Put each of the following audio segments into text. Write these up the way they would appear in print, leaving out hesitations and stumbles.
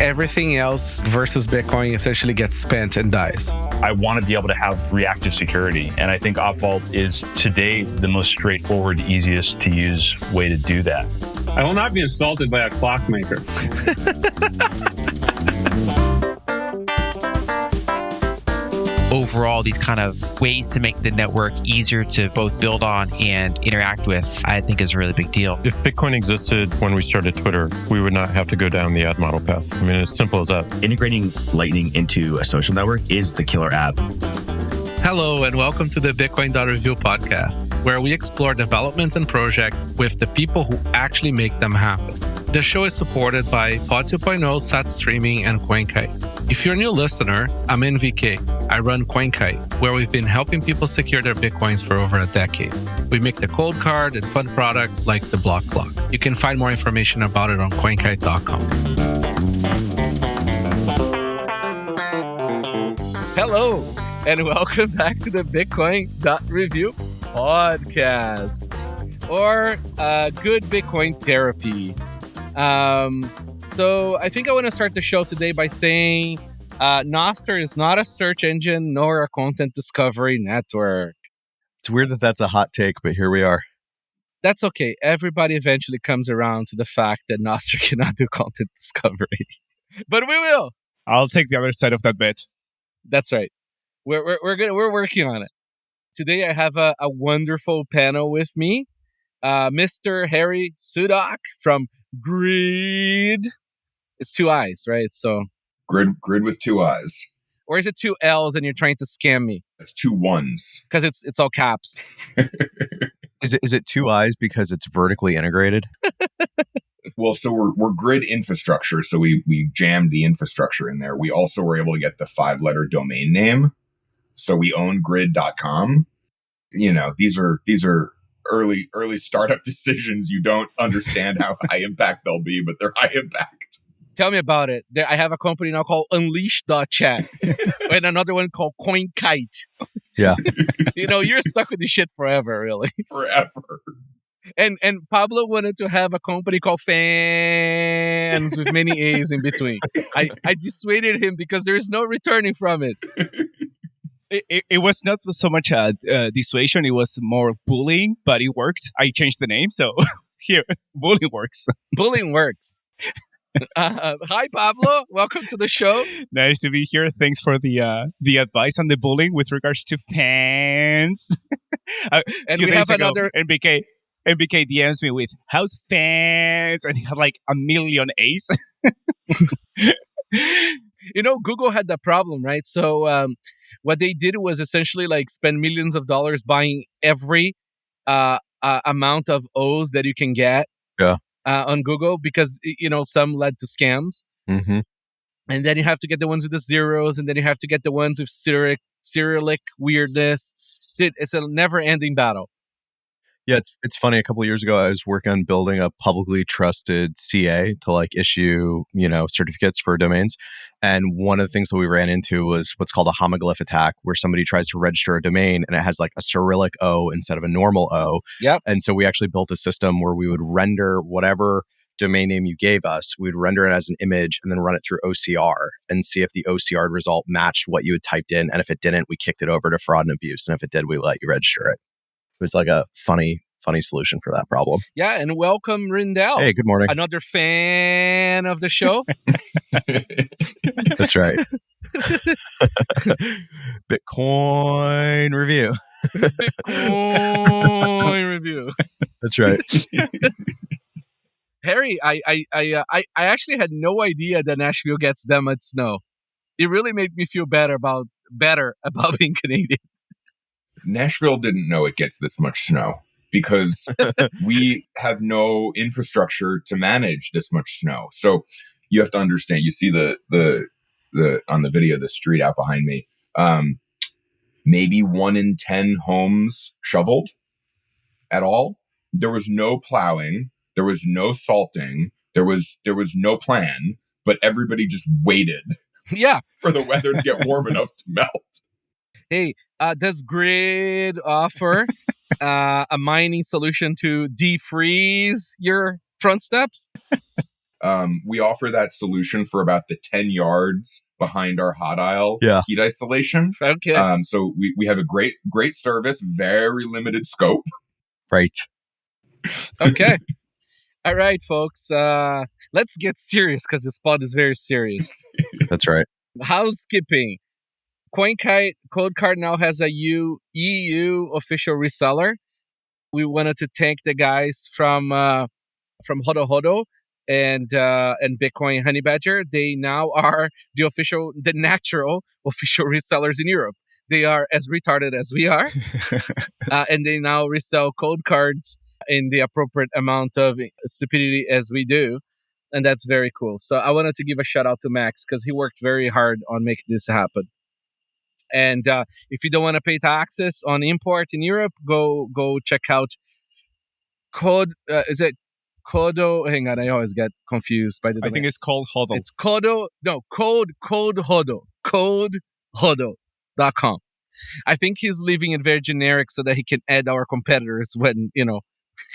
everything else versus Bitcoin essentially gets spent and dies. I want to be able to have reactive security. And I think OpVault is today the most straightforward, easiest to use way to do that. I will not be insulted by a clockmaker. Overall, these kind of ways to make the network easier to both build on and interact with, I think is a really big deal. If Bitcoin existed when we started Twitter, we would not have to go down the ad model path. I mean, as simple as that. Integrating Lightning into a social network is the killer app. Hello, and welcome to the Bitcoin.Review podcast, where we explore developments and projects with the people who actually make them happen. The show is supported by Pod 2.0, Sat Streaming, and CoinKite. If you're a new listener, I'm NVK. I run CoinKite, where we've been helping people secure their Bitcoins for over a decade. We make the Coldcard and fun products like the block clock. You can find more information about it on coinkite.com. Hello, and welcome back to the Bitcoin.Review podcast, or Good Bitcoin Therapy. So I think I want to start the show today by saying Nostr is not a search engine nor a content discovery network. It's weird that that's a hot take, but here we are. That's okay. Everybody eventually comes around to the fact that Nostr cannot do content discovery. But we will. I'll take the other side of that bet. That's right. We're working on it. Today I have a wonderful panel with me. Mr. Harry Sudock from Grid. It's two I's, right? So Grid with two I's. Or is it two L's and you're trying to scam me? It's two ones. Because it's all caps. Is it two I's because it's vertically integrated? Well, so we're Grid infrastructure, so we jammed the infrastructure in there. We also were able to get the 5-letter domain name, so we own grid.com. You know, these are early startup decisions. You don't understand how high impact they'll be, but they're high impact. Tell me about it. I have a company now called Unleash.chat and another one called CoinKite. Yeah. You know, you're stuck with this shit forever, really. Forever. And Pablo wanted to have a company called Fans with many A's in between. I dissuaded him because there is no returning from it. It was not so much dissuasion, it was more bullying, but it worked. I changed the name, so here, bullying works. Bullying works. Hi, Pablo. Welcome to the show. Nice to be here. Thanks for the advice on the bullying with regards to fans. And we have another... NBK DMs me with, how's fans? And he had like 1 million A's. You know, Google had that problem, right? So what they did was essentially like spend millions of dollars buying every amount of O's that you can get on Google because, you know, some led to scams. Mm-hmm. And then you have to get the ones with the zeros, and then you have to get the ones with Cyrillic weirdness. Dude, it's a never-ending battle. Yeah, it's funny. A couple of years ago, I was working on building a publicly trusted CA to like issue, you know, certificates for domains. And one of the things that we ran into was what's called a homoglyph attack, where somebody tries to register a domain and it has like a Cyrillic O instead of a normal O. Yep. And so we actually built a system where we would render whatever domain name you gave us, we'd render it as an image and then run it through OCR and see if the OCR result matched what you had typed in. And if it didn't, we kicked it over to fraud and abuse. And if it did, we let you register it. It was like a funny solution for that problem. Yeah, and welcome, Rijndael. Hey, good morning. Another fan of the show. That's right. Bitcoin review. Bitcoin review. That's right. Harry, I actually had no idea that Nashville gets that much snow. It really made me feel better about being Canadian. Nashville didn't know it gets this much snow because we have no infrastructure to manage this much snow. So you have to understand, you see the on the video, the street out behind me, maybe 1 in 10 homes shoveled at all. There was no plowing. There was no salting. There was no plan, but everybody just waited for the weather to get warm enough to melt. Hey, does Grid offer a mining solution to defreeze your front steps? We offer that solution for about the 10 yards behind our hot aisle heat isolation. Okay. So we have a great service, very limited scope. Right. Okay. All right, folks. Let's get serious because this pod is very serious. That's right. Housekeeping. Coldcard now has a EU official reseller. We wanted to thank the guys from Hodo and Bitcoin Honey Badger. They now are the natural official resellers in Europe. They are as retarded as we are, and they now resell Coldcards in the appropriate amount of stupidity as we do, and that's very cool. So I wanted to give a shout out to Max because he worked very hard on making this happen. And if you don't want to pay taxes on import in Europe, go check out is it Kodo? Hang on, I always get confused by the domain. I think it's called Hodl. It's Kodo. No, Code Hodo. CodeHodo.com. I think he's leaving it very generic so that he can add our competitors when,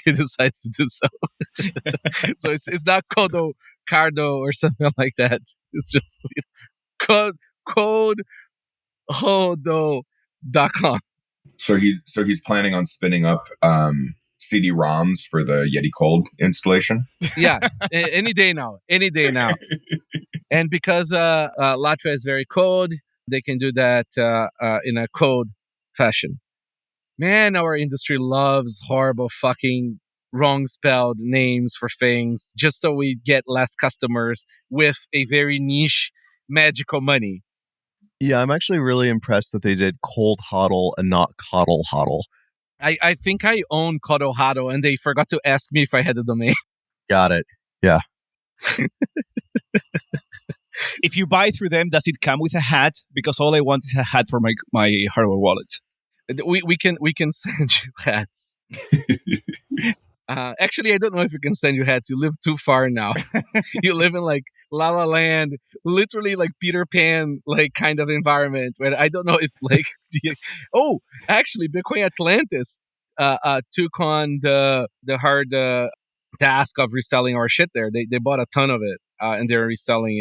he decides to do so. So it's not Kodo Cardo or something like that. It's just CodeHodo.com. So he's planning on spinning up CD-ROMs for the Yeti Cold installation. Yeah, any day now. And because Latvia is very cold, they can do that in a code fashion. Man, our industry loves horrible fucking wrong spelled names for things just so we get less customers with a very niche magical money. Yeah, I'm actually really impressed that they did Cold Hodl and not Coddle Hodl. I think I own Coddle Hodl and they forgot to ask me if I had a domain. Got it. Yeah. If you buy through them, does it come with a hat? Because all I want is a hat for my hardware wallet. We can send you hats. Actually, I don't know if we can send you hats. You live too far now. You live in like La La Land, literally like Peter Pan, like kind of environment where I don't know if like. Actually, Bitcoin Atlantis took on the hard task of reselling our shit there. They bought a ton of it, and they're reselling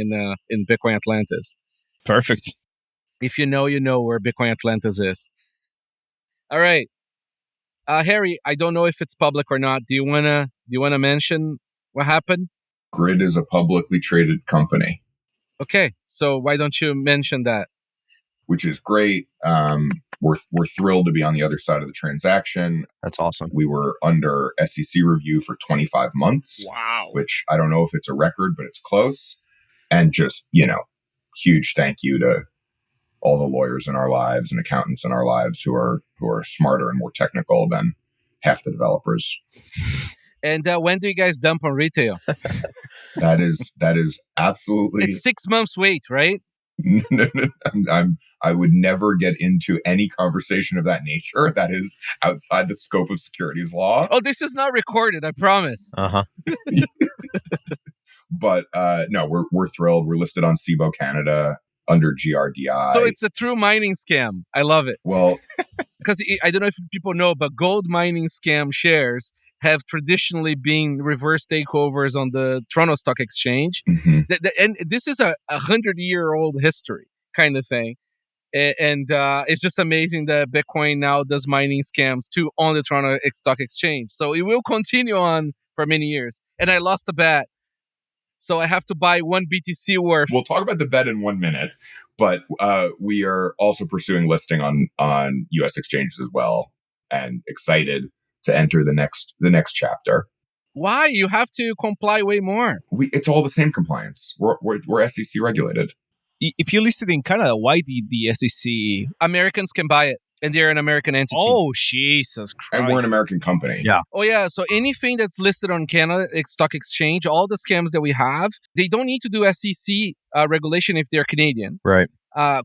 in Bitcoin Atlantis. Perfect. If you know where Bitcoin Atlantis is. All right. Harry, I don't know if it's public or not. Do you wanna mention what happened? Grid is a publicly traded company. Okay, so why don't you mention that? Which is great. We're thrilled to be on the other side of the transaction. That's awesome. We were under SEC review for 25 months. Wow. Which I don't know if it's a record, but it's close. And just, huge thank you to all the lawyers in our lives and accountants in our lives who are smarter and more technical than half the developers. And when do you guys dump on retail? That is absolutely. It's 6 months wait, right? No, I would never get into any conversation of that nature. That is outside the scope of securities law. Oh, this is not recorded, I promise. Uh-huh. But no, we're thrilled. We're listed on Cboe Canada under GRDI. So it's a true mining scam. I love it. Well, because I don't know if people know, but gold mining scam shares have traditionally been reverse takeovers on the Toronto Stock Exchange. Mm-hmm. And this is a 100-year-old history kind of thing. And it's just amazing that Bitcoin now does mining scams too on the Toronto Stock Exchange. So it will continue on for many years. And I lost a bet. So I have to buy 1 BTC worth. We'll talk about the bet in 1 minute, but we are also pursuing listing on U.S. exchanges as well, and excited to enter the next chapter. Why? You have to comply way more. It's all the same compliance. We're SEC regulated. If you listed in Canada, why did the SEC? Americans can buy it, and they're an American entity. Oh, Jesus Christ. And we're an American company. Yeah. Oh, yeah. So anything that's listed on Canada Stock Exchange, all the scams that we have, they don't need to do SEC regulation if they're Canadian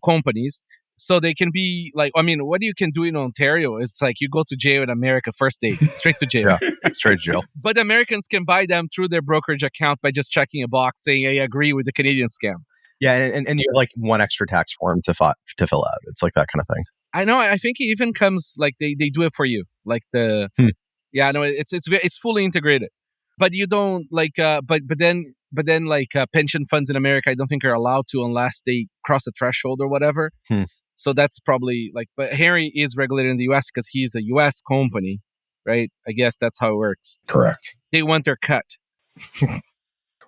companies. So they can be like, what you can do in Ontario is like you go to jail in America first day, straight to jail. Yeah, straight to jail. But Americans can buy them through their brokerage account by just checking a box saying, I agree with the Canadian scam. Yeah, and you have like one extra tax form to fill out. It's like that kind of thing. I know. I think it even comes like they do it for you. Like the, yeah, no, it's fully integrated. But you don't like, but then But then pension funds in America, I don't think are allowed to unless they cross a threshold or whatever. So that's probably but Harry is regulated in the US because he's a US company, right? I guess that's how it works. Correct. They want their cut.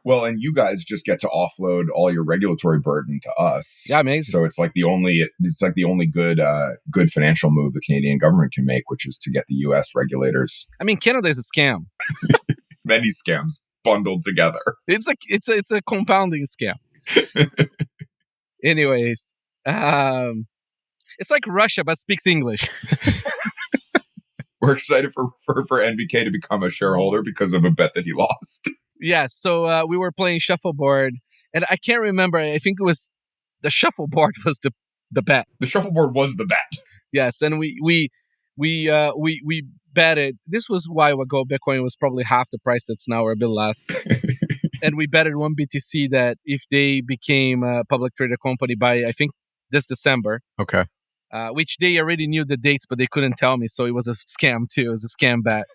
Well, and you guys just get to offload all your regulatory burden to us. Yeah, amazing. So it's the only good financial move the Canadian government can make, which is to get the US regulators. I mean, Canada is a scam. Many scams bundled together. It's a compounding scam. Anyways, it's like Russia but speaks English. We're excited for NVK to become a shareholder because of a bet that he lost. Yeah, so we were playing shuffleboard, and I can't remember. I think it was the shuffleboard was the bet. The shuffleboard was the bet. Yes, and we betted. This was a while ago. Bitcoin was probably half the price it's now, or a bit less. And we betted one BTC that if they became a public traded company by, I think, this December. Okay. Which they already knew the dates, but they couldn't tell me, so it was a scam too. It was a scam bet.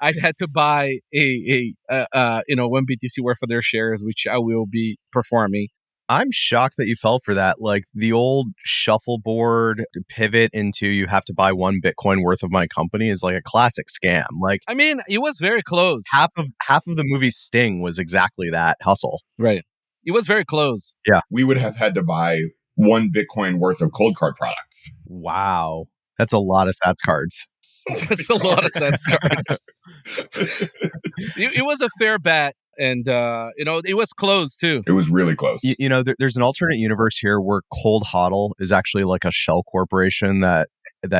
I'd had to buy a 1 BTC worth of their shares, which I will be performing. I'm shocked that you fell for that. Like the old shuffleboard pivot into you have to buy 1 Bitcoin worth of my company is like a classic scam. Like, I mean, it was very close. Half of the movie Sting was exactly that hustle. Right. It was very close. Yeah. We would have had to buy 1 Bitcoin worth of Coldcard products. Wow. That's a lot of Sats cards. That's a lot of Sats cards. It was a fair bet. And, it was close too. It was really close. There's an alternate universe here where Cold Hodl is actually like a shell corporation that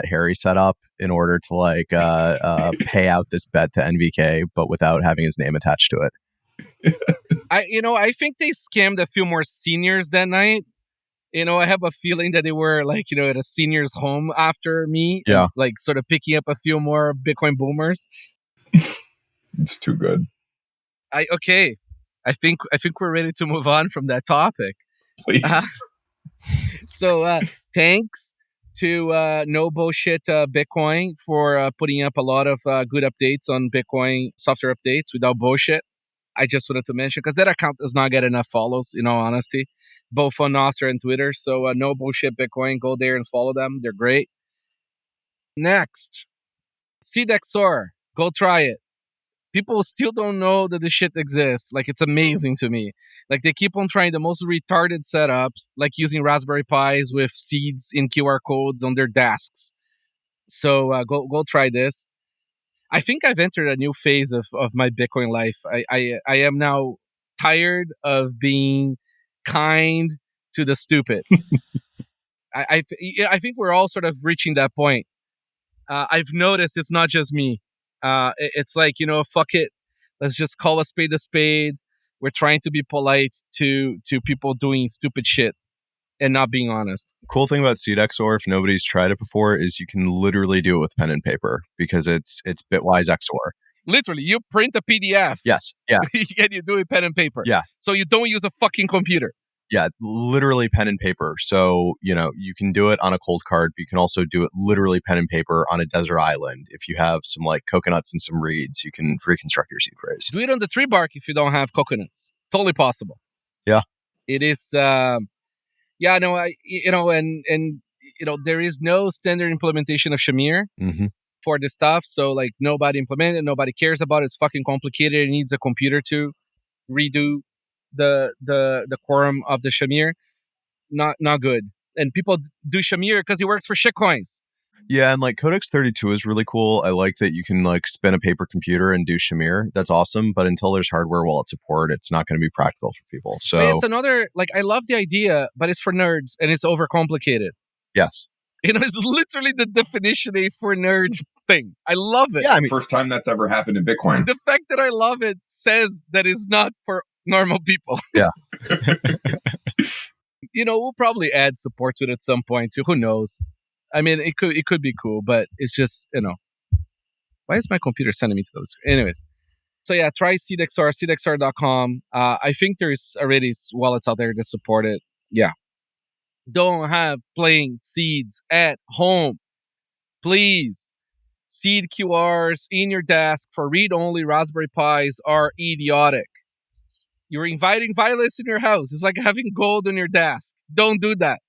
Harry set up in order to pay out this bet to NVK, but without having his name attached to it. I think they scammed a few more seniors that night. I have a feeling that they were at a senior's home after me. Yeah. And, sort of picking up a few more Bitcoin boomers. It's too good. I think we're ready to move on from that topic. Please. So thanks to No Bullshit Bitcoin for putting up a lot of good updates on Bitcoin software updates without bullshit. I just wanted to mention because that account does not get enough follows, in all honesty, both on Nostr and Twitter. So No Bullshit Bitcoin, go there and follow them. They're great. Next, SeedXOR. Go try it. People still don't know that this shit exists. It's amazing to me. They keep on trying the most retarded setups, using Raspberry Pis with seeds in QR codes on their desks. So go try this. I think I've entered a new phase of my Bitcoin life. I am now tired of being kind to the stupid. I think we're all sort of reaching that point. I've noticed it's not just me. It's fuck it. Let's just call a spade a spade. We're trying to be polite to people doing stupid shit and not being honest. Cool thing about SeedXOR, if nobody's tried it before, is you can literally do it with pen and paper because it's bitwise XOR. Literally, you print a PDF. Yes. Yeah. And you do it pen and paper. Yeah. So you don't use a fucking computer. Yeah, literally pen and paper. So, you can do it on a Coldcard, but you can also do it literally pen and paper on a desert island. If you have some coconuts and some reeds, you can reconstruct your seed phrase. Do it on the tree bark if you don't have coconuts. Totally possible. Yeah. It is, there is no standard implementation of Shamir for this stuff. So nobody implemented it, nobody cares about it. It's fucking complicated. It needs a computer to redo the quorum of the Shamir. Not good. And people do Shamir because it works for shitcoins. Yeah, and Codex 32 is really cool. I like that you can spin a paper computer and do Shamir. That's awesome. But until there's hardware wallet support, it's not going to be practical for people. So but it's another I love the idea, but it's for nerds and it's overcomplicated. Yes. It's literally the definition a for nerds thing. I love it. Yeah, first time that's ever happened in Bitcoin. The fact that I love it says that it's not for normal people. Yeah. We'll probably add support to it at some point too. Who knows? I mean, it could be cool, but it's just, why is my computer sending me to those? Anyways. So yeah, try SeedXOR, SeedXOR.com. I think there's already wallets out there that support it. Yeah. Don't have plain seeds at home. Please. Seed QRs in your desk for read-only Raspberry Pis are idiotic. You're inviting violence in your house. It's like having gold on your desk. Don't do that.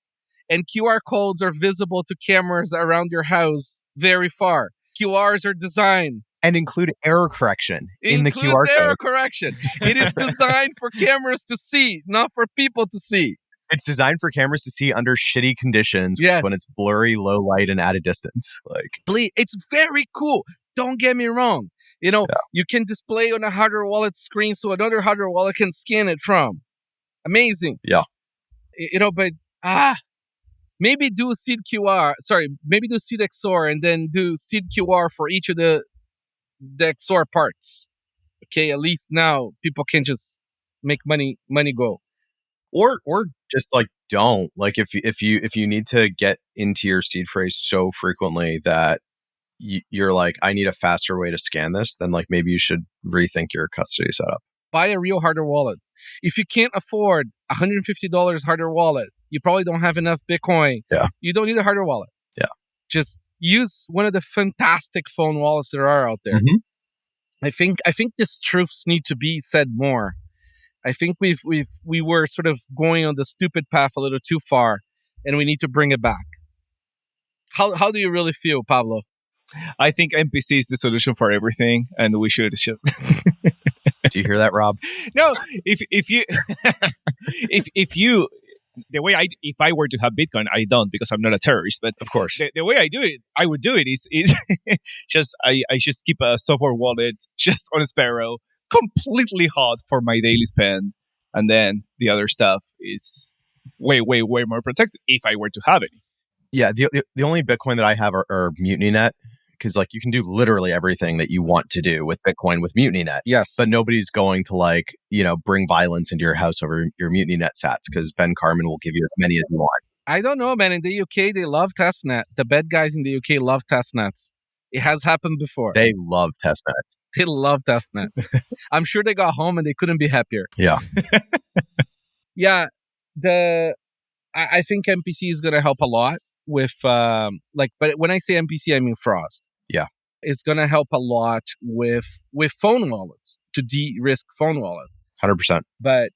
And QR codes are visible to cameras around your house very far. QRs are designed. And include error correction in the QR Includes error code. correction. It is designed for cameras to see, not for people to see. It's designed for cameras to see under shitty conditions Yes. when it's blurry, low light, and at a distance. Like, It's very cool. Don't get me wrong. You can display on a hardware wallet screen so another hardware wallet can scan it from. Amazing. Yeah. But maybe do maybe do SeedXOR and then do SeedQR for each of the XOR parts. Okay, at least now people can just make money go. or just like don't like if you need to get into your seed phrase so frequently that you're like, I need a faster way to scan this, then like maybe you should rethink your custody setup. Buy a real hardware wallet. If you can't afford $150 hardware wallet, you probably don't have enough Bitcoin. Yeah. You don't need a hardware wallet. Yeah. Just use one of the fantastic phone wallets there are out there. Mhm. I think these truths need to be said more. I think we were sort of going on the stupid path a little too far, and we need to bring it back. How do you really feel, Pablo? I think MPC is the solution for everything, and we should just. Do you hear that, Rob? No, if you the way if I were to have Bitcoin, I don't because I'm not a terrorist. But Of course. the way I would do it is just I just keep a software wallet just on a Sparrow, completely hot for my daily spend, and then the other stuff is way more protected if I were to have any. Yeah, the only Bitcoin that I have are Mutiny Net, because like you can do literally everything that you want to do with Bitcoin with Mutiny Net. Yes. But nobody's going to bring violence into your house over your Mutiny Net sats, because Ben Carmen will give you as many as you want. I don't know, man. In the UK, they love testnet. The bad guys in the UK love testnets. It has happened before. They love testnets. They love testnet. I'm sure they got home and they couldn't be happier. Yeah. Yeah. I think MPC is going to help a lot with, but when I say MPC, I mean Frost. Yeah. It's going to help a lot with phone wallets, to de-risk phone wallets. 100%. But,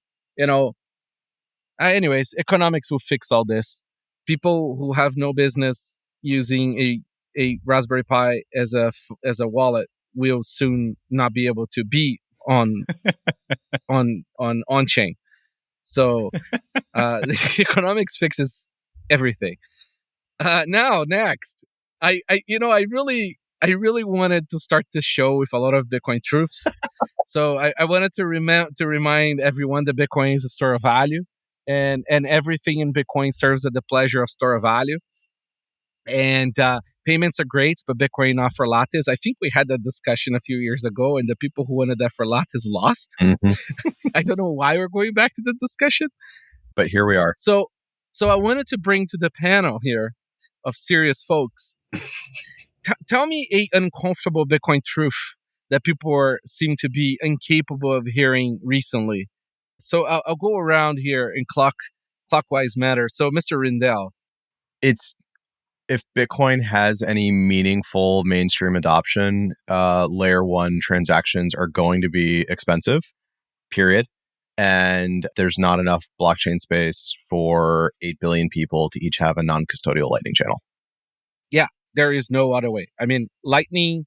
anyways, economics will fix all this. People who have no business using a Raspberry Pi as a wallet will soon not be able to be on chain. So the economics fixes everything. Now next, I really wanted to start this show with a lot of Bitcoin truths. So I wanted to remind everyone that Bitcoin is a store of value, and everything in Bitcoin serves at the pleasure of store of value. And payments are great, but Bitcoin not for lattes. I think we had that discussion a few years ago, and the people who wanted that for lattes lost. Mm-hmm. I don't know why we're going back to the discussion, But here we are. So I wanted to bring to the panel here of serious folks. Tell me a uncomfortable Bitcoin truth that people seem to be incapable of hearing recently. So I'll go around here in clockwise manner. So Mr. Rijndael. It's if Bitcoin has any meaningful mainstream adoption, layer one transactions are going to be expensive, period. And there's not enough blockchain space for 8 billion people to each have a non-custodial Lightning channel. Yeah, there is no other way. I mean, Lightning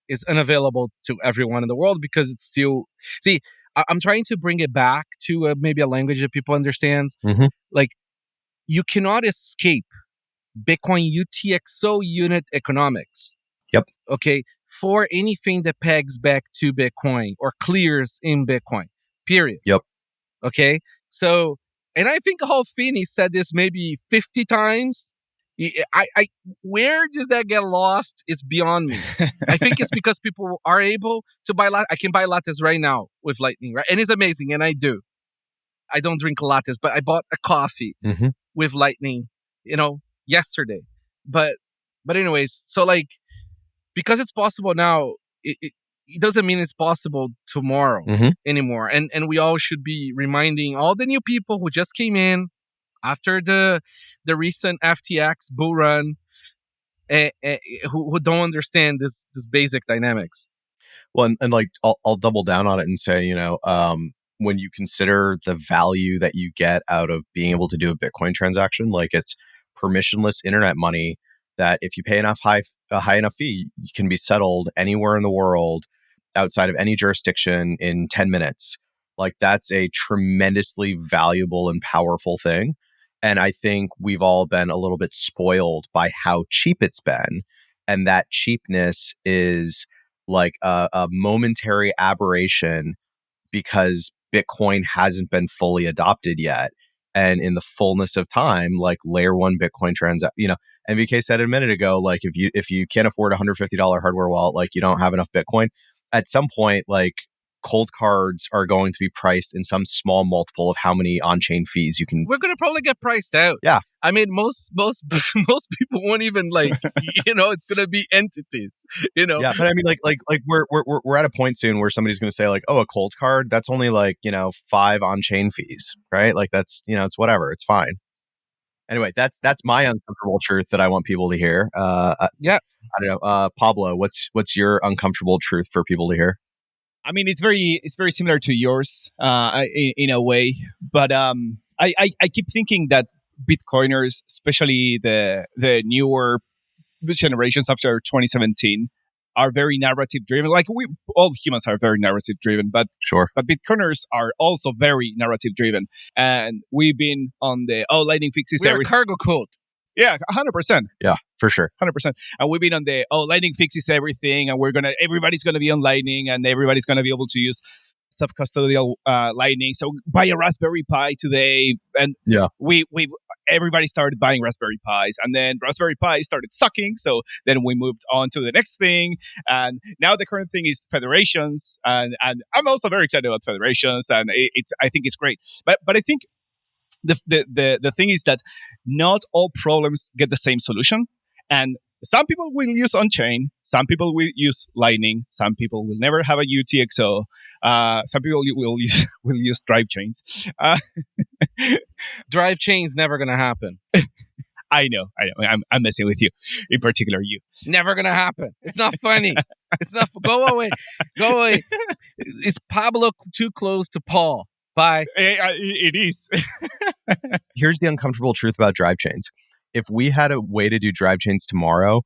is unavailable to everyone in the world because it's still... See, I'm trying to bring it back to maybe a language that people understand. Mm-hmm. Like, you cannot escape Bitcoin UTXO unit economics. Yep. Okay, for anything that pegs back to Bitcoin or clears in Bitcoin. Period. Yep. Okay. So, and I think Halfini said this maybe 50 times. Where does that get lost? It's beyond me. I think it's because people are able to buy lattes. I can buy lattes right now with Lightning, right? And it's amazing. And I do. I don't drink lattes, but I bought a coffee with Lightning, yesterday. But anyways, so like, because it's possible now, it doesn't mean it's possible tomorrow anymore. And we all should be reminding all the new people who just came in after the recent FTX bull run, who don't understand this basic dynamics. Well, and like I'll double down on it and say, when you consider the value that you get out of being able to do a Bitcoin transaction, like it's permissionless internet money that if you pay a high enough fee, you can be settled anywhere in the world outside of any jurisdiction in 10 minutes. Like that's a tremendously valuable and powerful thing. And I think we've all been a little bit spoiled by how cheap it's been. And that cheapness is like a momentary aberration because Bitcoin hasn't been fully adopted yet. And in the fullness of time, like layer one Bitcoin MVK said a minute ago, like if you can't afford a $150 hardware wallet, like you don't have enough Bitcoin. At some point, like Coldcards are going to be priced in some small multiple of how many on-chain fees you can. We're going to probably get priced out. Yeah. I mean, most people won't even like, it's going to be entities, Yeah, but I mean, like we're at a point soon where somebody's going to say like, oh, a Coldcard, that's only like 5 on-chain fees, right? Like that's it's whatever, it's fine. Anyway, that's my uncomfortable truth that I want people to hear. Yeah, I don't know, Pablo, what's your uncomfortable truth for people to hear? I mean, it's very similar to yours in a way, but I keep thinking that Bitcoiners, especially the newer generations after 2017, are very narrative driven. Like all humans are very narrative driven, but sure. But Bitcoiners are also very narrative driven, and we've been on the Lightning fixes we're a cargo cult. Yeah, 100%. Yeah, for sure. 100%. And we've been on the, Lightning fixes everything, and everybody's going to be on Lightning, and everybody's going to be able to use self-custodial Lightning. So buy a Raspberry Pi today. And yeah, everybody started buying Raspberry Pis, and then Raspberry Pi started sucking. So then we moved on to the next thing. And now the current thing is federations. And I'm also very excited about federations, and I think it's great. But I think the thing is that not all problems get the same solution, and some people will use on-chain, some people will use Lightning, some people will never have a UTXO, some people will use drive chains. Drive chains never gonna happen. I know. I'm messing with you, in particular you. Never gonna happen. It's not funny. It's not. Go away. Is Pablo too close to Paul? Bye. It is. Here's the uncomfortable truth about drive chains. If we had a way to do drive chains tomorrow,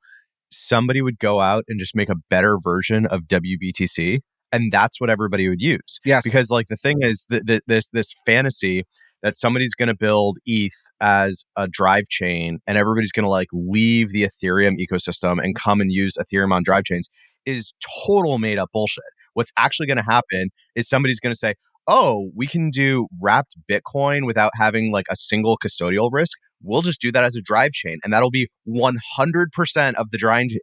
somebody would go out and just make a better version of WBTC, and that's what everybody would use. Yes. Because like the thing is this fantasy that somebody's going to build ETH as a drive chain and everybody's going to like leave the Ethereum ecosystem and come and use Ethereum on drive chains is total made up bullshit. What's actually going to happen is somebody's going to say, oh, we can do wrapped Bitcoin without having like a single custodial risk. We'll just do that as a drive chain. And that'll be 100% of the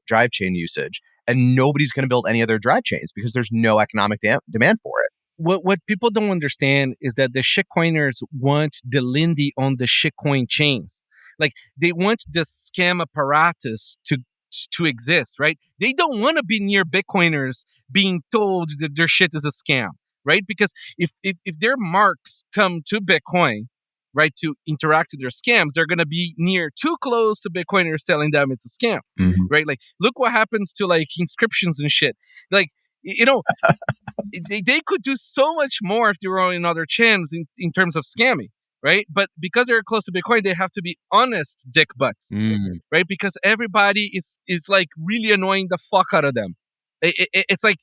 drive chain usage. And nobody's going to build any other drive chains because there's no economic demand for it. What people don't understand is that the shitcoiners want the Lindy on the shitcoin chains. Like they want the scam apparatus to exist, right? They don't want to be near Bitcoiners being told that their shit is a scam. Right? Because if their marks come to Bitcoin, right, to interact with their scams, they're going to be too close to Bitcoiners telling them it's a scam, right? Like, look what happens to like inscriptions and shit. Like, they could do so much more if they were on other chains in terms of scamming, right? But because they're close to Bitcoin, they have to be honest dick butts, right? Because everybody is like really annoying the fuck out of them. It's like,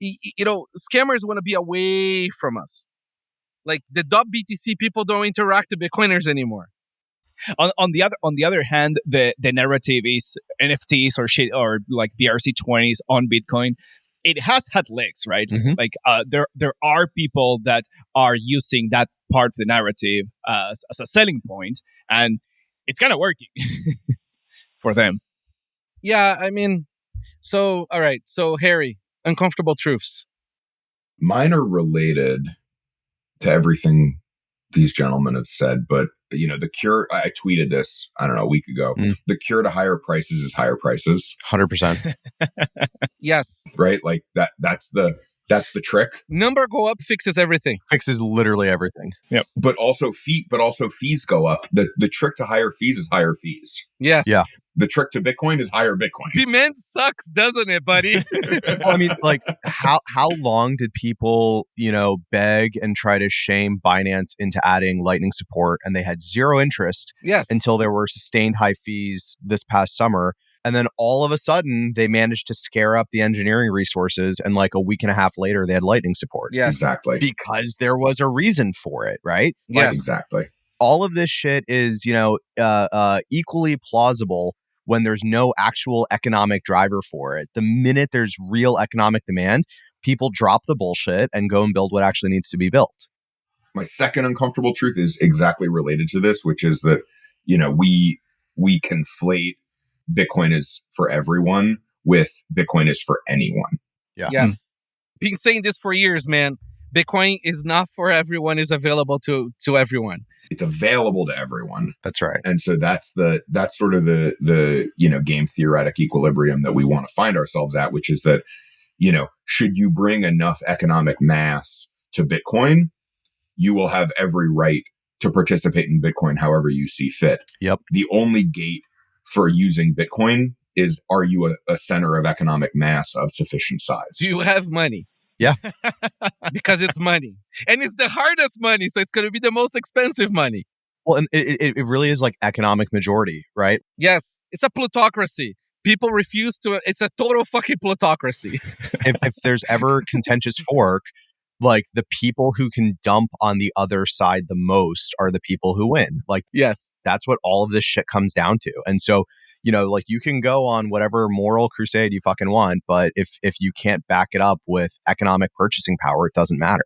scammers want to be away from us. Like the .btc people don't interact with Bitcoiners anymore. On the other hand, the narrative is NFTs or shit or like BRC20s on Bitcoin. It has had legs, right? Like there are people that are using that part of the narrative as a selling point, and it's kind of working for them. Yeah, I mean, so all right, so Harry. Uncomfortable truths. Mine are related to everything these gentlemen have said, but the cure, I tweeted this, I don't know, a week ago. The cure to higher prices is higher prices. 100%. Yes. Right? Like that's the That's the trick. Number go up fixes everything. Fixes literally everything. But also fees go up. The trick to higher fees is higher fees. Yes. Yeah. The trick to Bitcoin is higher Bitcoin. Demand sucks, doesn't it, buddy? Well, I mean, like, how long did people, beg and try to shame Binance into adding Lightning support, and they had zero interest Yes. until there were sustained high fees this past summer. And then all of a sudden, they managed to scare up the engineering resources, and like a week and a half later, they had Lightning support. Yes. Exactly. Because there was a reason for it, right? Yes. Exactly. All of this shit is, equally plausible when there's no actual economic driver for it. The minute there's real economic demand, people drop the bullshit and go and build what actually needs to be built. My second uncomfortable truth is exactly related to this, which is that, we conflate Bitcoin is for everyone with Bitcoin is for anyone. Yeah. Been saying this for years, man. Bitcoin is not for everyone, is available to everyone. It's available to everyone. That's right. And so that's sort of the game theoretic equilibrium that we want to find ourselves at, which is that, should you bring enough economic mass to Bitcoin, you will have every right to participate in Bitcoin however you see fit. Yep. The only gate for using Bitcoin is, are you a center of economic mass of sufficient size? Do you have money? Yeah. Because it's money. And it's the hardest money, so it's going to be the most expensive money. Well, and it really is like economic majority, right? Yes. It's a plutocracy. People refuse to... It's a total fucking plutocracy. if there's ever contentious fork, like the people who can dump on the other side the most are the people who win. Like, yes, that's what all of this shit comes down to. And so, like you can go on whatever moral crusade you fucking want, but if you can't back it up with economic purchasing power, it doesn't matter.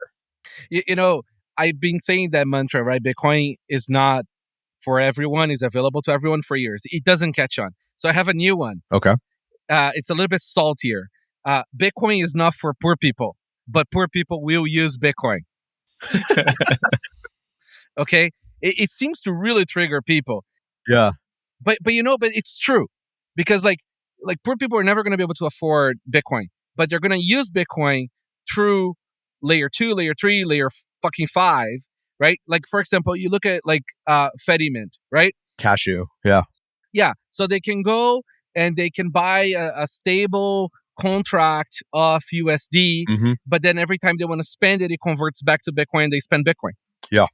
I've been saying that mantra, right? Bitcoin is not for everyone, is available to everyone for years. It doesn't catch on. So I have a new one. Okay. It's a little bit saltier. Bitcoin is not for poor people, but poor people will use Bitcoin. Okay? It seems to really trigger people. Yeah. But it's true. Because like poor people are never going to be able to afford Bitcoin, but they're going to use Bitcoin through layer 2, layer 3, layer fucking 5, right? Like, for example, you look at Fedimint, right? Cashew. Yeah. Yeah. So they can go and they can buy a stable contract of USD, but then every time they want to spend it, it converts back to Bitcoin. They spend Bitcoin. Yeah.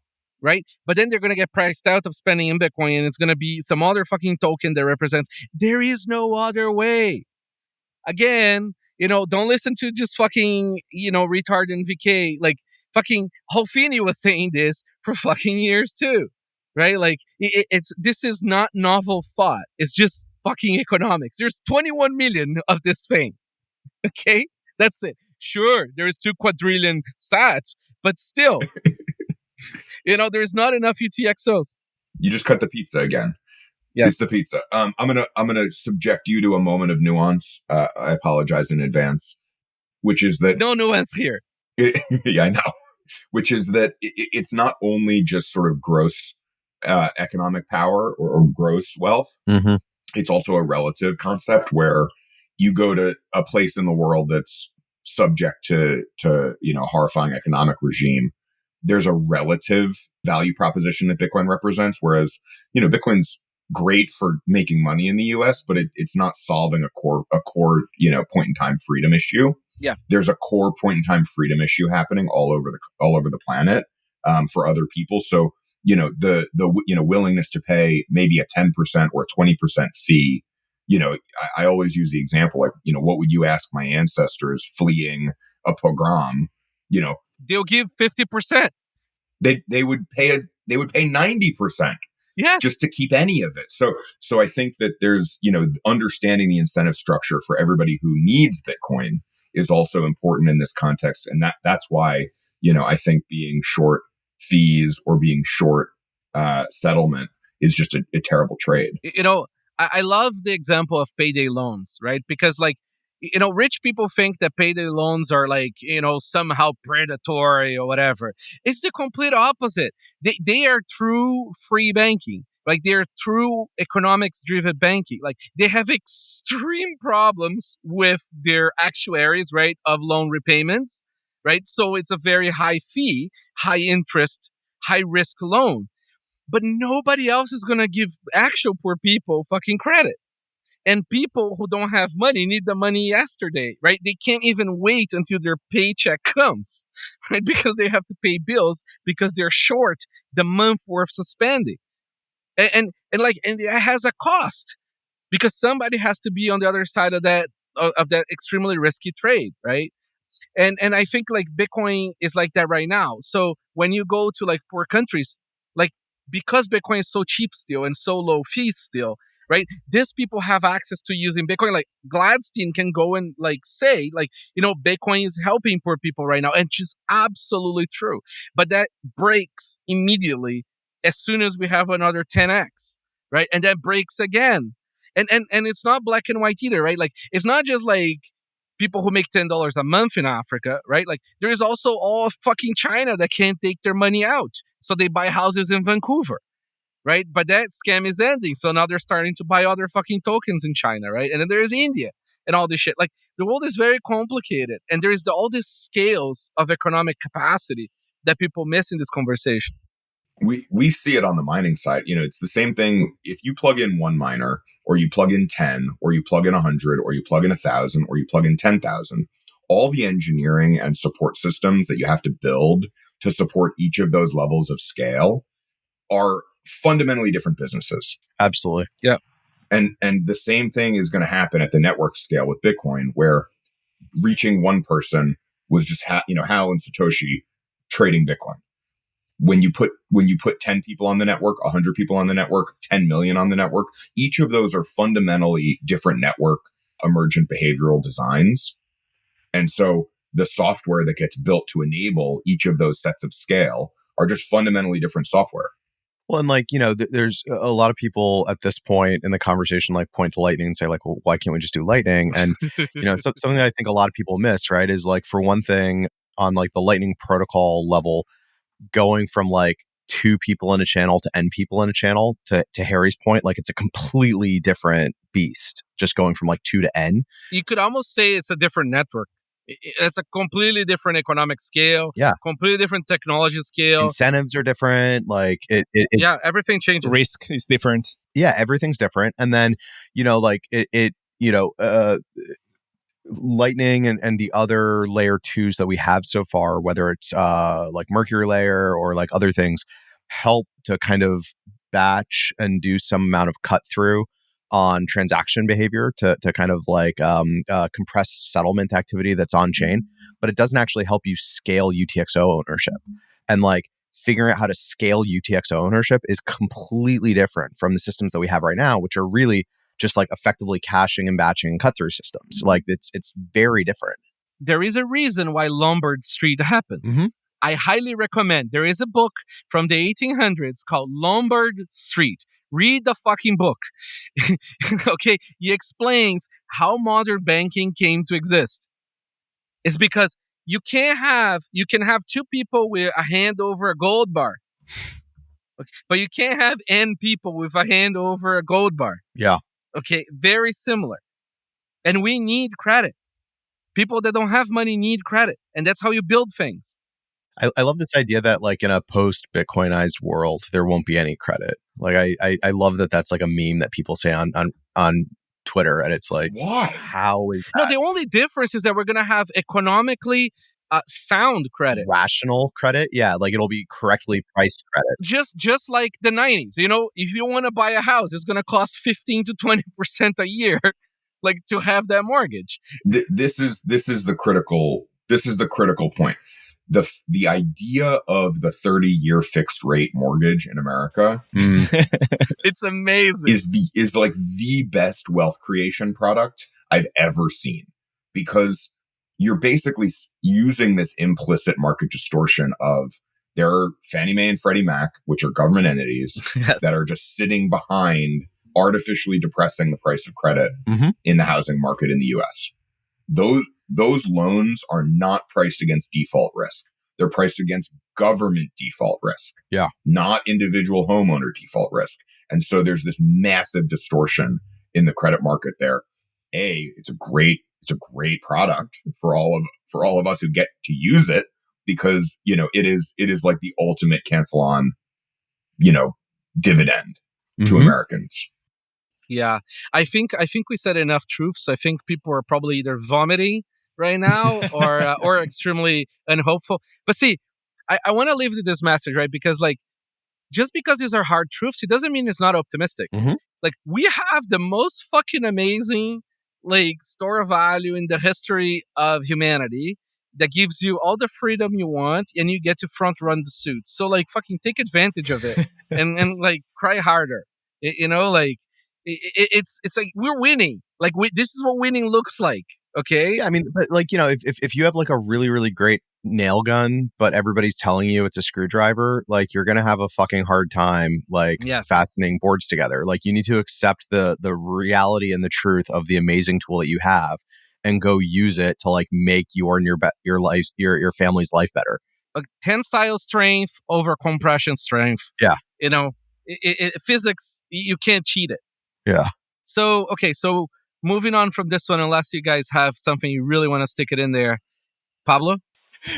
Right? But then they're going to get priced out of spending in Bitcoin, and it's going to be some other fucking token that represents. There is no other way. Again, don't listen to just fucking, retard and VK. Like, fucking Hofini was saying this for fucking years too. Right? Like, this is not novel thought. It's just fucking economics. There's 21 million of this thing. Okay? That's it. Sure, there's 2 quadrillion sats, but still, there's not enough UTXOs. You just cut the pizza again. Yes. It's the pizza. I'm gonna subject you to a moment of nuance. I apologize in advance. Which is that no nuance here. Yeah, I know. Which is that it's not only just sort of gross economic power or gross wealth. Mm-hmm. It's also a relative concept where you go to a place in the world that's subject to horrifying economic regime. There's a relative value proposition that Bitcoin represents, whereas Bitcoin's great for making money in the US, but it's not solving a core point in time freedom issue. Yeah, there's a core point in time freedom issue happening all over the planet for other people. So the willingness to pay maybe a 10% or a 20% fee. I always use the example like what would you ask my ancestors fleeing a pogrom? They'll give 50%. They would pay 90%. Yes. Just to keep any of it. So I think that there's, understanding the incentive structure for everybody who needs Bitcoin is also important in this context. And that's why, I think being short fees or being short settlement is just a terrible trade. I love the example of payday loans, right? Because rich people think that payday loans are somehow predatory or whatever. It's the complete opposite. They are true free banking. Like, they're true economics-driven banking. Like, they have extreme problems with their actuaries, right, of loan repayments. right? So it's a very high fee, high interest, high risk loan. But nobody else is going to give actual poor people fucking credit. And people who don't have money need the money yesterday, right? They can't even wait until their paycheck comes, right? Because they have to pay bills because they're short the month worth of spending. And it has a cost because somebody has to be on the other side of that extremely risky trade, right? And I think like Bitcoin is like that right now. So when you go to like poor countries, like because Bitcoin is so cheap still and so low fees still, right? These people have access to using Bitcoin. Like Gladstein can go and like say like, Bitcoin is helping poor people right now. And which is absolutely true. But that breaks immediately as soon as we have another 10x, right? And that breaks again. And it's not black and white either, right? Like it's not just like people who make $10 a month in Africa, right? Like there is also all of fucking China that can't take their money out. So they buy houses in Vancouver, right? But that scam is ending. So now they're starting to buy other fucking tokens in China, right? And then there is India and all this shit. Like the world is very complicated. And there is all these scales of economic capacity that people miss in these conversations. We see it on the mining side. It's the same thing. If you plug in one miner, or you plug in 10, or you plug in 100, or you plug in 1,000, or you plug in 10,000, all the engineering and support systems that you have to build to support each of those levels of scale are fundamentally different businesses. Absolutely. Yeah. And the same thing is going to happen at the network scale with Bitcoin, where reaching one person was just Hal and Satoshi trading Bitcoin. When you put 10 people on the network, 100 people on the network, 10 million on the network, each of those are fundamentally different network emergent behavioral designs. And so the software that gets built to enable each of those sets of scale are just fundamentally different software. Well, and there's a lot of people at this point in the conversation like point to Lightning and say like, well, why can't we just do Lightning? And something that I think a lot of people miss, right, is like for one thing on like the Lightning protocol level, going from like 2 people in a channel to N people in a channel to Harry's point, like it's a completely different beast. Just going from like 2 to N. You could almost say it's a different network. It's a completely different economic scale. Yeah. Completely different technology scale. Incentives are different. Like yeah, everything changes. Risk is different. Yeah, everything's different. And then, Lightning and the other layer 2s that we have so far, whether it's like Mercury layer or like other things, help to kind of batch and do some amount of cut through on transaction behavior to kind of like compress settlement activity that's on chain, but it doesn't actually help you scale UTXO ownership. And like figuring out how to scale UTXO ownership is completely different from the systems that we have right now, which are really just like effectively caching and batching and cut through systems. Like it's very different. There is a reason why Lombard Street happened. Mm-hmm. I highly recommend. There is a book from the 1800s called Lombard Street. Read the fucking book. Okay, he explains how modern banking came to exist. It's because you can have 2 people with a hand over a gold bar. Okay, but you can't have N people with a hand over a gold bar. Yeah. Okay, very similar. And we need credit. People that don't have money need credit. And that's how you build things. I love this idea that like in a post-Bitcoinized world, there won't be any credit. Like I love that that's like a meme that people say on Twitter. And it's like, why? How is that? No, the only difference is that we're going to have economically sound credit. Rational credit. Yeah, like it'll be correctly priced credit. Just like the 90s. If you want to buy a house, it's going to cost 15 to 20% a year like to have that mortgage. This is the critical point. The idea of the 30-year fixed rate mortgage in America it's amazing. Is like the best wealth creation product I've ever seen, because you're basically using this implicit market distortion of there are Fannie Mae and Freddie Mac, which are government entities yes. that are just sitting behind artificially depressing the price of credit in the housing market in the US. Those loans are not priced against default risk. They're priced against government default risk, not individual homeowner default risk. And so there's this massive distortion in the credit market there. It's a great it's a great product for all of us who get to use it, because it is like the ultimate cancel on dividend to Americans. Yeah, I think we said enough truths. I think people are probably either vomiting right now or extremely unhopeful. But see, I want to leave with this message, right? Because like, just because these are hard truths, it doesn't mean it's not optimistic. Like, we have the most fucking amazing like store of value in the history of humanity that gives you all the freedom you want, and you get to front run the suit. So like, fucking take advantage of it and like cry harder. Like it's like we're winning. Like, this is what winning looks like. Okay. Yeah, I mean, but like, if you have like a really, really great nail gun, but everybody's telling you it's a screwdriver, like, you're gonna have a fucking hard time like fastening boards together. Like, you need to accept the reality and the truth of the amazing tool that you have, and go use it to like make your life, your family's life better. Tensile strength over compression strength. Yeah. Physics, you can't cheat it. Yeah. So, okay, so moving on from this one, unless you guys have something you really want to stick it in there. Pablo?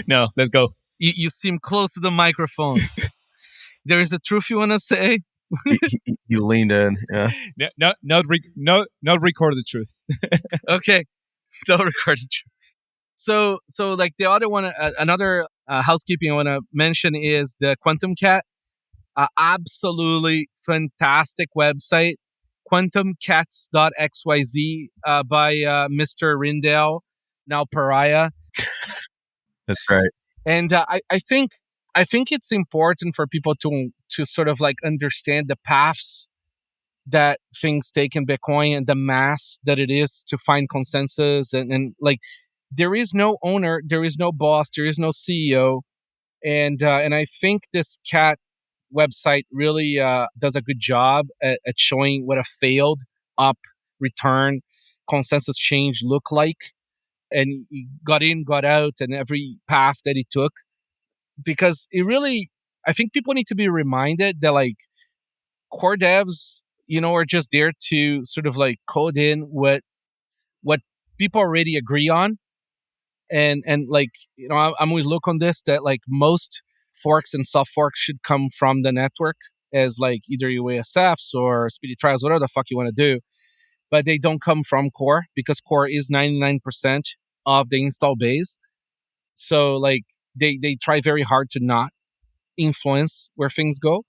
No, let's go. You seem close to the microphone. There is a truth you want to say? You leaned in. Yeah. Not record the truth. Okay. Don't record the truth. So like the other one, another housekeeping I want to mention is the Quantumcat. Absolutely fantastic website. Quantumcats.xyz by Mr. Rijndael, now Pariah. That's right. And I think it's important for people to sort of like understand the paths that things take in Bitcoin and the mass that it is to find consensus, and like, there is no owner, there is no boss, there is no CEO, and I think this cat website really does a good job at showing what a failed up return consensus change look like, and he got in, got out, and every path that he took, because it really, I think people need to be reminded that like, core devs, are just there to sort of like code in what people already agree on, and like, I'm with look on this, that like most forks and soft forks should come from the network as like either UASFs or speedy trials, whatever the fuck you want to do, but they don't come from core, because core is 99% of the install base. So like, they try very hard to not influence where things go.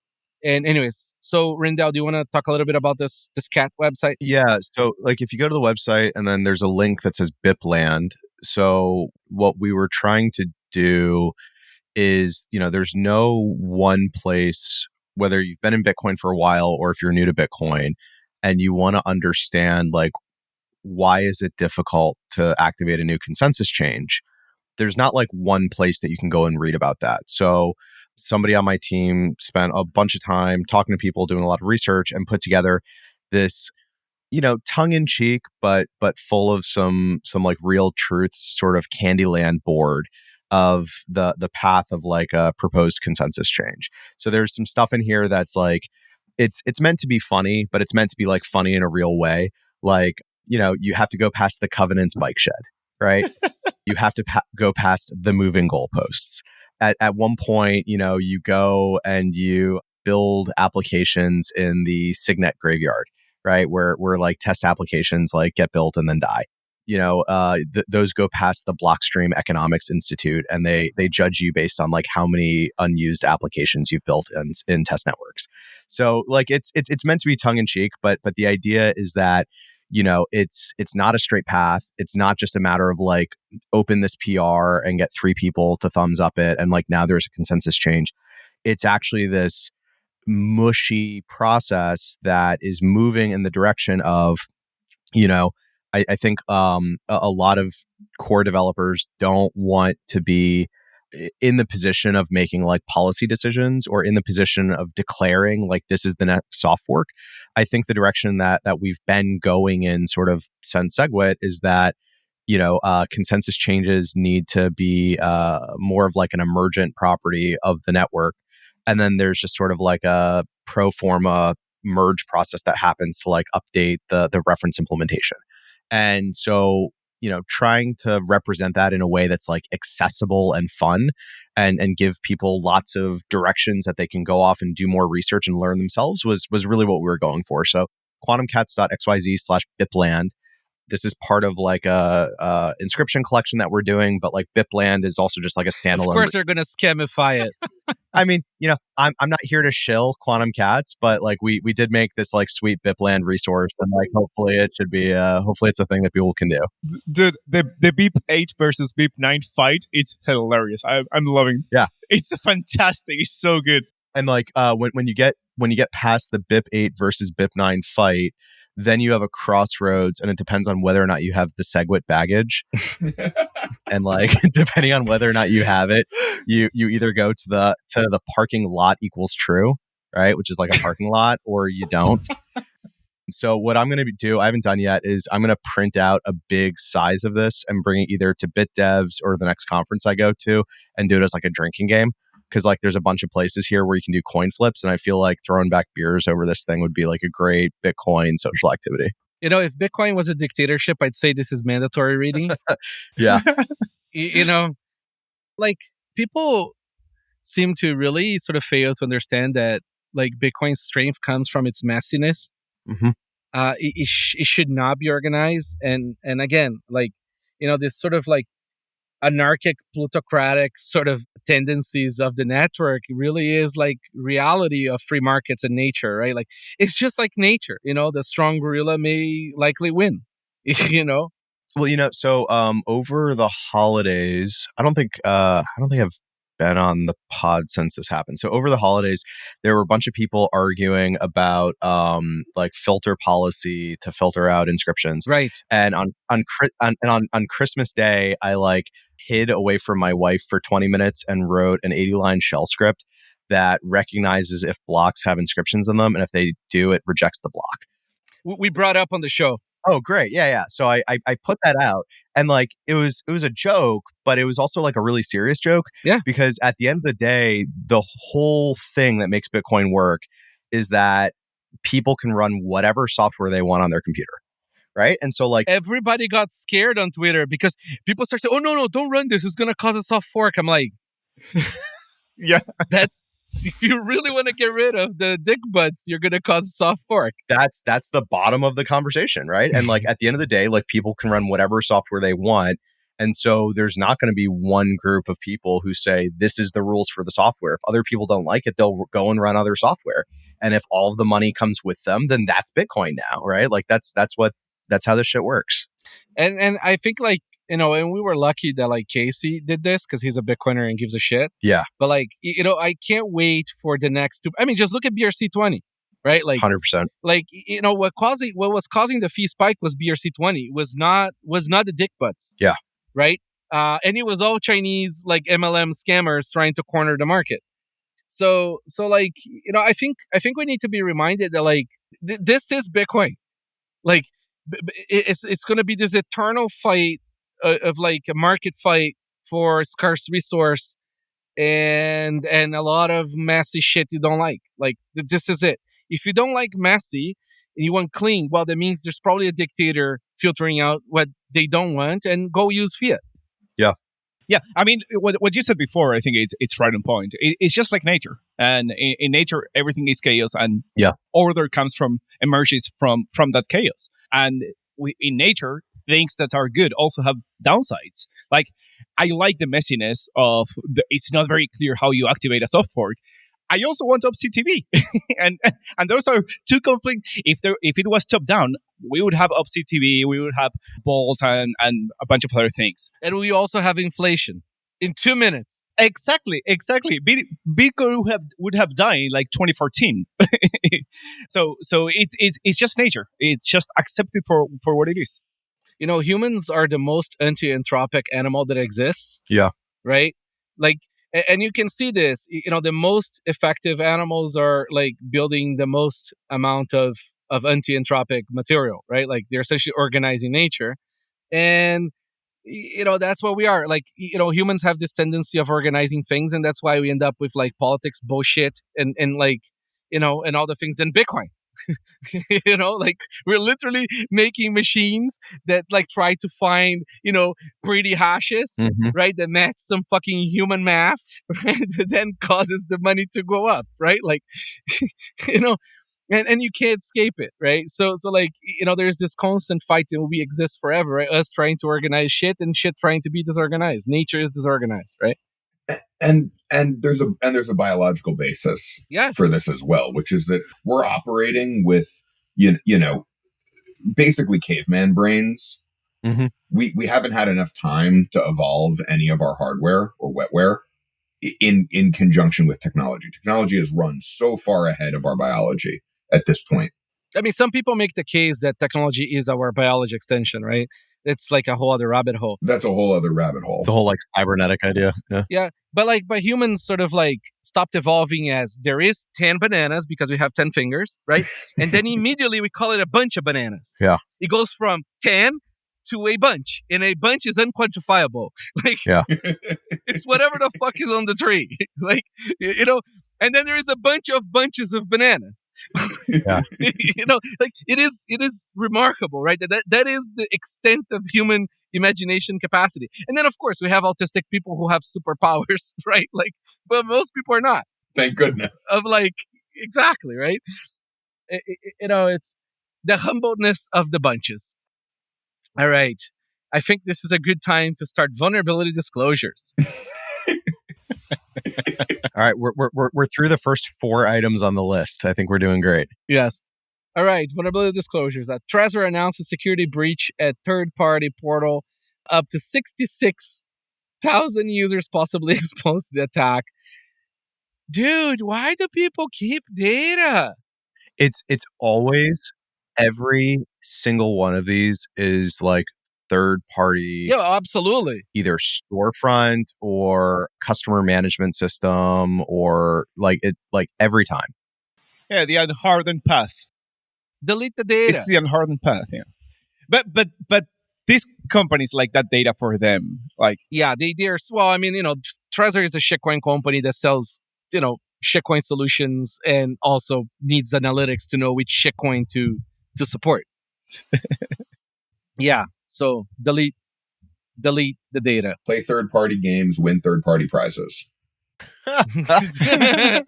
And anyways, so Rijndael, do you want to talk a little bit about this cat website? Yeah. So like, if you go to the website and then there's a link that says Bipland. So what we were trying to do is, there's no one place, whether you've been in Bitcoin for a while or if you're new to Bitcoin and you want to understand like, why is it difficult to activate a new consensus change? There's not like one place that you can go and read about that. So somebody on my team spent a bunch of time talking to people, doing a lot of research, and put together this, tongue in cheek, but full of some like real truths, sort of Candyland board of the path of like a proposed consensus change. So there's some stuff in here that's like, it's meant to be funny, but it's meant to be like funny in a real way. Like, you have to go past the Covenant's bike shed, right? You have to go past the moving goalposts. At one point, you go and you build applications in the Signet graveyard, right? Where like test applications like get built and then die. Those go past the Blockstream Economics Institute, and they judge you based on like how many unused applications you've built in test networks. So like, it's meant to be tongue in cheek, but the idea is that, it's not a straight path. It's not just a matter of like, open this PR and get 3 people to thumbs up it, and like, now there's a consensus change. It's actually this mushy process that is moving in the direction of, I think a lot of core developers don't want to be in the position of making like policy decisions, or in the position of declaring like, this is the next soft fork. I think the direction that we've been going in sort of since SegWit is that, consensus changes need to be more of like an emergent property of the network. And then there's just sort of like a pro forma merge process that happens to like update the reference implementation. And so, trying to represent that in a way that's like accessible and fun and give people lots of directions that they can go off and do more research and learn themselves was really what we were going for. So Quantumcats.xyz/Bipland. This is part of like a inscription collection that we're doing, but like Bipland is also just like a standalone. Of course, they're going to scamify it. I mean, I'm not here to shill Quantum Cats, but like we did make this like sweet Bipland resource, and like hopefully it should be hopefully it's a thing that people can do. Dude, the BIP 8 versus BIP 9 fight, it's hilarious. I'm loving. Yeah, it's fantastic. It's so good. And like when you get past the BIP 8 versus BIP 9 fight, then you have a crossroads, and it depends on whether or not you have the SegWit baggage. And like depending on whether or not you have it, you either go to the parking lot equals true, right, which is like a parking lot, or you don't. So what I'm going to do, I haven't done yet, is I'm going to print out a big size of this and bring it either to BitDevs or the next conference I go to and do it as like a drinking game. Because like there's a bunch of places here where you can do coin flips, and I feel like throwing back beers over this thing would be like a great Bitcoin social activity. If Bitcoin was a dictatorship, I'd say this is mandatory reading. Yeah. Like people seem to really sort of fail to understand that like Bitcoin's strength comes from its messiness. Mm-hmm. It should not be organized. And again, like, this sort of like anarchic, plutocratic sort of tendencies of the network really is like reality of free markets and nature, right? Like it's just like nature, the strong gorilla may likely win, Well, so over the holidays, I don't think I've been on the pod since this happened. So over the holidays, there were a bunch of people arguing about like filter policy to filter out inscriptions. Right. And on Christmas Day, I like hid away from my wife for 20 minutes and wrote an 80-line shell script that recognizes if blocks have inscriptions in them, and if they do, it rejects the block. We brought up on the show. Oh, great. Yeah. So I put that out, and like it was a joke, but it was also like a really serious joke. Yeah. Because at the end of the day, the whole thing that makes Bitcoin work is that people can run whatever software they want on their computer. Right. And so like everybody got scared on Twitter because people started saying, oh, no, don't run this. It's going to cause a soft fork. I'm like, yeah, if you really want to get rid of the dick butts, you're going to cause a soft fork. That's the bottom of the conversation, right? And like at the end of the day, like people can run whatever software they want. And so there's not going to be one group of people who say, this is the rules for the software. If other people don't like it, they'll go and run other software. And if all of the money comes with them, then that's Bitcoin now, right? Like that's how this shit works. And I think like, and we were lucky that like Casey did this because he's a Bitcoiner and gives a shit. Yeah. But like, I can't wait for the next two. I mean, just look at BRC20, right? Like 100%. Like, what was causing the fee spike was BRC20. Was not the dick butts. Yeah. Right. And it was all Chinese like MLM scammers trying to corner the market. So like, I think we need to be reminded that like this is Bitcoin. Like it's going to be this eternal fight of like a market fight for scarce resource and a lot of messy shit you don't like. Like this is it. If you don't like messy and you want clean, well, that means there's probably a dictator filtering out what they don't want, and go use fiat. Yeah. Yeah, I mean, what you said before, I think it's right on point. It's just like nature, and in nature, everything is chaos, and order emerges from that chaos. And in nature, things that are good also have downsides. Like, I like the messiness of it's not very clear how you activate a soft fork. I also want OpCTV, and those are two conflict. If it was top down, we would have OpCTV, we would have Bolt and a bunch of other things, and we also have inflation in 2 minutes. Exactly. Bitcoin would have died in like 2014. So it's just nature. It's just accepted for what it is. Humans are the most anti-anthropic animal that exists. Yeah. Right. Like. And you can see this, the most effective animals are like building the most amount of anti-anthropic material, right? Like they're essentially organizing nature. And, that's what we are. Like, humans have this tendency of organizing things. And that's why we end up with like politics bullshit and like, and all the things in Bitcoin, Like we're literally making machines that like try to find, pretty hashes, right? That match some fucking human math, right? That then causes the money to go up, right? Like, and you can't escape it, right? So like, there's this constant fight that we exist forever, right? Us trying to organize shit and shit trying to be disorganized. Nature is disorganized, right? And there's a biological basis for this as well, which is that we're operating with basically caveman brains. We haven't had enough time to evolve any of our hardware or wetware in conjunction with technology. Technology has run so far ahead of our biology at this point. I mean, some people make the case that technology is our biology extension, right? It's like a whole other rabbit hole. That's a whole other rabbit hole. It's a whole like cybernetic idea. Yeah. But humans sort of like stopped evolving as there is 10 bananas because we have 10 fingers, right? And then immediately we call it a bunch of bananas. Yeah. It goes from 10 to a bunch, and a bunch is unquantifiable. Like, it's whatever the fuck is on the tree. Like, and then there is a bunch of bunches of bananas. Like it is remarkable, right? That is the extent of human imagination capacity. And then of course we have autistic people who have superpowers, right? Like, but most people are not. Thank goodness. Exactly, right? It's the humbleness of the bunches. All right. I think this is a good time to start vulnerability disclosures. All right, we're through the first 4 items on the list. I think we're doing great. Yes. All right, vulnerability disclosures. Trezor announced a security breach at third-party portal. Up to 66,000 users possibly exposed to the attack. Dude, why do people keep data? It's always every single one of these is like third party. Yeah, absolutely. Either storefront or customer management system, or like it's like every time. Yeah, the unhardened path. Delete the data. It's the unhardened path, yeah. But these companies like that data for them. Like, yeah, they're well, I mean, Trezor is a shitcoin company that sells, shitcoin solutions and also needs analytics to know which shitcoin to support. Yeah, so delete the data. Play third-party games, win third-party prizes. Holy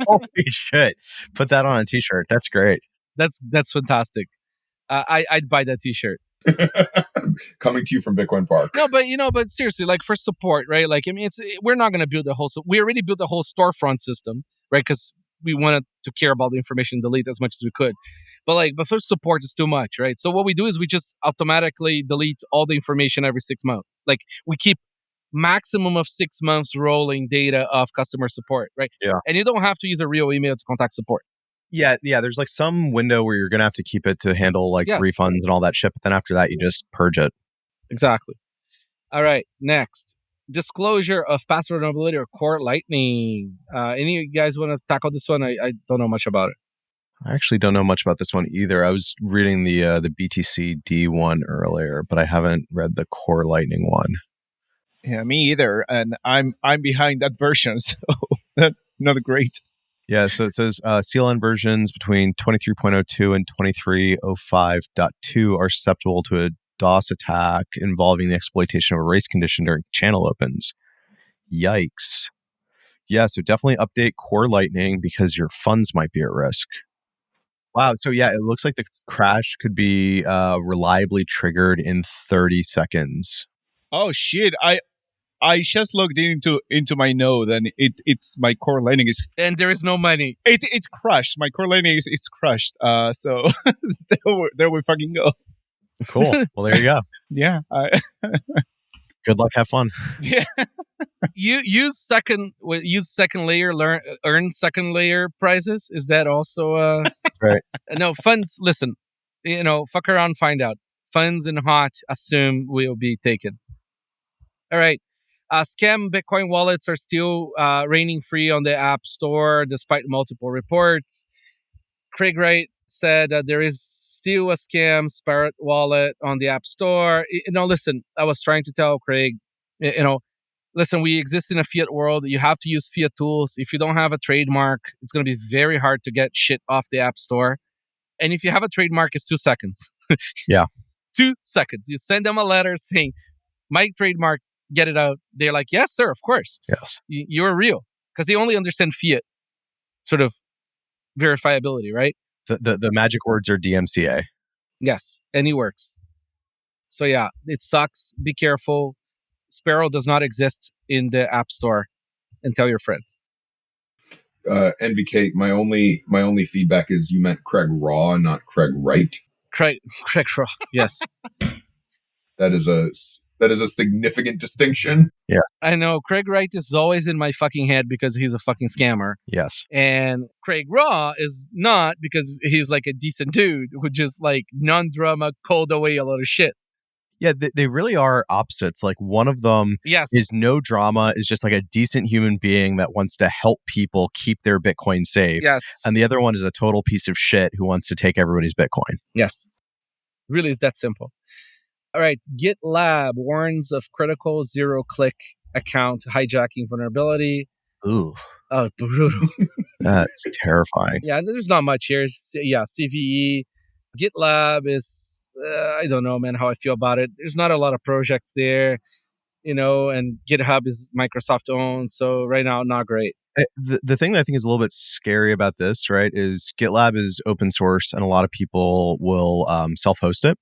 shit. Put that on a t-shirt. That's great. That's fantastic. I'd buy that t-shirt. Coming to you from Bitcoin Park. No, but seriously, like for support, right? Like, I mean, we're not going to build we already built a whole storefront system, right? Because we wanted to care about the information delete as much as we could. But for support, it's too much, right? So what we do is we just automatically delete all the information every 6 months. Like, we keep maximum of 6 months rolling data of customer support, right? Yeah. And you don't have to use a real email to contact support. Yeah. There's like some window where you're going to have to keep it to handle refunds and all that shit. But then after that, you just purge it. Exactly. All right. Next, disclosure of password vulnerability or core lightning. Any of you guys want to tackle this one? I don't know much about it. I actually don't know much about this one either. I was reading the BTC D one earlier, but I haven't read the core lightning one. Yeah, me either. And I'm behind that version, so that's not great. Yeah, so it says CLN versions between 23.02 and 23.05.2 are susceptible to a DOS attack involving the exploitation of a race condition during channel opens. Yikes. Yeah, so definitely update core lightning because your funds might be at risk. Wow. So yeah, it looks like the crash could be reliably triggered in 30 seconds. Oh shit! I just logged into my node and it's my core lightning is and there is no money. It's crushed. My core lightning is crushed. So there we fucking go. Cool. Well, there you go. Yeah. Good luck. Have fun. Yeah. Use second layer, earn second layer prizes. Is that also right? No, funds. Listen, fuck around, find out. Funds in hot, assume will be taken. All right. Scam Bitcoin wallets are still reigning free on the App Store despite multiple reports. Craig Wright said there is still a scam Sparrow wallet on the App Store. Listen, I was trying to tell Craig, listen, we exist in a fiat world. You have to use fiat tools. If you don't have a trademark, it's going to be very hard to get shit off the App Store. And if you have a trademark, it's 2 seconds. Yeah. 2 seconds. You send them a letter saying, my trademark, get it out. They're like, yes, sir, of course. Yes. You're real. Because they only understand fiat sort of verifiability, right? The magic words are DMCA. Yes. And it works. So yeah, it sucks. Be careful. Sparrow does not exist in the App Store. And tell your friends. NVK, my only feedback is you meant Craig Raw, not Craig Wright. Craig Raw, yes. That is a significant distinction. Yeah. I know. Craig Wright is always in my fucking head because he's a fucking scammer. Yes. And Craig Raw is not because he's like a decent dude who just like non-drama called away a lot of shit. Yeah, they really are opposites. Like one of them Yes. is no drama, is just like a decent human being that wants to help people keep their Bitcoin safe. Yes. And the other one is a total piece of shit who wants to take everybody's Bitcoin. Yes. Really, it's that simple. All right. GitLab warns of critical zero-click account hijacking vulnerability. Ooh. Oh, brutal. That's terrifying. Yeah, there's not much here. Yeah, CVE. GitLab is, I don't know, man, how I feel about it. There's not a lot of projects there, and GitHub is Microsoft owned. So right now, not great. The thing that I think is a little bit scary about this, right, is GitLab is open source and a lot of people will self-host it.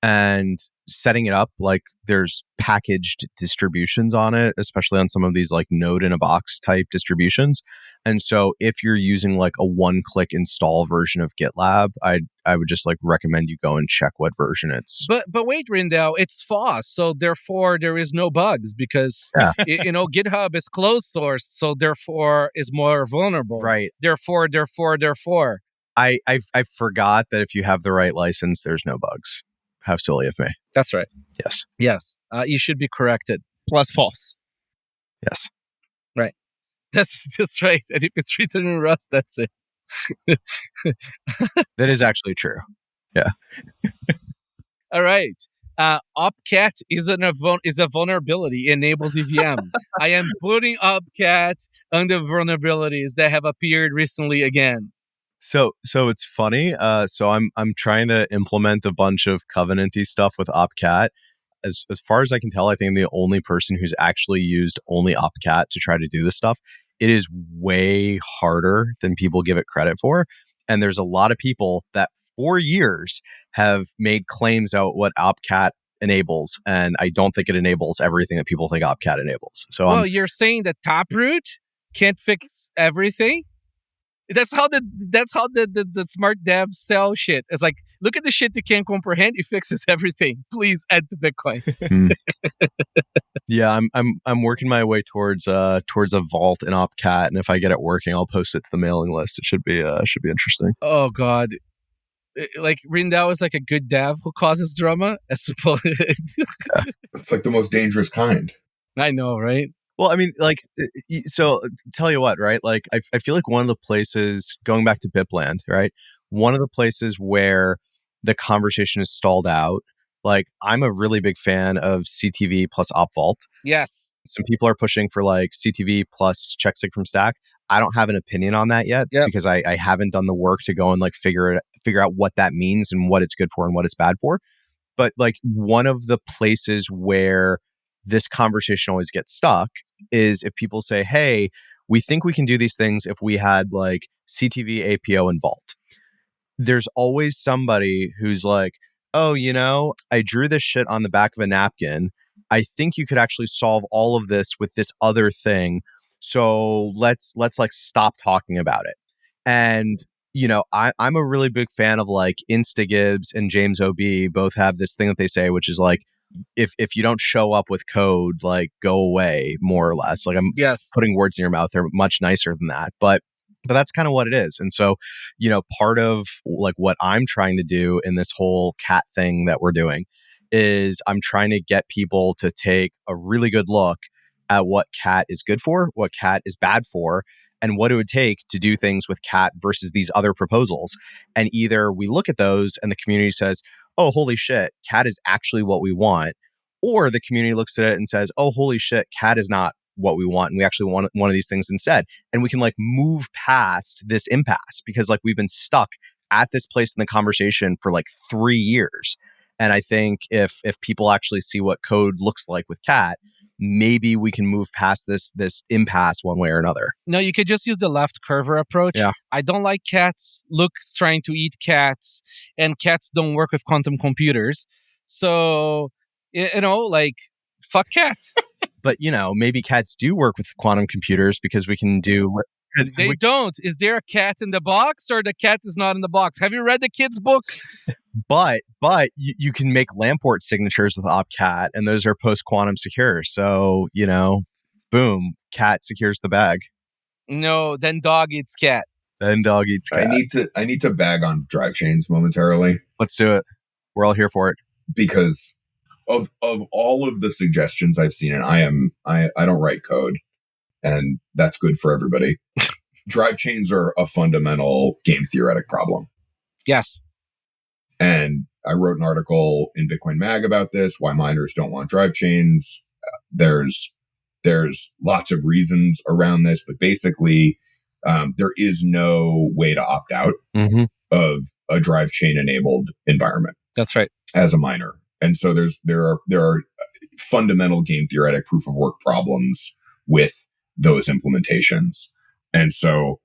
And setting it up, like there's packaged distributions on it, especially on some of these like node in a box type distributions. And so if you're using like a one-click install version of GitLab, I would just like recommend you go and check what version it's. But wait, Rijndael, it's FOSS, so therefore there is no bugs because GitHub is closed source, so therefore is more vulnerable. Right. Therefore. I forgot that if you have the right license, there's no bugs. How silly of me. That's right. Yes. Yes. You should be corrected. Plus false. Yes. Right. That's right. And if it's written in Rust, that's it. That is actually true. Yeah. All right. Opcat is a vulnerability. Enables EVM. I am putting Opcat under vulnerabilities that have appeared recently again. So it's funny. So I'm trying to implement a bunch of covenanty stuff with Opcat. As far as I can tell, I think I'm the only person who's actually used only Opcat to try to do this stuff. It is way harder than people give it credit for. And there's a lot of people that for years have made claims about what Opcat enables. And I don't think it enables everything that people think Opcat enables. So you're saying that Taproot can't fix everything? That's how the smart devs sell shit. It's like, look at the shit you can't comprehend. It fixes everything. Please add to Bitcoin. Yeah, I'm working my way towards a vault in Opcat, and if I get it working, I'll post it to the mailing list. It should be interesting. Oh God, like Rijndael is like a good dev who causes drama. As opposed, It's like the most dangerous kind. I know, right? Well, I mean, like, so tell you what, right? Like, I feel like one of the places, going back to Bipland, right? One of the places where the conversation is stalled out, like, I'm a really big fan of CTV plus OpVault. Yes. Some people are pushing for like CTV plus checksig from Stack. I don't have an opinion on that yet because I haven't done the work to go and like figure out what that means and what it's good for and what it's bad for. But like one of the places where this conversation always gets stuck is if people say, hey, we think we can do these things if we had like CTV, APO, and Vault. There's always somebody who's like, oh, I drew this shit on the back of a napkin. I think you could actually solve all of this with this other thing. So let's like stop talking about it. And I'm a really big fan of like InstaGibbs and James OB both have this thing that they say, which is like, if you don't show up with code, like go away, more or less. Like I'm putting words in your mouth. They're much nicer than that, but that's kind of what it is. And so, part of like what I'm trying to do in this whole cat thing that we're doing is I'm trying to get people to take a really good look at what cat is good for, what cat is bad for, and what it would take to do things with cat versus these other proposals. And either we look at those and the community says, oh, holy shit, cat is actually what we want. Or the community looks at it and says, oh, holy shit, cat is not what we want. And we actually want one of these things instead. And we can like move past this impasse because like we've been stuck at this place in the conversation for like 3 years. And I think if people actually see what code looks like with cat, maybe we can move past this impasse one way or another. No, you could just use the left curver approach. Yeah. I don't like cats. Luke's trying to eat cats, and cats don't work with quantum computers. So, like, fuck cats. But, maybe cats do work with quantum computers because we can do... They don't. Is there a cat in the box, or the cat is not in the box? Have you read the kid's book? But you can make Lamport signatures with opcat, and those are post-quantum secure. So, boom, cat secures the bag. No, then dog eats cat. Then dog eats cat. I need to bag on drive chains momentarily. Let's do it. We're all here for it. Because of all of the suggestions I've seen, and I don't write code, and that's good for everybody. Drive chains are a fundamental game theoretic problem. Yes. And I wrote an article in Bitcoin Mag about this, why miners don't want drive chains. There's lots of reasons around this, but basically, there is no way to opt out of a drive chain enabled environment. That's right. As a miner. And so there are fundamental game theoretic proof of work problems with those implementations. And so,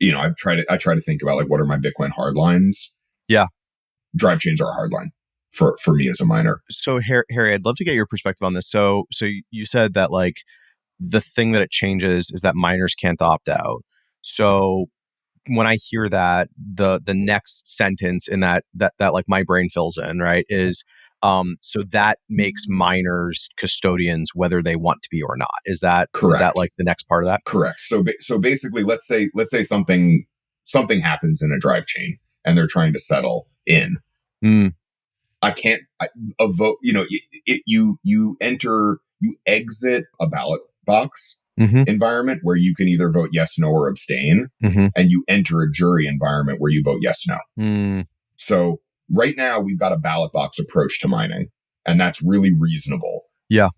I try to think about like, what are my Bitcoin hardlines? Yeah. Drive chains are a hardline for me as a miner. So Harry, I'd love to get your perspective on this. So you said that like the thing that it changes is that miners can't opt out. So when I hear that, the next sentence in that like my brain fills in, right, is so that makes miners custodians whether they want to be or not. Is that correct? Is that like the next part of that? Correct. So basically, let's say something happens in a drive chain and they're trying to settle in. I can't a vote. You exit a ballot box environment where you can either vote yes, no, or abstain, and you enter a jury environment where you vote yes, no. So right now we've got a ballot box approach to mining, and that's really reasonable. Yeah,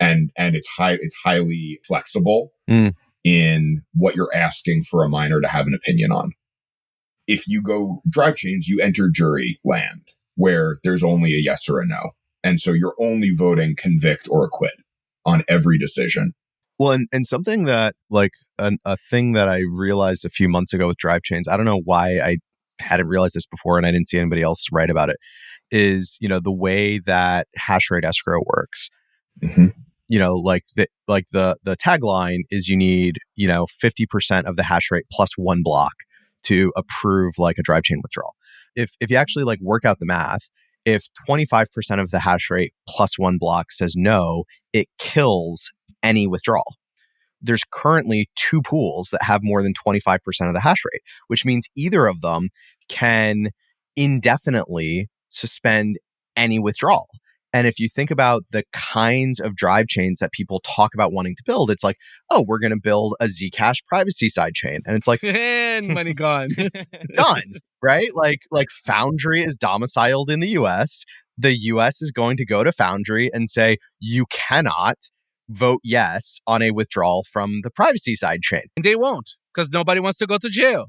and it's highly flexible in what you're asking for a miner to have an opinion on. If you go drive chains, you enter jury land where there's only a yes or a no. And so you're only voting convict or acquit on every decision. Well, and something that like a thing that I realized a few months ago with drive chains, I don't know why I hadn't realized this before and I didn't see anybody else write about it, is, the way that hash rate escrow works. Like the tagline is you need, 50% of the hash rate plus one block to approve like a drive chain withdrawal. If you actually like work out the math, if 25% of the hash rate plus one block says no, it kills any withdrawal. There's currently 2 pools that have more than 25% of the hash rate, which means either of them can indefinitely suspend any withdrawal. And if you think about the kinds of drive chains that people talk about wanting to build, it's like, oh, we're going to build a Zcash privacy sidechain. And it's like, and money gone. Done, right? Like Foundry is domiciled in the US. The US is going to go to Foundry and say, you cannot vote yes on a withdrawal from the privacy sidechain. And they won't, because nobody wants to go to jail.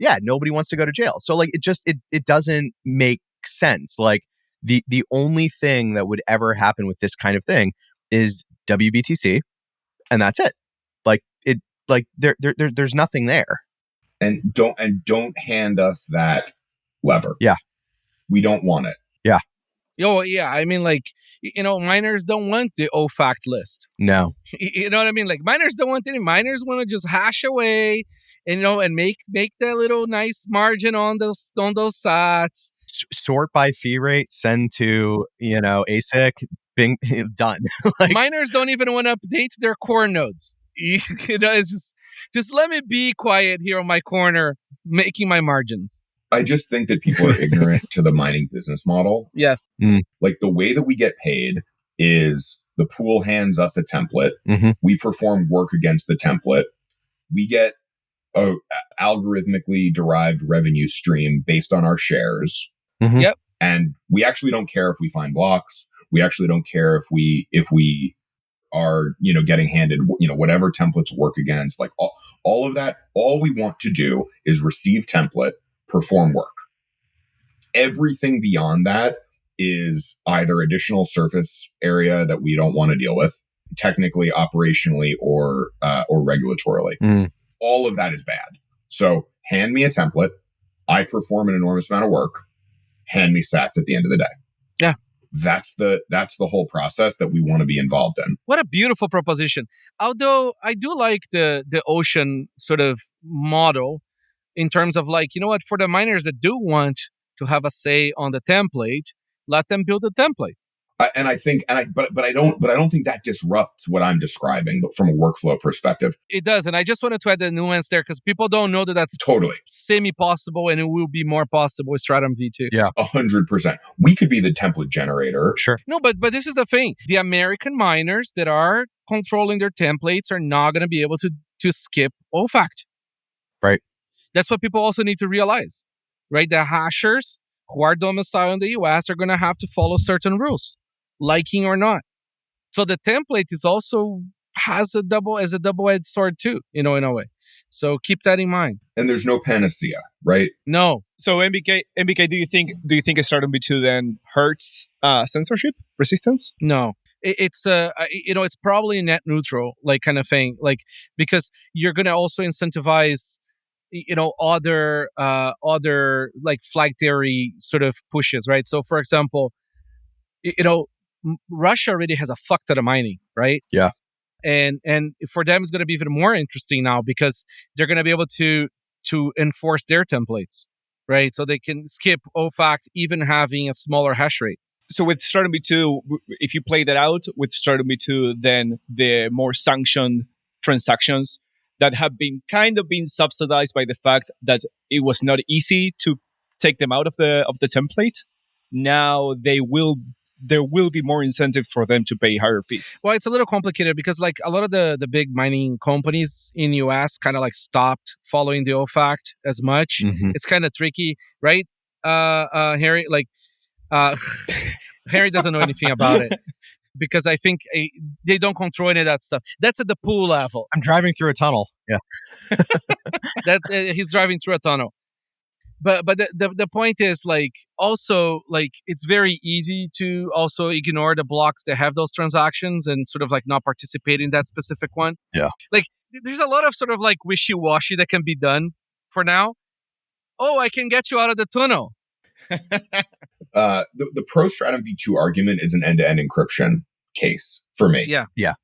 Yeah, nobody wants to go to jail. So like it doesn't make sense. Like the only thing that would ever happen with this kind of thing is WBTC, and that's it. There's nothing there. And don't hand us that lever. Yeah. We don't want it. Yeah. Yeah. I mean, like, miners don't want the OFAC list. No. You know what I mean? Like, miners don't want any. Miners want to just hash away, and make that little nice margin on those sats. Sort by fee rate, send to, ASIC, bing, done. Like, miners don't even want to update their core nodes. It's just let me be quiet here on my corner, making my margins. I just think that people are ignorant to the mining business model. Yes. Like the way that we get paid is the pool hands us a template. We perform work against the template. We get a algorithmically derived revenue stream based on our shares. Yep. And we actually don't care if we find blocks. We actually don't care if we are, getting handed, whatever templates work against, like all of that. All we want to do is receive template, perform work. Everything beyond that is either additional surface area that we don't want to deal with, technically, operationally, or regulatorily. All of that is bad. So hand me a template. I perform an enormous amount of work. Hand me sats at the end of the day. Yeah. That's the whole process that we want to be involved in. What a beautiful proposition. Although I do like the Ocean sort of model in terms of like, you know what, for the miners that do want to have a say on the template, let them build a template. But I don't think that disrupts what I'm describing from a workflow perspective. It does, and I just wanted to add the nuance there because people don't know that that's totally semi-possible, and it will be more possible with Stratum V2. Yeah, 100%. We could be the template generator. Sure. No, but this is the thing: the American miners that are controlling their templates are not going to be able to skip OFACT. Right. That's what people also need to realize, right? The hashers who are domiciled in the US are going to have to follow certain rules, liking or not. So the template is also has a double-edged sword too, in a way. So keep that in mind. And there's no panacea, right? No. So MBK, do you think a Stratum V2 then hurts censorship resistance? No. It's it's probably net neutral, like kind of thing, like because you're going to also incentivize other like flag theory sort of pushes, right? So for example, Russia already has a fuck ton of mining, right? Yeah. And for them, it's going to be even more interesting now because they're going to be able to enforce their templates, right? So they can skip OFACT even having a smaller hash rate. So with Stratum V2, if you play that out with Stratum V2, then the more sanctioned transactions that have been kind of been subsidized by the fact that it was not easy to take them out of the template, now there will be more incentive for them to pay higher fees. Well, it's a little complicated because like a lot of the big mining companies in US kind of like stopped following the OFACT as much. Mm-hmm. It's kind of tricky, right? Harry, like Harry doesn't know anything about it. Because I think they don't control any of that stuff. That's at the pool level. I'm driving through a tunnel. Yeah. He's driving through a tunnel. But the point is like also like it's very easy to also ignore the blocks that have those transactions and sort of like not participate in that specific one. Yeah. Like there's a lot of sort of like wishy-washy that can be done for now. Oh, I can get you out of the tunnel. The pro Stratum V2 argument is an end-to-end encryption case for me. Yeah.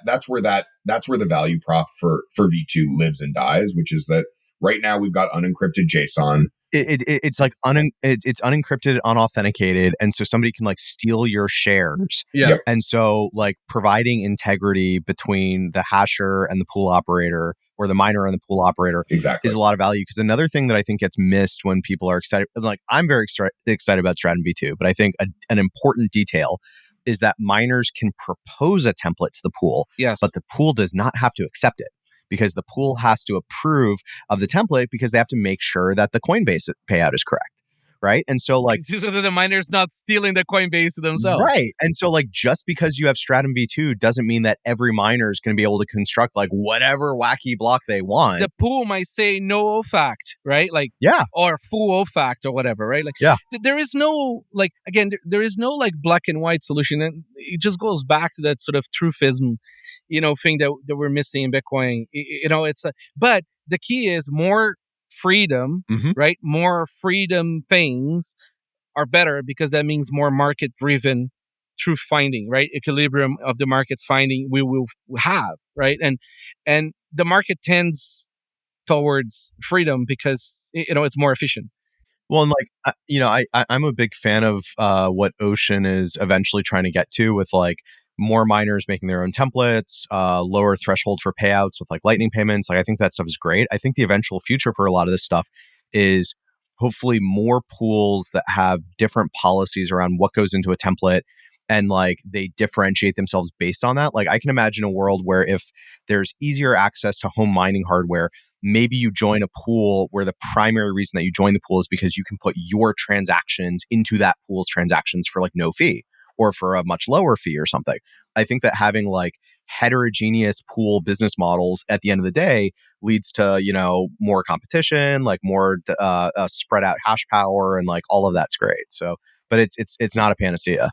That's where the value prop for V2 lives and dies, which is that right now we've got unencrypted JSON. It's like it's unencrypted, unauthenticated, and so somebody can like steal your shares. Yeah. Yep. And so like providing integrity between the hasher and the pool operator, or the miner and the pool operator, exactly, is a lot of value. Because another thing that I think gets missed when people are excited, like I'm very excited about Stratum V2, but I think an important detail is that miners can propose a template to the pool, yes, but the pool does not have to accept it, because the pool has to approve of the template because they have to make sure that the Coinbase payout is correct. Right. And so like so that the miner's not stealing the Coinbase themselves. Right. And so like just because you have Stratum V2 doesn't mean that every miner is going to be able to construct like whatever wacky block they want. The pool might say no OFACT, right? Like, yeah, or full OFACT or whatever, right? Like, yeah, there is no like, again, there is no like black and white solution. And it just goes back to that sort of truthism, thing that we're missing in Bitcoin. But the key is more freedom, mm-hmm, right? More freedom things are better because that means more market-driven truth finding, right? Equilibrium of the market's finding we will have, right? And the market tends towards freedom because it's more efficient. Well, and like I'm a big fan of what Ocean is eventually trying to get to with like more miners making their own templates, lower threshold for payouts with like lightning payments. Like I think that stuff is great. I think the eventual future for a lot of this stuff is hopefully more pools that have different policies around what goes into a template, and like they differentiate themselves based on that. Like I can imagine a world where if there's easier access to home mining hardware, maybe you join a pool where the primary reason that you join the pool is because you can put your transactions into that pool's transactions for like no fee, or for a much lower fee or something. I think that having like heterogeneous pool business models at the end of the day leads to, more competition, like more spread out hash power, and like all of that's great. So, but it's not a panacea.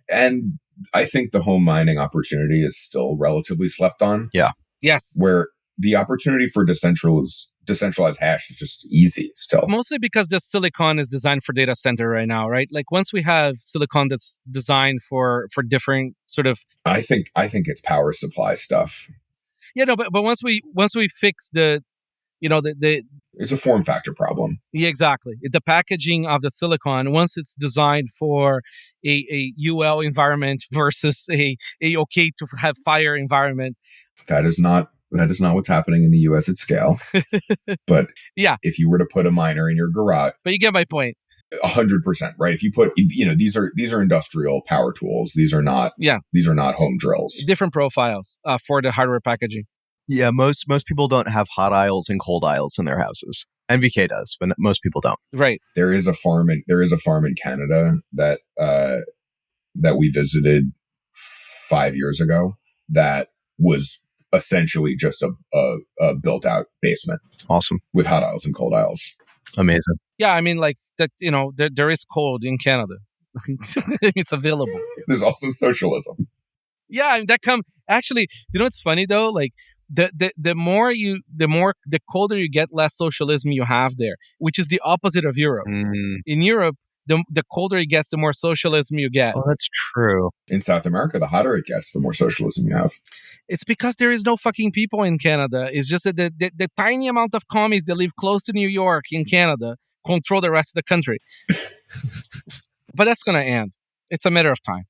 And I think the home mining opportunity is still relatively slept on. Yeah. Yes. Where the opportunity for decentralized hash is just easy still. Mostly because the silicon is designed for data center right now, right? Like once we have silicon that's designed for different sort of... I think it's power supply stuff. Yeah, no, but once we fix the it's a form factor problem. Yeah, exactly. The packaging of the silicon, once it's designed for a UL environment versus a okay to have fire environment. That is not what's happening in the US at scale. But yeah, if you were to put a miner in your garage, but you get my point. 100%, right? If you put, these are industrial power tools. These are not home drills. Different profiles for the hardware packaging. Yeah, most people don't have hot aisles and cold aisles in their houses. NVK does, but most people don't. Right. There is a farm in Canada that we visited 5 years ago that was essentially just a built out basement. Awesome. With hot aisles and cold aisles. Amazing. Yeah, I mean, like that. There is cold in Canada. It's available. There's also socialism. Yeah, actually. What's funny though? Like the colder you get, less socialism you have there, which is the opposite of Europe. In Europe, the colder it gets, the more socialism you get. Oh, that's true. In South America, the hotter it gets, the more socialism you have. It's because there is no fucking people in Canada. It's just that the tiny amount of commies that live close to New York in Canada control the rest of the country. But that's going to end. It's a matter of time.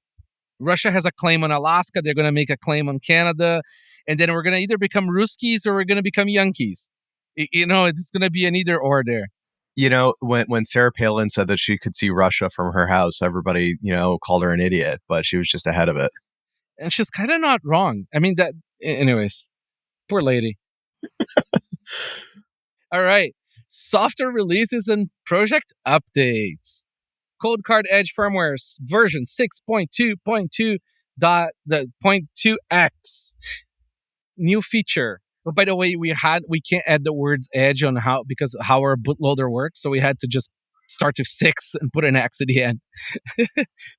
Russia has a claim on Alaska. They're going to make a claim on Canada. And then we're going to either become Ruskies or we're going to become Yankees. It's going to be an either or there. When Sarah Palin said that she could see Russia from her house, everybody, called her an idiot, but she was just ahead of it. And she's kind of not wrong. I mean, anyways, poor lady. All right. Software releases and project updates. Coldcard Edge firmware version 6.2.2.2x. New feature. But by the way, we can't add the words edge on because how our bootloader works. So we had to just start with 6 and put an X at the end.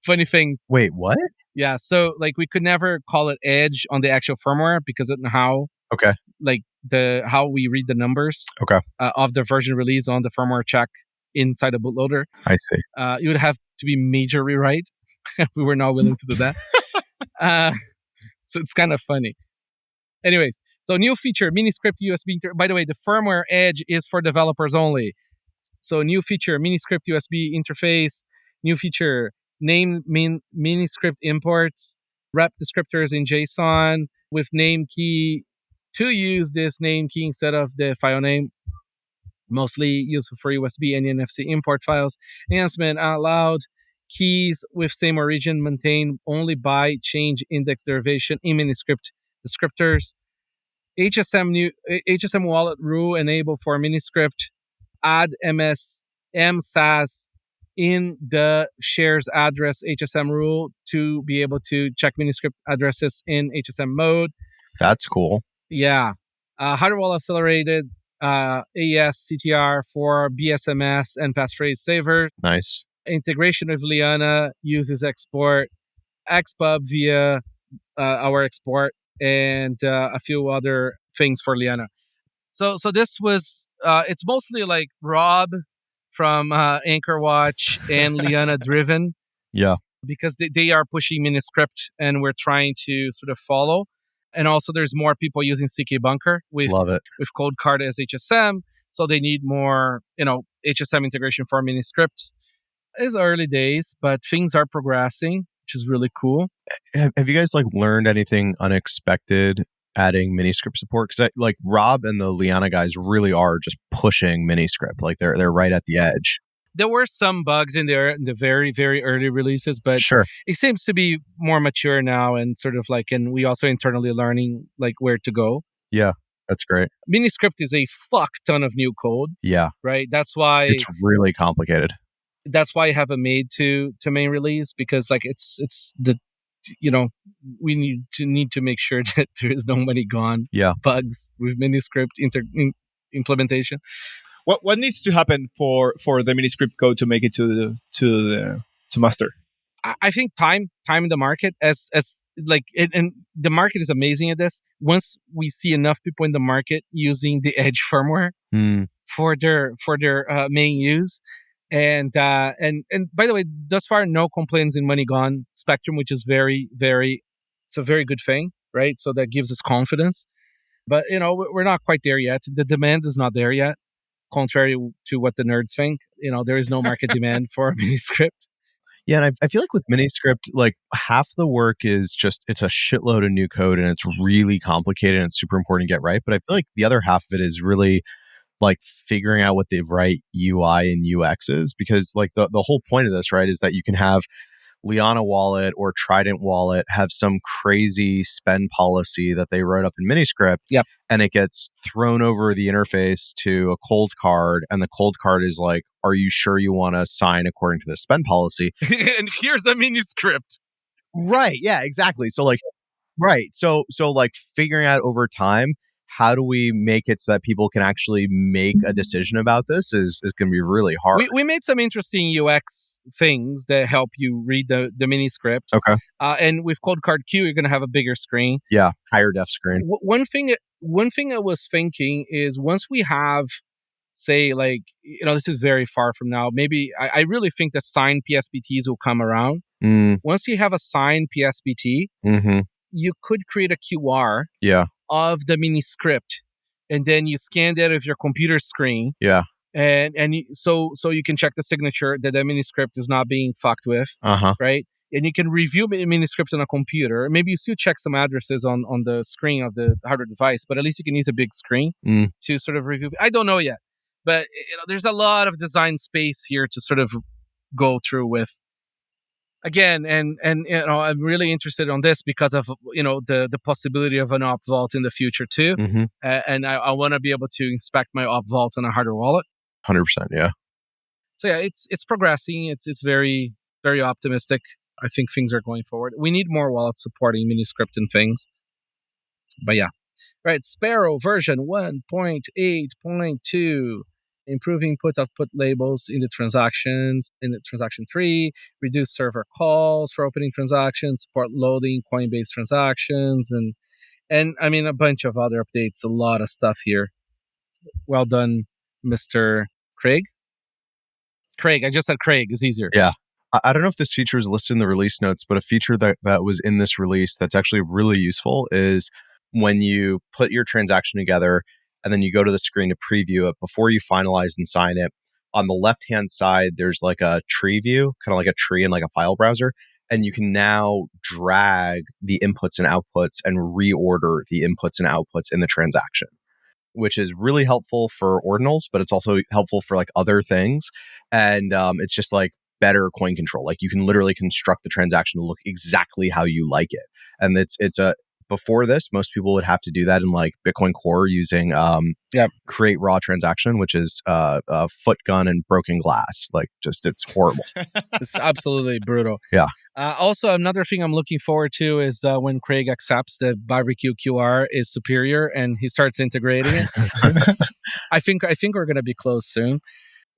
Funny things. Wait, what? Yeah. So like we could never call it edge on the actual firmware because of how. Okay. Like how we read the numbers. Okay. Of the version release on the firmware check inside the bootloader. I see. You would have to be major rewrite. We were not willing to do that. So it's kind of funny. Anyways, so new feature, miniscript USB. By the way, the firmware edge is for developers only. So new feature, miniscript USB interface. New feature, name miniscript imports. Wrap descriptors in JSON with name key to use this name key instead of the file name. Mostly useful for USB and NFC import files. Enhancement allowed. Keys with same origin maintained only by change index derivation in miniscript descriptors. HSM wallet rule enable for miniscript. Add MSAS in the shares address HSM rule to be able to check miniscript addresses in HSM mode. That's cool. Yeah. Hardware wallet accelerated AES CTR for BSMS and passphrase saver. Nice. Integration with Liana uses export, XPub via our export, and a few other things for Liana. So this was, it's mostly like Rob from Anchor Watch and Liana driven. Yeah. Because they are pushing miniscript and we're trying to sort of follow. And also there's more people using SeedXOR with Coldcard as HSM. So they need more, HSM integration for miniscripts. It's early days, but things are progressing, which is really cool. Have you guys learned anything unexpected adding miniscript support? Because Rob and the Liana guys really are just pushing miniscript. They're right at the edge. There were some bugs in there in the very, very early releases, but sure, it seems to be more mature now and sort of and we also internally learning where to go. Yeah, that's great. Miniscript is a fuck ton of new code. Yeah. Right? That's why it's really complicated. That's why I have a made to main release because it's the we need to make sure that there is no money gone. Yeah. Bugs with Miniscript implementation. What needs to happen for the Miniscript code to make it to master? I think time in the market and the market is amazing at this. Once we see enough people in the market using the Edge firmware for their main use, and by the way, thus far no complaints in money gone spectrum, which is it's a very good thing, right? So that gives us confidence. But we're not quite there yet. The demand is not there yet, contrary to what the nerds think. There is no market demand for Miniscript. Yeah, and I feel like with Miniscript, like half the work is just, it's a shitload of new code and it's really complicated and it's super important to get right. But I feel like the other half of it is really like figuring out what the right UI and UX is, because like the whole point of this, right, is that you can have Liana Wallet or Trident Wallet have some crazy spend policy that they wrote up in Miniscript. Yep. And it gets thrown over the interface to a Coldcard, and the Coldcard is like, are you sure you want to sign according to the spend policy? And here's a Miniscript. Right. Yeah, exactly. So like, right. So like figuring out over time, how do we make it so that people can actually make a decision about this is going to be really hard. We made some interesting UX things that help you read the Miniscript. Okay. And with Coldcard Q, you're going to have a bigger screen. Yeah, higher def screen. One thing I was thinking is, once we have, say, like, this is very far from now. Maybe I really think that signed PSBTs will come around. Once you have a signed PSBT, you could create a QR. Yeah. Of the Miniscript, and then you scan that with your computer screen. Yeah. And so you can check the signature that the Miniscript is not being fucked with. Right? And you can review Miniscript on a computer. Maybe you still check some addresses on the screen of the hardware device, but at least you can use a big screen to sort of review. I don't know yet, but there's a lot of design space here to sort of go through with. Again, and I'm really interested on this because of the possibility of an op vault in the future too, and I want to be able to inspect my op vault on a hardware wallet. 100%, yeah. So yeah, it's progressing. It's very, very optimistic. I think things are going forward. We need more wallets supporting Miniscript and things, but yeah, right. Sparrow version 1.8.2. Improving put-output labels in the transactions, in the transaction tree, reduce server calls for opening transactions, support loading Coinbase transactions, and I mean a bunch of other updates, a lot of stuff here. Well done, Mr. Craig. I just said Craig, it's easier. Yeah. I don't know if this feature is listed in the release notes, but a feature that was in this release that's actually really useful is when you put your transaction together and then you go to the screen to preview it, before you finalize and sign it, on the left-hand side, there's like a tree view, kind of like a tree in like a file browser. And you can now drag the inputs and outputs and reorder the inputs and outputs in the transaction, which is really helpful for ordinals, but it's also helpful for like other things. And it's just like better coin control. Like you can literally construct the transaction to look exactly how you like it. And before this, most people would have to do that in like Bitcoin Core using create raw transaction, which is a foot gun and broken glass. Like just, it's horrible. It's absolutely brutal. Yeah. Also, another thing I'm looking forward to is when Craig accepts that barbecue QR is superior and he starts integrating it. I think we're going to be close soon.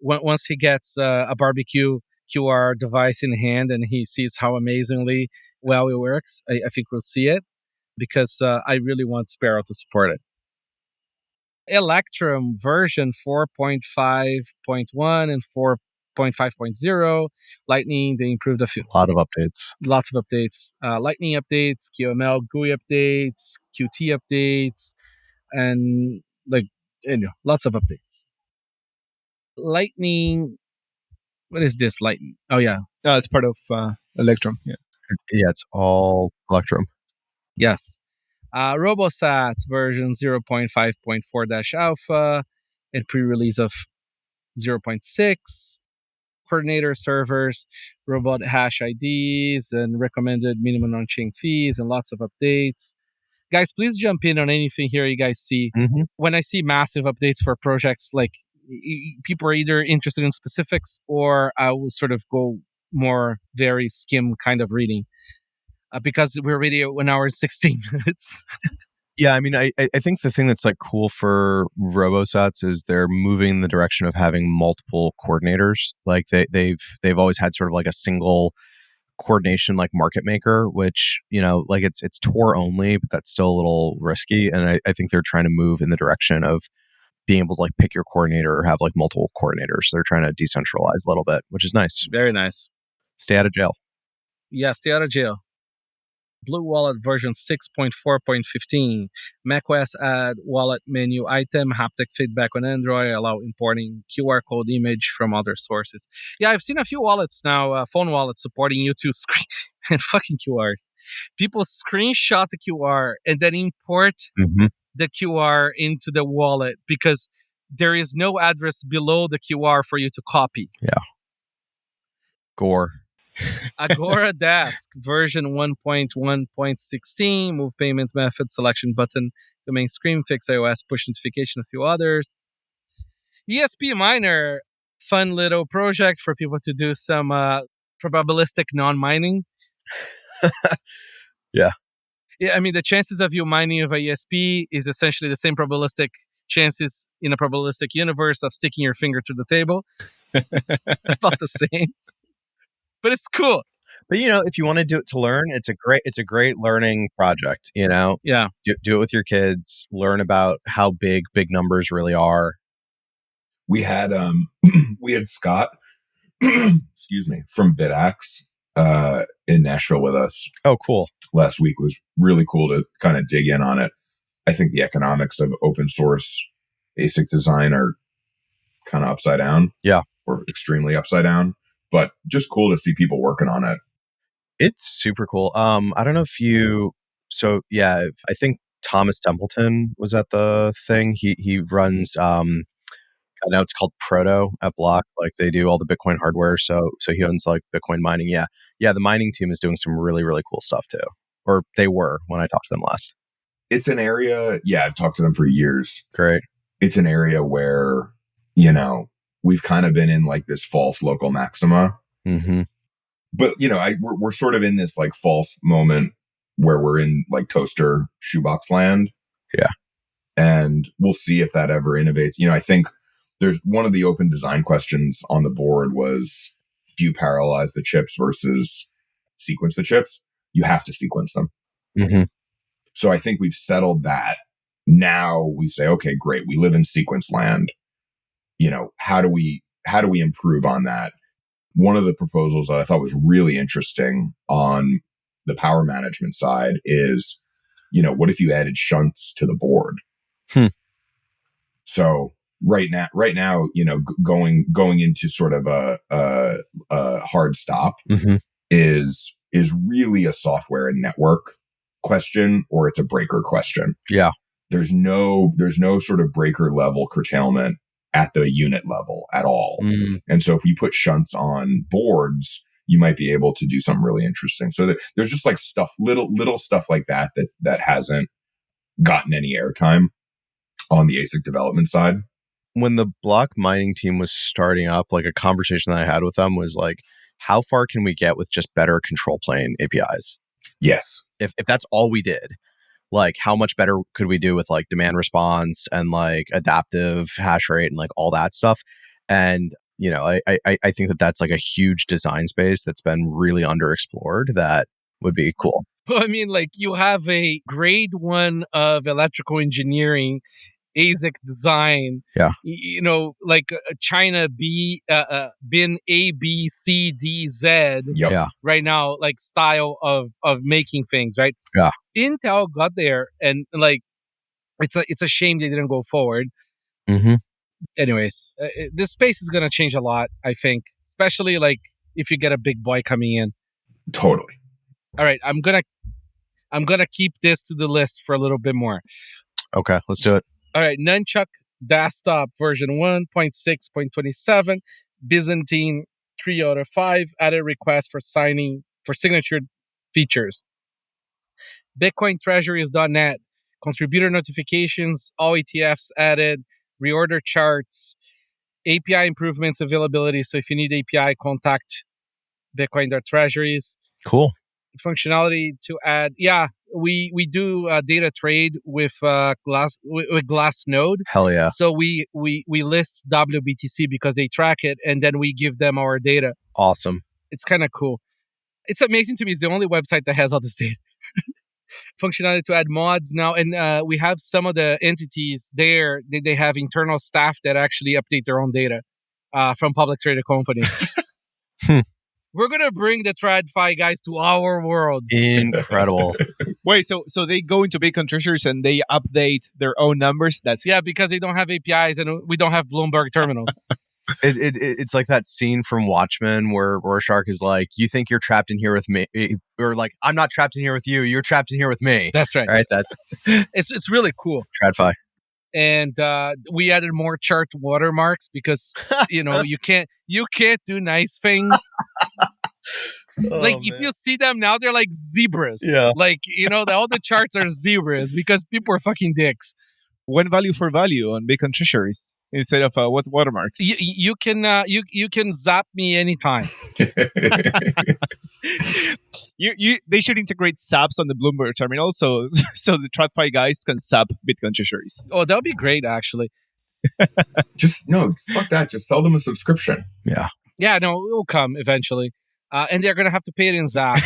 Once he gets a barbecue QR device in hand and he sees how amazingly well it works, I think we'll see it. Because I really want Sparrow to support it. Electrum version 4.5.1 and 4.5.0. Lightning, they improved a few. Lots of updates. Lightning updates, QML, GUI updates, Qt updates, and lots of updates. Lightning, what is this Lightning? Oh, yeah. It's part of Electrum. Yeah. Yeah, it's all Electrum. Yes. Robosats version 0.5.4-alpha and pre-release of 0.6. Coordinator servers, robot hash IDs, and recommended minimum on-chain fees, and lots of updates. Guys, please jump in on anything here you guys see. When I see massive updates for projects, like people are either interested in specifics or I will sort of go more very skim kind of reading. because we're already at 1 hour and 16 minutes. Yeah, I mean, I think the thing that's like cool for Robosats is they're moving in the direction of having multiple coordinators. Like they've always had sort of like a single coordination like market maker, which, like it's Tor only, but that's still a little risky. And I think they're trying to move in the direction of being able to like pick your coordinator or have like multiple coordinators. They're trying to decentralize a little bit, which is nice. Very nice. Stay out of jail. Yeah, stay out of jail. BlueWallet version 6.4.15. macOS add wallet menu item, haptic feedback on Android, allow importing QR code image from other sources. Yeah, I've seen a few wallets now, phone wallets supporting YouTube screen and fucking QRs. People screenshot the QR and then import the QR into the wallet because there is no address below the QR for you to copy. Yeah. Gore. Agora Desk version 1.1.16. Move payments method selection button. Domain screen. Fix iOS push notification. A few others. ESP-miner. Fun little project for people to do some probabilistic non-mining. Yeah. Yeah, I mean, the chances of you mining of a ESP is essentially the same probabilistic chances in a probabilistic universe of sticking your finger to the table. About the same. But it's cool. But if you want to do it to learn, it's a great learning project. Yeah. Do it with your kids. Learn about how big numbers really are. We had Scott, excuse me, from BitAxe in Nashville with us. Oh, cool. Last week. Was really cool to kind of dig in on it. I think the economics of open source ASIC design are kind of upside down. Yeah. Or extremely upside down. But just cool to see people working on it. It's super cool. I don't know if I think Thomas Templeton was at the thing. He runs, I know it's called Proto at Block. Like they do all the Bitcoin hardware. So he owns like Bitcoin mining. Yeah. The mining team is doing some really, really cool stuff too. Or they were when I talked to them last. It's an area, I've talked to them for years. Great. It's an area where, we've kind of been in like this false local maxima. Mm-hmm. But, we're sort of in this like false moment where we're in like toaster shoebox land. Yeah. And we'll see if that ever innovates. I think there's one of the open design questions on the board was, do you parallelize the chips versus sequence the chips? You have to sequence them. Mm-hmm. So I think we've settled that. Now we say, okay, great. We live in sequence land. How do we improve on that? One of the proposals that I thought was really interesting on the power management side is, what if you added shunts to the board? So right now, going into sort of a hard stop is really a software and network question, or it's a breaker question. Yeah. There's no sort of breaker level curtailment at the unit level at all. And so if you put shunts on boards, you might be able to do something really interesting. So there's just like little stuff like that hasn't gotten any airtime on the ASIC development side. When the block mining team was starting up, like a conversation that I had with them was like, how far can we get with just better control plane APIs? Yes. If that's all we did, like how much better could we do with like demand response and like adaptive hash rate and like all that stuff? And, I think that that's like a huge design space that's been really underexplored that would be cool. Well, I mean, like you have a grade 1 of electrical engineering ASIC design, like China bin A, B, C, D, Z right now, like style of making things, right? Yeah. Intel got there and like, it's a shame they didn't go forward. Mm-hmm. Anyways, this space is going to change a lot, I think, especially like if you get a big boy coming in. Totally. All right. I'm going to keep this to the list for a little bit more. Okay, let's do it. All right, Nunchuk Desktop version 1.6.27, Byzantine 3 out of 5, added request for signature features. Bitcoin Treasuries.net, contributor notifications, all ETFs added, reorder charts, API improvements availability. So if you need API, contact Bitcoin.Treasuries. Cool. functionality to add. Yeah, we do data trade with Glassnode. Hell yeah. So we list WBTC because they track it, and then we give them our data. Awesome. It's kind of cool. It's amazing to me. It's the only website that has all this data. Functionality to add mods now, and we have some of the entities there. They have internal staff that actually update their own data from public traded companies. We're gonna bring the TradFi guys to our world. Incredible. Wait, so they go into Bitcoin treasuries and they update their own numbers? That's because they don't have APIs and we don't have Bloomberg terminals. It's like that scene from Watchmen where Rorschach is like, "You think you're trapped in here with me?" Or like, "I'm not trapped in here with you. You're trapped in here with me." That's right. All right. That's it's really cool. TradFi. And we added more chart watermarks because you can't do nice things. If you see them now, they're like zebras. Yeah. All the charts are zebras because people are fucking dicks. One value for value on Bitcoin treasuries instead of what watermarks. You can zap me anytime. They should integrate zaps on the Bloomberg terminal so the TradFi guys can zap Bitcoin treasuries. Oh, that would be great, actually. Fuck that. Just sell them a subscription. Yeah. Yeah, no, it will come eventually. And they're gonna have to pay it in zaps.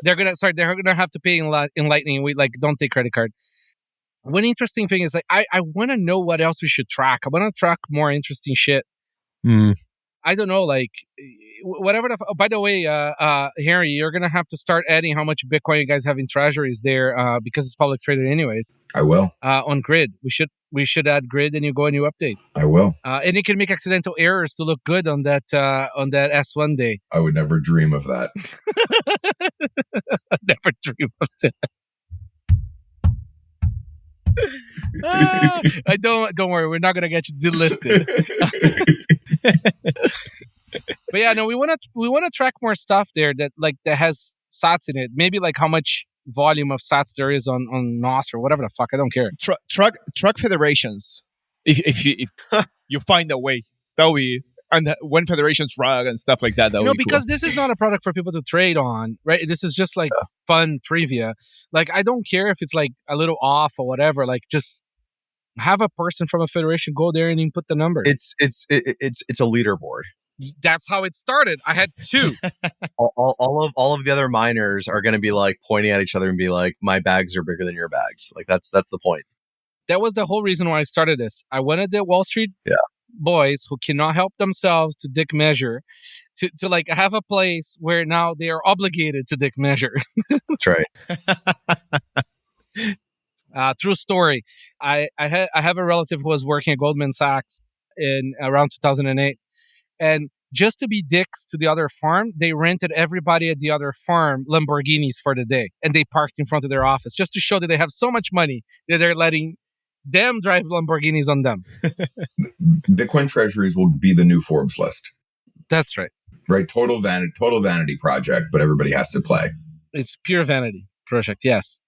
they're gonna have to pay in Lightning. We don't take credit card. One interesting thing is I want to know what else we should track. I want to track more interesting shit. I don't know, whatever. By the way, Harry, you're gonna have to start adding how much Bitcoin you guys have in treasuries there because it's public traded anyways. I will. On Grid, we should add Grid, and you go and you update. I will. And you can make accidental errors to look good on that S1 day. I would never dream of that. Never dream of that. Don't worry, we're not gonna get you delisted. But yeah, no, we want to track more stuff there that has sats in it. Maybe how much volume of sats there is on Nostr or whatever the fuck. I don't care. Track federations. If you find a way, that will be. And when federations rug and stuff like that. Because this is not a product for people to trade on, right? This is just fun trivia. I don't care if it's a little off or whatever. Just have a person from a federation go there and input the numbers. It's a leaderboard. That's how it started. I had 2. all of the other miners are going to be pointing at each other and be like, "My bags are bigger than your bags." That's the point. That was the whole reason why I started this. I wanted the Wall Street boys who cannot help themselves to dick measure to have a place where now they are obligated to dick measure. That's right. True story. I have a relative who was working at Goldman Sachs in around 2008, and just to be dicks to the other farm, they rented everybody at the other farm Lamborghinis for the day, and they parked in front of their office just to show that they have so much money that they're letting them drive Lamborghinis on them. Bitcoin treasuries will be the new Forbes list. That's right. Right? Total vanity project, but everybody has to play. It's pure vanity project, yes.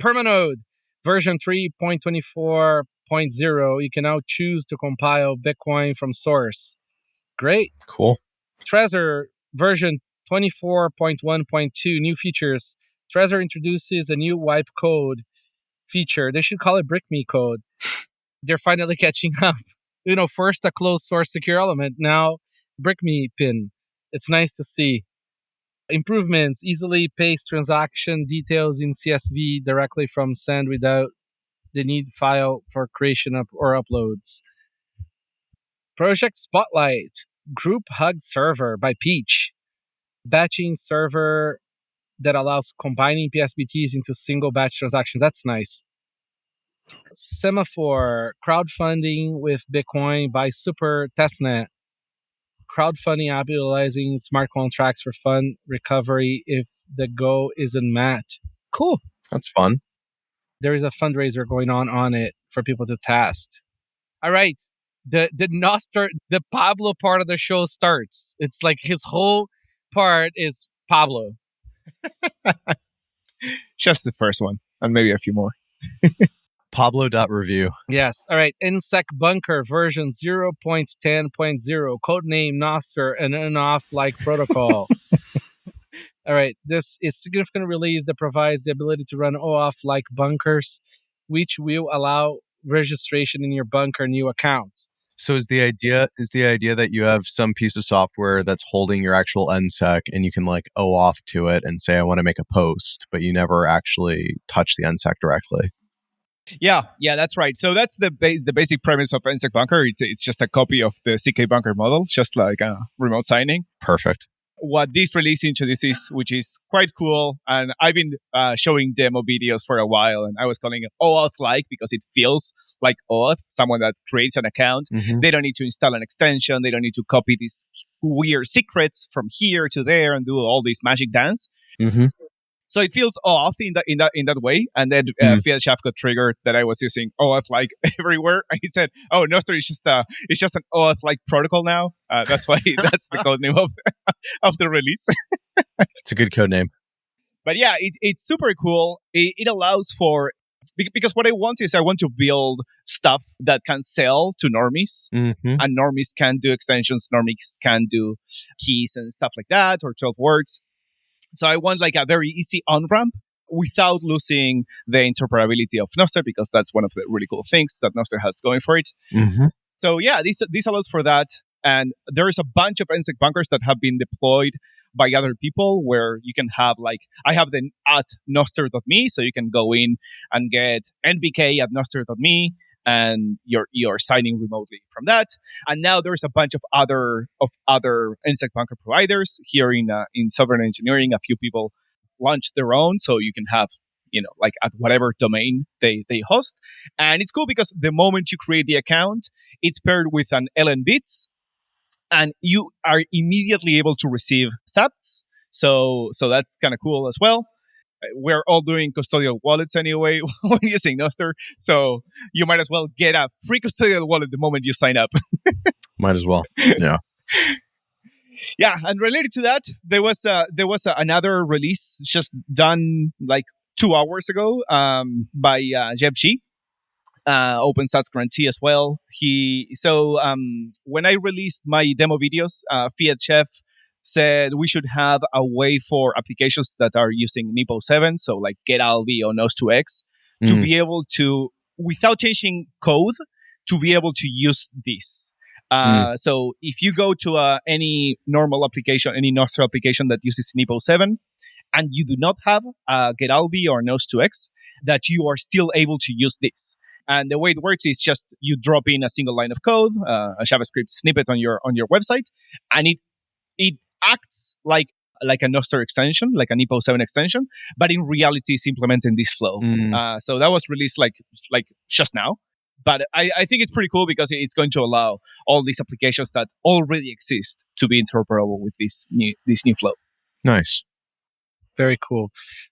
Parmanode version 3.24.0. You can now choose to compile Bitcoin from source. Great. Cool. Trezor version 24.1.2. New features. Trezor introduces a new wipe code feature. They should call it Brick Me code. They're finally catching up. First a closed source secure element, now Brick Me pin. It's nice to see. Improvements: easily paste transaction details in CSV directly from send without the need file for creation or uploads. Project Spotlight, GroupHug Server by Peach. Batching server that allows combining PSBTs into single batch transactions. That's nice. Semaphore, crowdfunding with Bitcoin by Super Testnet. Crowdfunding app utilizing smart contracts for fund recovery if the go isn't met. Cool. That's fun. There is a fundraiser going on it for people to test. All right. The Nostr, the Pablo part of the show starts. It's his whole part is Pablo. Just the first one, and maybe a few more. Pablo.review. Yes. All right. nsecBunker version 0.10.0. Codename Nostr, an on-off-like protocol. All right. This is significant release that provides the ability to run OAuth like bunkers, which will allow registration in your bunker new accounts. So is the idea that you have some piece of software that's holding your actual NSEC and you can like OAuth to it and say I want to make a post, but you never actually touch the NSEC directly? Yeah, that's right. So that's the basic premise of nsecBunker. It's just a copy of the CK-Bunker model, just like remote signing. Perfect. What this release introduces, which is quite cool, and I've been showing demo videos for a while, and I was calling it OAuth-like because it feels like OAuth, someone that creates an account. Mm-hmm. They don't need to install an extension. They don't need to copy these weird secrets from here to there and do all this magic dance. Mm-hmm. So it feels OAuth in that way. And then Fiat Schaff got triggered that I was using OAuth-like everywhere. And he said, "Oh, Nostr is just an OAuth-like protocol now." That's why that's the code name of the release. It's a good code name. But yeah, it's super cool. It allows for, because what I want to build stuff that can sell to normies. Mm-hmm. And normies can do extensions. Normies can do keys and stuff like that, or 12 words. So I want like a very easy on-ramp without losing the interoperability of Nostr, because that's one of the really cool things that Nostr has going for it. Mm-hmm. So yeah, this allows for that. And there's a bunch of nsecBunkers that have been deployed by other people where you can have like, I have the at nostr.me, so you can go in and get nbk at nostr.me, and you're signing remotely from that. And now there's a bunch of other nsecBunker providers here in software engineering. A few people launched their own, so you can have, like at whatever domain they host. And it's cool because the moment you create the account, it's paired with an LN bits, and you are immediately able to receive sats. So that's kind of cool as well. We're all doing custodial wallets anyway when using Nostr, so you might as well get a free custodial wallet the moment you sign up. Might as well. Yeah. Yeah, and related to that, there was another release just done like 2 hours ago by Jeff G. OpenSats grantee as well. When I released my demo videos, Fiat Chef said we should have a way for applications that are using NIPO 7, so like GetAlv or nos2x, to be able to, without changing code, to be able to use this. So if you go to any normal application, any Nostr application that uses NIPO 7, and you do not have GetAlv or nos2x, that you are still able to use this. And the way it works is just you drop in a single line of code, a JavaScript snippet on your website, and it acts like a Nostr extension, like an NIPO 7 extension, but in reality it's implementing this flow. So that was released like just now. But I think it's pretty cool because it's going to allow all these applications that already exist to be interoperable with this new flow. Nice. Very cool.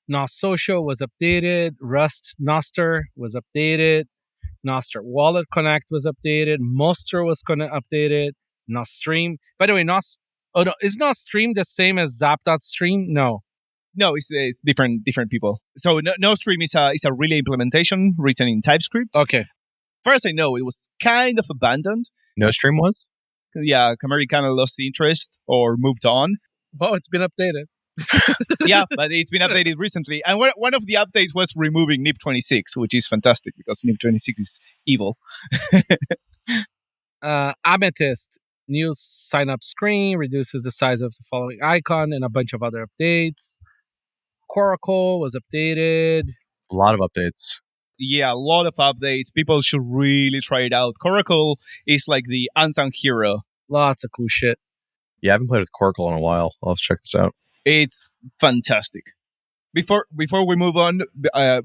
nos.social was updated. Rust-nostr was updated. nostr-wallet-connect was updated. Mostro was updated. Nostream. By the way, is Nostream the same as Zap.stream? No, it's different people. So Nostream is a relay implementation written in TypeScript. Okay. As far as I know, it was kind of abandoned. Nostream was? Yeah, Cameri kind of lost interest or moved on. Oh, it's been updated. Yeah, but it's been updated recently. And one of the updates was removing NIP26, which is fantastic because NIP26 is evil. Amethyst. New sign-up screen, reduces the size of the following icon, and a bunch of other updates. Coracle was updated. A lot of updates. Yeah, a lot of updates. People should really try it out. Coracle is like the unsung hero. Lots of cool shit. Yeah, I haven't played with Coracle in a while. I'll have to check this out. It's fantastic. Before we move on,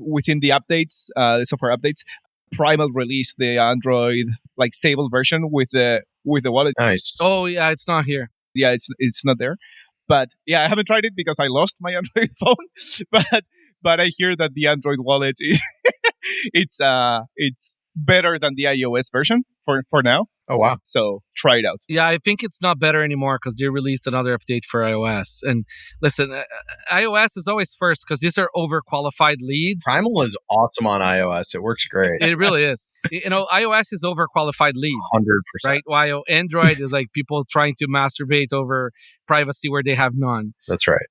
within the updates, the software updates, Primal released the Android like stable version with the wallet. Nice. Oh yeah, it's not here. Yeah, it's not there. But yeah, I haven't tried it because I lost my Android phone. But I hear that the Android wallet is it's better than the iOS version for now. Oh wow. So try it out. Yeah, I think it's not better anymore because they released another update for iOS. And listen, iOS is always first because these are overqualified leads. Primal is awesome on iOS. It works great. It really is. iOS is overqualified leads. 100%. Right? While Android is like people trying to masturbate over privacy where they have none. That's right.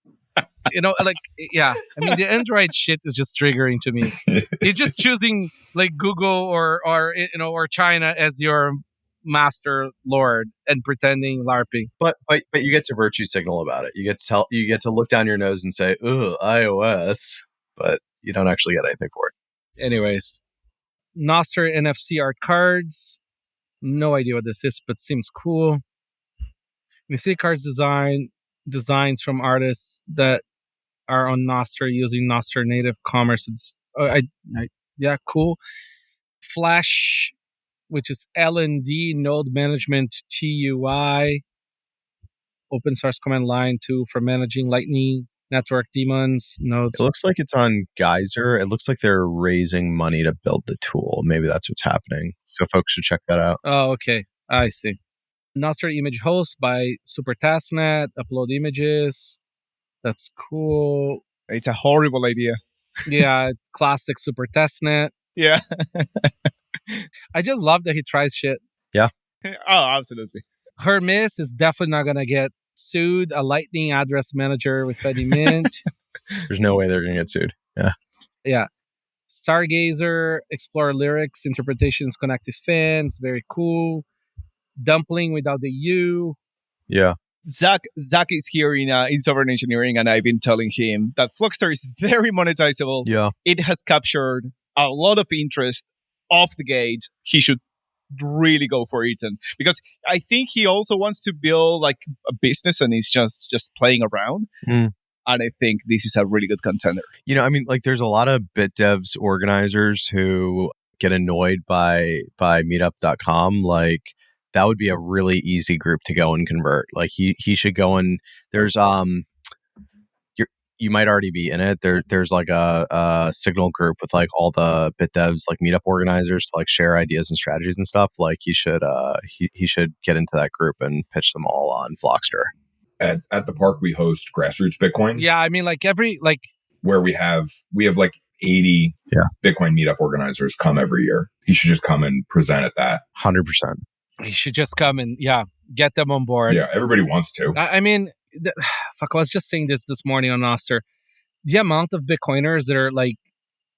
Yeah. I mean, the Android shit is just triggering to me. You're just choosing like Google or China as your master lord and pretending LARPing. But you get to virtue signal about it. You get to look down your nose and say, "Ooh, iOS," but you don't actually get anything for it. Anyways, Nostr NFC Art Cards. No idea what this is, but seems cool. We see cards designs from artists that are on Nostr using Nostr native commerce. It's yeah, cool. Flash, which is LND, Node Management TUI, open source command line too for managing Lightning Network daemons, nodes. It looks like it's on Geyser. It looks like they're raising money to build the tool. Maybe that's what's happening. So folks should check that out. Oh, okay. I see. Nostr image host by SuperTestNet, upload images. That's cool. It's a horrible idea. Yeah, classic SuperTestNet. Yeah. I just love that he tries shit. Yeah. Oh, absolutely. Hermes is definitely not going to get sued. A Lightning address manager with Fedi Mint. There's no way they're going to get sued. Yeah. Yeah. Stargazer, Explore Lyrics, Interpretations, Connected Fans. Very cool. Dumpling without the U. Yeah. Zach is here in software engineering, and I've been telling him that Fluxter is very monetizable. Yeah. It has captured a lot of interest off the gate. He should really go for it, and because I think he also wants to build like a business, and he's just playing around. And I think this is a really good contender. I mean, like, there's a lot of bit devs organizers who get annoyed by meetup.com. Like, that would be a really easy group to go and convert. Like, he should go and there's you might already be in it. There's like a Signal group with like all the bit devs, like meetup organizers, to like share ideas and strategies and stuff. Like, he should get into that group and pitch them all on Flockster. At the park, we host Grassroots Bitcoin. Yeah, I mean, like where we have like 80 Bitcoin meetup organizers come every year. He should just come and present at that. 100%. He should just come and get them on board. Yeah, everybody wants to. I mean, I was just saying this morning on Nostr. The amount of Bitcoiners that are like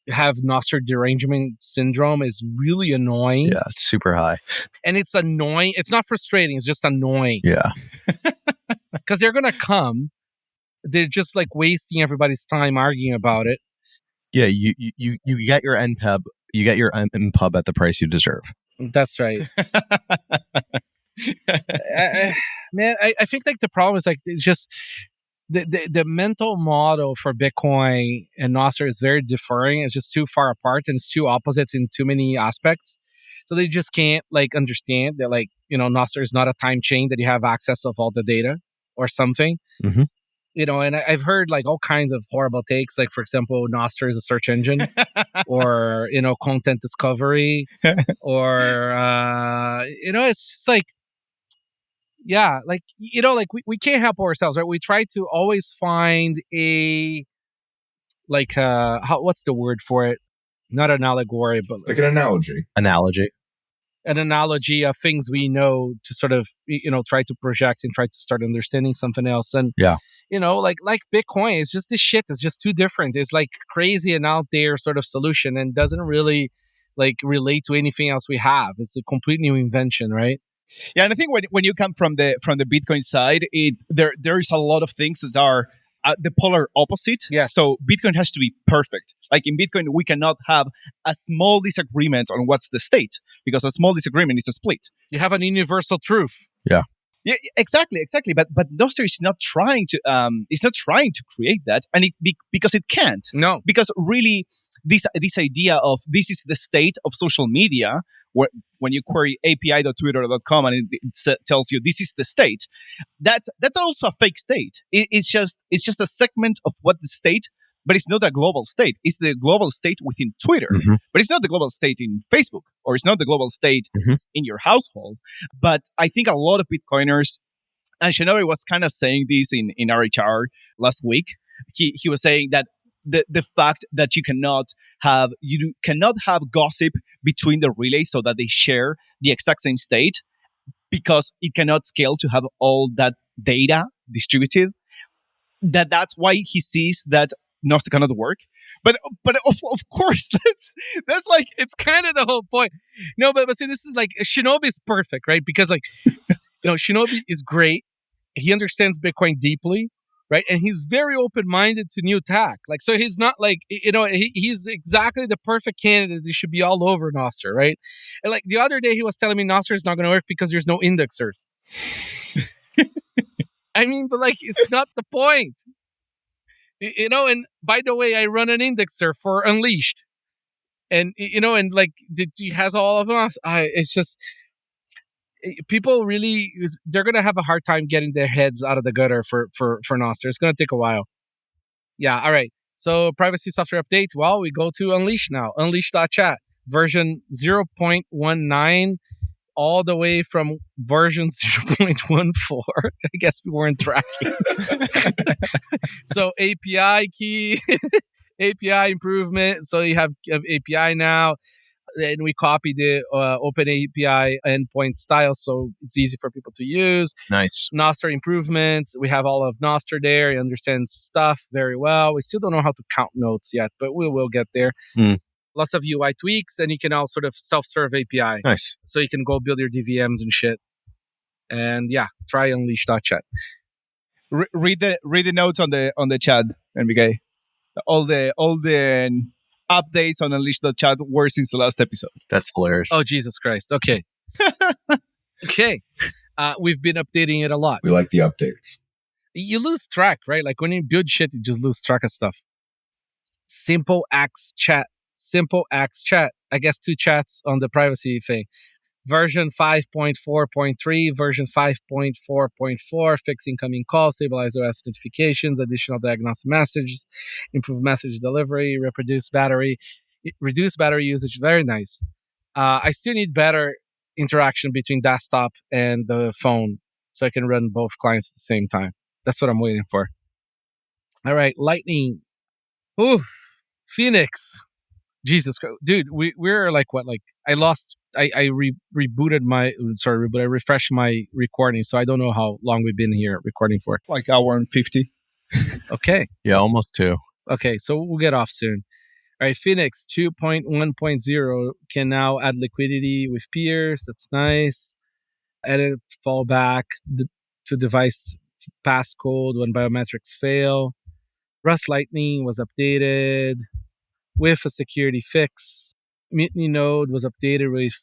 have Nostr derangement syndrome is really annoying. Yeah, it's super high. And it's annoying. It's not frustrating. It's just annoying. Yeah. Because they're going to come. They're just like wasting everybody's time arguing about it. Yeah, you get your NPub. You get your NPub at the price you deserve. That's right. Man, I think like the problem is like it's just the mental model for Bitcoin and Nostr is very differing. It's just too far apart and it's too opposites in too many aspects. So they just can't like understand that like, Nostr is not a time chain that you have access of all the data or something. Mm-hmm. And I've heard like all kinds of horrible takes. Like, for example, Nostr is a search engine or, content discovery or, it's just like, yeah, like, we can't help ourselves, right? We try to always find a, like, what's the word for it? Not an allegory, but like an analogy. An analogy of things we know to sort of, try to project and try to start understanding something else. And, like Bitcoin, it's just this shit is just too different. It's like crazy and out there sort of solution and doesn't really like relate to anything else we have. It's a complete new invention, right? Yeah, and I think when you come from the Bitcoin side, there is a lot of things that are the polar opposite. Yeah. So Bitcoin has to be perfect. Like in Bitcoin, we cannot have a small disagreement on what's the state because a small disagreement is a split. You have an universal truth. Yeah. Yeah, exactly. But Nostr is not trying to create that, and because it can't. No, because really, this idea of this is the state of social media, when you query api.twitter.com and it tells you this is the state, that's also a fake state. It's just a segment of what the state, but it's not a global state. It's the global state within Twitter, but it's not the global state in Facebook, or it's not the global state in your household. But I think a lot of Bitcoiners, and Shinobi was kind of saying this in RHR last week. He was saying that the fact that you cannot have gossip between the relays so that they share the exact same state because it cannot scale to have all that data distributed. that's why he sees that Nostr cannot work. But of course, that's like it's kind of the whole point. No, but see, this is like Shinobi is perfect, right? Because like Shinobi is great. He understands Bitcoin deeply, right? And he's very open-minded to new tech. Like, so he's not like, he's exactly the perfect candidate that should be all over Nostr, right? And like the other day, he was telling me Nostr is not going to work because there's no indexers. I mean, but like, it's not the point. And by the way, I run an indexer for Unleashed. And, and like, he has all of us. It's just, people really, they're going to have a hard time getting their heads out of the gutter for Nostr. It's going to take a while. Yeah, all right. So privacy software update. Well, we go to Unleashed now. Unleashed.chat. Version 0.19 all the way from version 0.14. I guess we weren't tracking. So API key, API improvement. So you have API now. And we copy the Open API endpoint style, so it's easy for people to use. Nice. Nostr improvements. We have all of Nostr there. He understands stuff very well. We still don't know how to count nodes yet, but we will get there. Lots of UI tweaks, and you can all sort of self-serve API. Nice. So you can go build your DVMs and shit. And yeah, try Unleashed.chat. Read the notes on the chat, NBK. All the updates on Unleashed.chat were since the last episode. That's hilarious. Oh, Jesus Christ. Okay. Okay. We've been updating it a lot. We like the updates. You lose track, right? Like when you build shit, you just lose track of stuff. SimpleX Chat. I guess 2 chats on the privacy thing. Version 5.4.3, version 5.4.4, fix incoming calls, stabilize OS notifications, additional diagnostic messages, improve message delivery, reduce battery usage. Very nice. I still need better interaction between desktop and the phone so I can run both clients at the same time. That's what I'm waiting for. All right, Lightning. Ooh, Phoenix. Jesus Christ. Dude, we're like what? Like I rebooted I refreshed my recording, so I don't know how long we've been here recording for. Like hour and 50. Okay. Yeah, almost 2. Okay, so we'll get off soon. All right, Phoenix 2.1.0 can now add liquidity with peers. That's nice. Edit fallback to device passcode when biometrics fail. Rust Lightning was updated with a security fix. Mutiny Node was updated with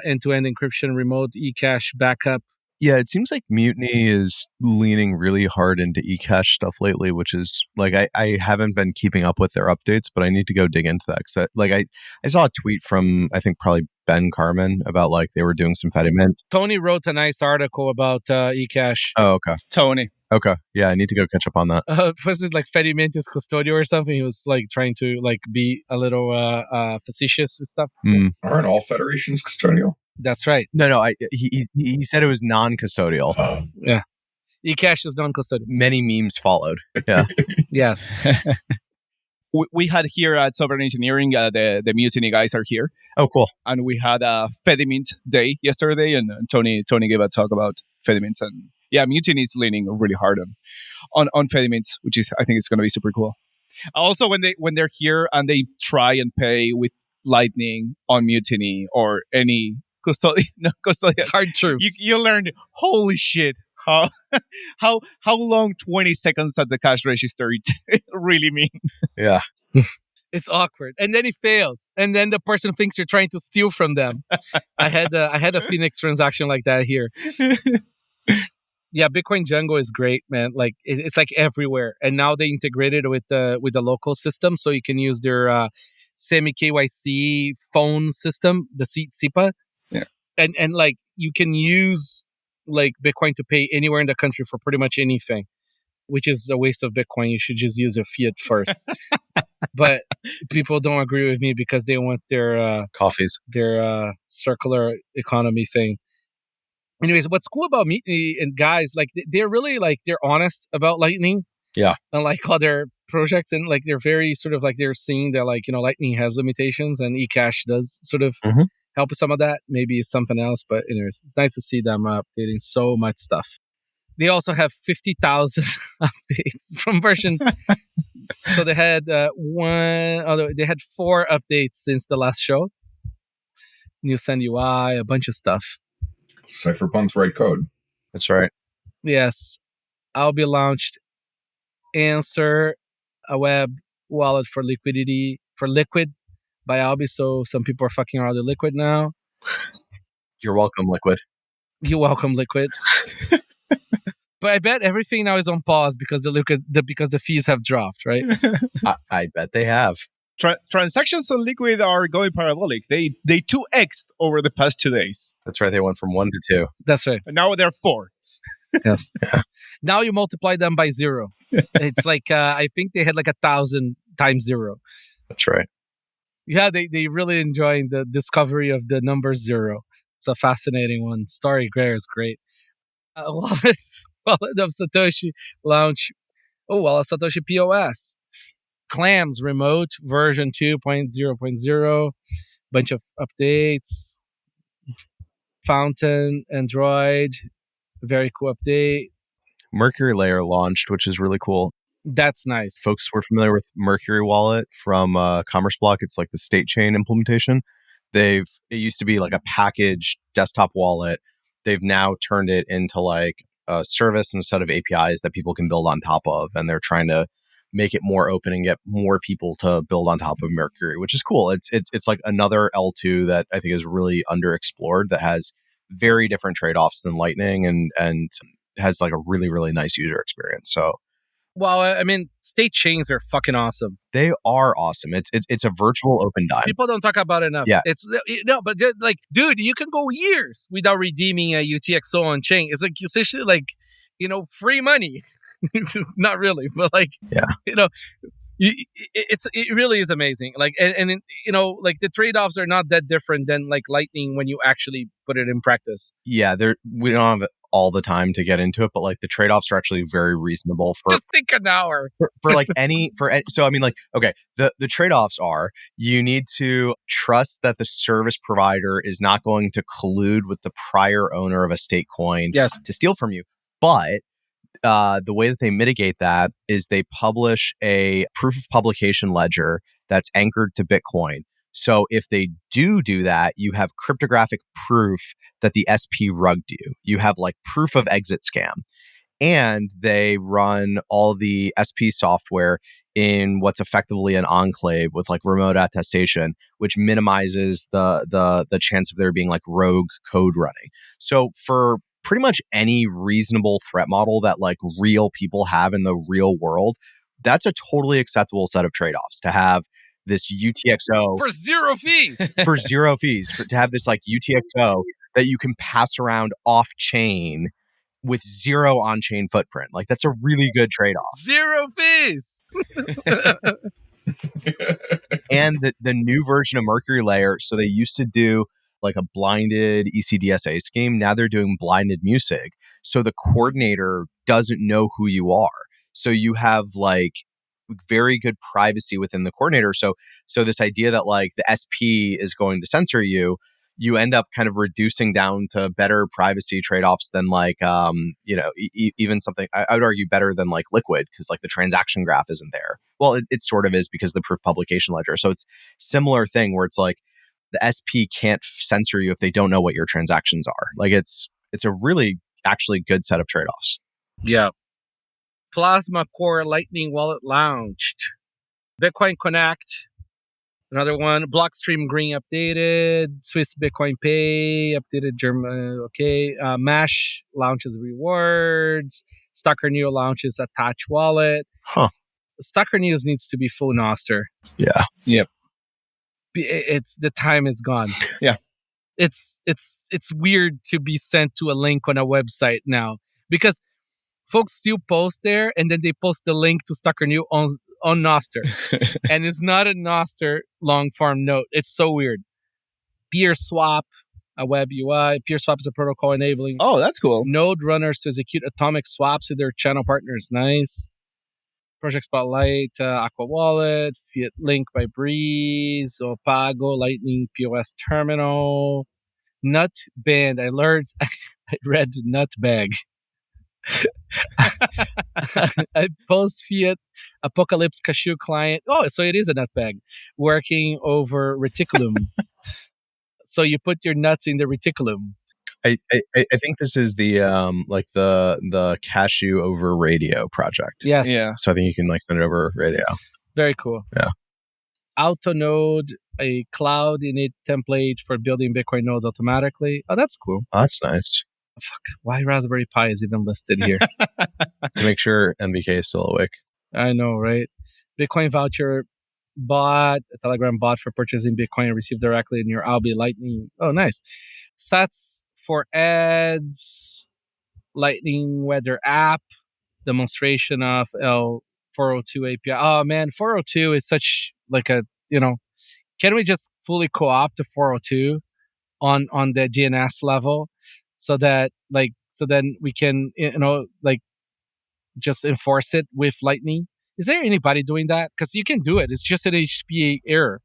end-to-end encryption, remote eCache backup. Yeah, it seems like Mutiny is leaning really hard into eCache stuff lately, which is like I haven't been keeping up with their updates, but I need to go dig into that. Cause I saw a tweet from I think probably Ben Carmen about like they were doing some Fedimint. Tony wrote a nice article about eCache. Oh, okay. Tony. Okay. Yeah, I need to go catch up on that. Was it like Fedimint is custodial or something? He was like trying to like be a little facetious with stuff. Aren't all federations custodial? That's right. No. He said it was non-custodial. Yeah. eCache is non-custodial. Many memes followed. Yeah. Yes. We had here at Sovereign Engineering, the Mutiny guys are here. Oh, cool. And we had a Fedimint day yesterday, and Tony gave a talk about Fedimints. And yeah, Mutiny is leaning really hard on Fedimints, which is, I think it's going to be super cool. Also, when they're here and they try and pay with Lightning on Mutiny or any custodian hard troops, you learn, holy shit, how long 20 seconds at the cash register it really mean. Yeah. It's awkward, and then it fails, and then the person thinks you're trying to steal from them. I had a Phoenix transaction like that here. Yeah, Bitcoin Django is great, man. Like it's like everywhere, and now they integrated with the local system, so you can use their semi KYC phone system, the SIPA. Yeah, and like you can use like Bitcoin to pay anywhere in the country for pretty much anything, which is a waste of Bitcoin. You should just use a fiat first. But people don't agree with me because they want their coffees, their circular economy thing. Anyways, what's cool about Mutiny and guys, like they're really like they're honest about Lightning. Yeah. And like all their projects, and like they're very sort of like they're seeing that like, Lightning has limitations and eCache does sort of help with some of that. Maybe it's something else, but anyways, it's nice to see them updating so much stuff. They also have 50,000 updates from version. So they had they had 4 updates since the last show. New Send UI, a bunch of stuff. Cypherpunks write code. That's right. Yes. Albi launched Answer, a web wallet for Liquid by Albi. So some people are fucking around with Liquid now. You're welcome, Liquid. You're welcome, Liquid. But I bet everything now is on pause because because the fees have dropped, right? I bet they have. Transactions on Liquid are going parabolic. They 2x'd over the past 2 days. That's right. They went from 1 to 2. That's right. And now they're 4. Yes. Yeah. Now you multiply them by 0. It's like I think they had like 1,000 times 0. That's right. Yeah, they really enjoying the discovery of the number 0. It's a fascinating one. Starry Gray is great. Wallet of Satoshi launch. Wallet of Satoshi POS. Clams remote version 2.0.0. Bunch of updates. Fountain Android. Very cool update. Mercury Layer launched, which is really cool. That's nice. Folks were familiar with Mercury Wallet from Commerce Block. It's like the state chain implementation. It used to be like a packaged desktop wallet. They've now turned it into like a service and a set of APIs that people can build on top of. And they're trying to make it more open and get more people to build on top of Mercury, which is cool. It's like another L2 that I think is really underexplored that has very different trade-offs than Lightning and has like a really, really nice user experience. So, well, I mean, state chains are fucking awesome. They are awesome. It's a virtual open dime. People don't talk about it enough. Yeah. But like, dude, you can go years without redeeming a UTXO on chain. It's like essentially like, free money. Not really, but like, it really is amazing. Like, and like the trade-offs are not that different than like Lightning when you actually put it in practice. Yeah, we don't have all the time to get into it, but like the trade-offs are actually very reasonable for just think an hour for like so I mean, like, okay, the trade-offs are you need to trust that the service provider is not going to collude with the prior owner of a state coin to steal from you. But the way that they mitigate that is they publish a proof of publication ledger that's anchored to Bitcoin. So if they do that, you have cryptographic proof that the SP rugged you. You have like proof of exit scam. And they run all the SP software in what's effectively an enclave with like remote attestation, which minimizes the chance of there being like rogue code running. So for pretty much any reasonable threat model that like real people have in the real world, that's a totally acceptable set of trade-offs to have this UTXO for 0 fees. To have this like UTXO that you can pass around off chain with 0 on-chain footprint. Like that's a really good trade-off. 0 fees. And the new version of Mercury Layer, so they used to do like a blinded ECDSA scheme. Now they're doing blinded MUSIG. So the coordinator doesn't know who you are. So you have like very good privacy within the coordinator. So this idea that like the SP is going to censor you, you end up kind of reducing down to better privacy trade-offs than like, even something, I would argue better than like Liquid, because like the transaction graph isn't there. Well, it sort of is because of the proof publication ledger. So it's similar thing where it's like the SP can't censor you if they don't know what your transactions are. Like it's a really actually good set of trade-offs. Yeah. Plasma Core Lightning Wallet launched. Bitcoin Connect, another one. Blockstream Green updated. Swiss Bitcoin Pay updated. German. Okay. Mash launches rewards. Stocker Neo launches Attach Wallet. Stocker News needs to be full Nostr. Yeah. Yep. It's the time is gone. Yeah. It's weird to be sent to a link on a website now because folks still post there and then they post the link to Stocker New on Nostr. And it's not a Nostr long form note. It's so weird. Peer Swap, a web UI. Peer Swap is a protocol enabling that's cool. node runners to execute atomic swaps with their channel partners. Nice. Project Spotlight, Aqua Wallet, Fiat Link by Breeze, Opago, Lightning POS Terminal, Nut Band. I read Nut Bag. A post-fiat apocalypse cashew client. Oh, so it is a nutbag working over reticulum. So you put your nuts in the reticulum. I think this is the like the cashew over radio project. Yes. Yeah. So I think you can like send it over radio. Very cool. Yeah. Autonode, a cloud init template for building Bitcoin nodes automatically. Oh, that's cool. Oh, that's nice. Fuck. Why Raspberry Pi is even listed here? To make sure MBK is still awake. I know, right? Bitcoin voucher bot, a Telegram bot for purchasing Bitcoin received directly in your Albi Lightning. Oh, nice. Sats for ads, Lightning weather app, demonstration of L402 API. Oh man, 402 is such like a, can we just fully co-opt the 402 on the DNS level so that so then we can, just enforce it with Lightning? Is there anybody doing that? Because you can do it. It's just an HTTP error.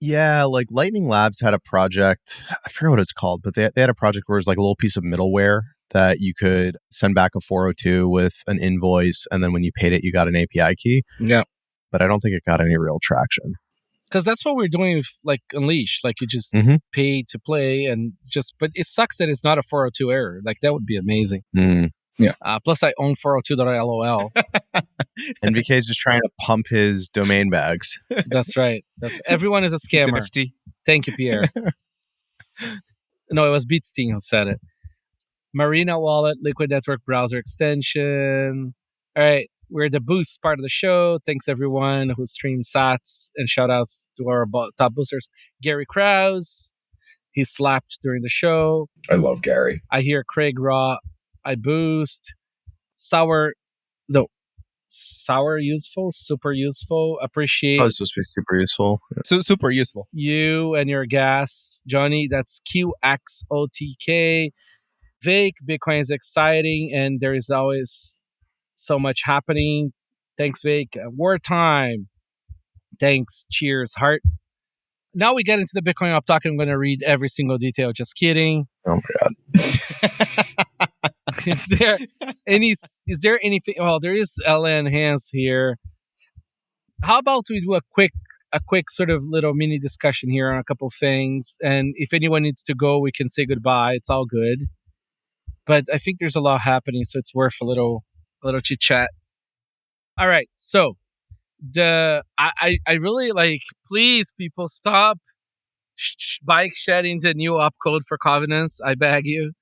Yeah, like Lightning Labs had a project. I forget what it's called, but they had a project where it was like a little piece of middleware that you could send back a 402 with an invoice, and then when you paid it, you got an API key. Yeah. But I don't think it got any real traction. Because that's what we're doing with like Unleashed. Like you just pay to play but it sucks that it's not a 402 error. Like that would be amazing. Yeah. Plus I own 402.lol. NVK is just trying to pump his domain bags. That's right. Everyone is a scammer. NFT. Thank you, Pierre. No, it was Beatstein who said it. Marina Wallet, Liquid Network browser extension. All right. We're the boost part of the show. Thanks everyone who streamed sats, and shout outs to our top boosters. Gary Krause, he slapped during the show. I love Gary. I hear Craig Raw, I boost. Sour useful, super useful. Appreciate. Oh, it's supposed to be super useful. So super useful. You and your gas, Johnny. That's QXOTK. Vic, Bitcoin is exciting, and there is always so much happening. Thanks, Vic. Wartime. Thanks. Cheers, heart. Now we get into the Bitcoin Up Talk. I'm going to read every single detail. Just kidding. Oh my god. Is there anything? Well, there is LN Hans here. How about we do a quick sort of little mini discussion here on a couple things, and if anyone needs to go, we can say goodbye. It's all good. But I think there's a lot happening, so it's worth a little chit chat. All right, so I really like. Please, people, stop bike shedding the new opcode for covenants. I beg you.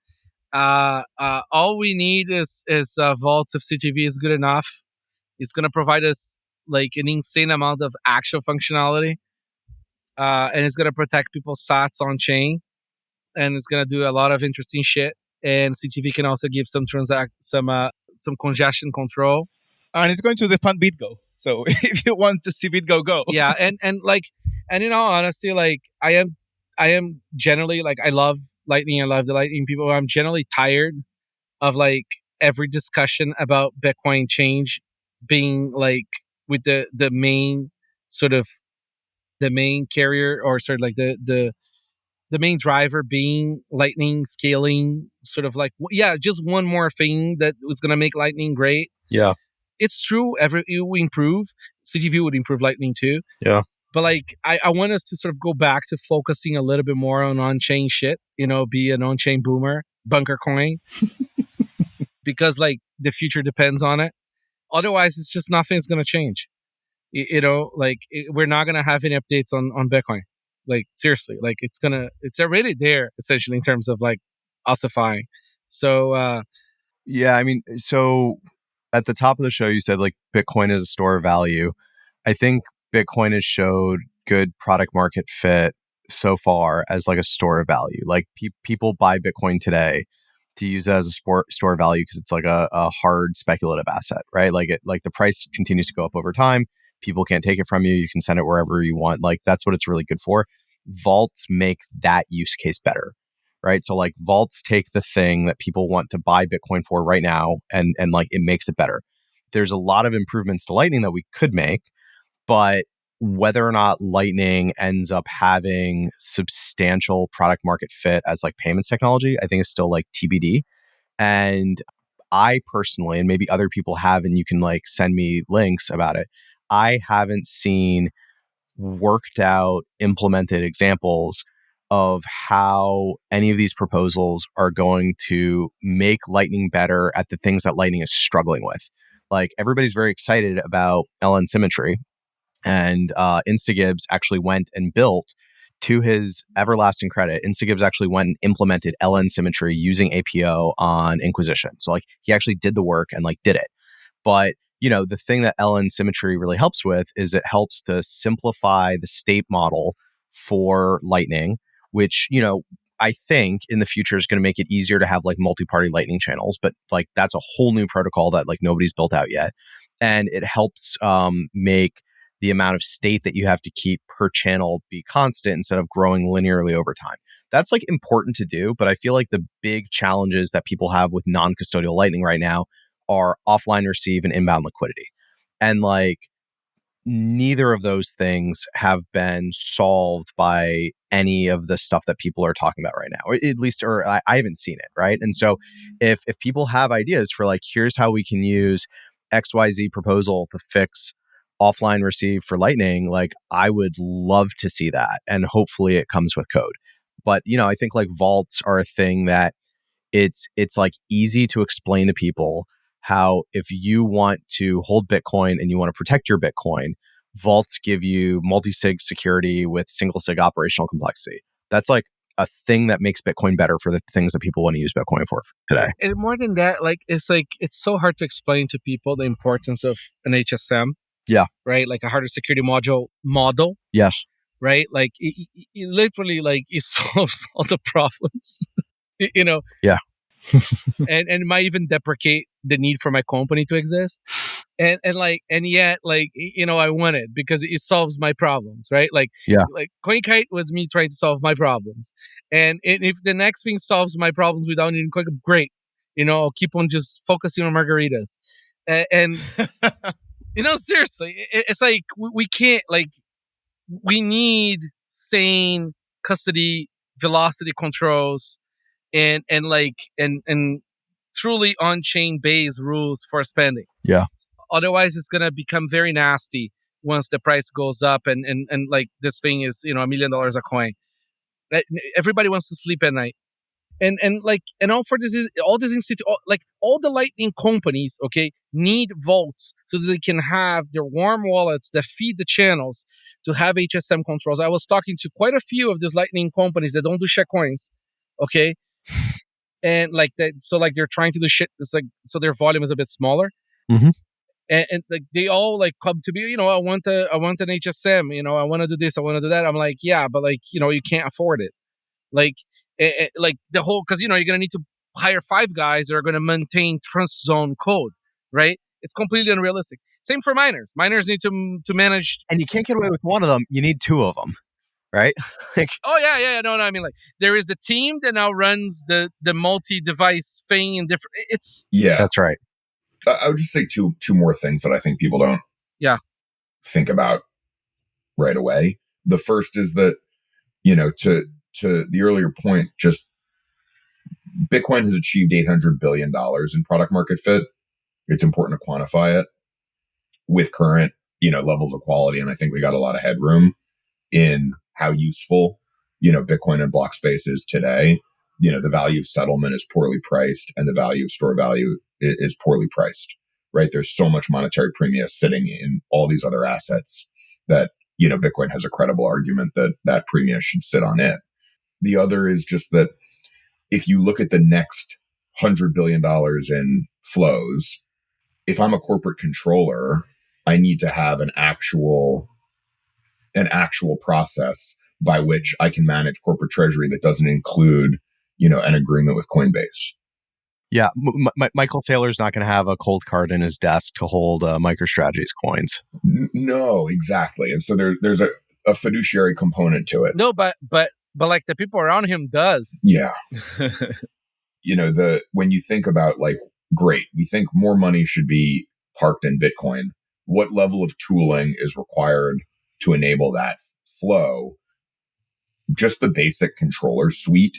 All we need is vaults if CTV is good enough. It's going to provide us like an insane amount of actual functionality, and it's going to protect people's sats on chain, and it's going to do a lot of interesting shit. And CTV can also give some congestion control. And it's going to defund BitGo. So if you want to see BitGo go. Yeah, and in all honesty, like I am generally like I love Lightning. I love the Lightning people. I'm generally tired of like every discussion about Bitcoin change being like with the main sort of the main carrier or sort of like the main driver being Lightning scaling, sort of like, yeah, just one more thing that was going to make Lightning great. Yeah. It's true. We improve. CTV would improve Lightning too. Yeah. But like, I want us to sort of go back to focusing a little bit more on chain shit, be an on-chain boomer, bunker coin, because like the future depends on it. Otherwise, it's just nothing's going to change. We're not going to have any updates on Bitcoin. Like seriously, like it's already there essentially in terms of like ossifying. So yeah, I mean, so at the top of the show, you said like Bitcoin is a store of value. I think Bitcoin has showed good product market fit so far as like a store of value. Like people buy Bitcoin today to use it as a store of value because it's like a hard speculative asset, right? Like the price continues to go up over time. People can't take it from you. You can send it wherever you want. Like that's what it's really good for. Vaults make that use case better, right? So like vaults take the thing that people want to buy Bitcoin for right now and like it makes it better. There's a lot of improvements to Lightning that we could make, but whether or not Lightning ends up having substantial product market fit as like payments technology, I think is still like TBD. And I personally, and maybe other people have, and you can like send me links about it, I haven't seen worked out, implemented examples of how any of these proposals are going to make Lightning better at the things that Lightning is struggling with. Like everybody's very excited about LN symmetry, and Instagibbs actually went and built, to his everlasting credit, Instagibbs actually went and implemented LN symmetry using APO on Inquisition. So like he actually did the work and like did it. But the thing that LN symmetry really helps with is it helps to simplify the state model for Lightning, which, I think in the future is going to make it easier to have like multi-party Lightning channels. But like that's a whole new protocol that like nobody's built out yet. And it helps make the amount of state that you have to keep per channel be constant instead of growing linearly over time. That's like important to do. But I feel like the big challenges that people have with non-custodial Lightning right now are offline receive and inbound liquidity. And like neither of those things have been solved by any of the stuff that people are talking about right now, or at least, or I haven't seen it. Right. And so if people have ideas for like, here's how we can use XYZ proposal to fix offline receive for Lightning, like I would love to see that. And hopefully it comes with code. But, I think like vaults are a thing that it's like easy to explain to people how if you want to hold Bitcoin and you want to protect your Bitcoin, vaults give you multi-sig security with single sig operational complexity. That's like a thing that makes Bitcoin better for the things that people want to use Bitcoin for today. And more than that, it's so hard to explain to people the importance of an HSM. Yeah. Right? Like a hardware security model. Yes. Right? Like it literally like it solves all the problems. Yeah. and might even deprecate the need for my company to exist. And yet I want it because it solves my problems, right? Like CoinKite was me trying to solve my problems. And if the next thing solves my problems without needing CoinKite, great. I'll keep on just focusing on margaritas. And seriously, it's like we can't, like, we need sane custody velocity controls and truly on-chain based rules for spending. Yeah. Otherwise, it's gonna become very nasty once the price goes up and like this thing is $1 million a coin. Everybody wants to sleep at night, and all for this, all these institutes, like all the Lightning companies, okay, need vaults so that they can have their warm wallets that feed the channels to have HSM controls. I was talking to quite a few of these Lightning companies that don't do share coins, okay. And like that, so like they're trying to do shit. It's like so their volume is a bit smaller, and like they all like come to me. I want an HSM. I want to do this. I want to do that. I'm like, yeah, but like you can't afford it. Like the whole because you're gonna need to hire 5 guys that are gonna maintain trust zone code, right? It's completely unrealistic. Same for miners. Miners need to manage, and you can't get away with one of them. You need 2 of them. Right? Oh yeah. No. I mean, like there is the team that now runs the multi-device thing and different. That's right. I would just say two more things that I think people don't think about right away. The first is that to the earlier point, just Bitcoin has achieved $800 billion in product market fit. It's important to quantify it with current levels of quality, and I think we got a lot of headroom in how useful, Bitcoin and block space is today. The value of settlement is poorly priced and the value of store value is poorly priced, right? There's so much monetary premium sitting in all these other assets that, Bitcoin has a credible argument that premium should sit on it. The other is just that if you look at the next $100 billion in flows, if I'm a corporate controller, I need to have an actual process by which I can manage corporate treasury that doesn't include, an agreement with Coinbase. Yeah, Michael Saylor's not going to have a Coldcard in his desk to hold MicroStrategy's coins. No, exactly. And so there's a fiduciary component to it. No, but like the people around him does. Yeah. When you think about like, great, we think more money should be parked in Bitcoin. What level of tooling is required to enable that flow? Just the basic controller suite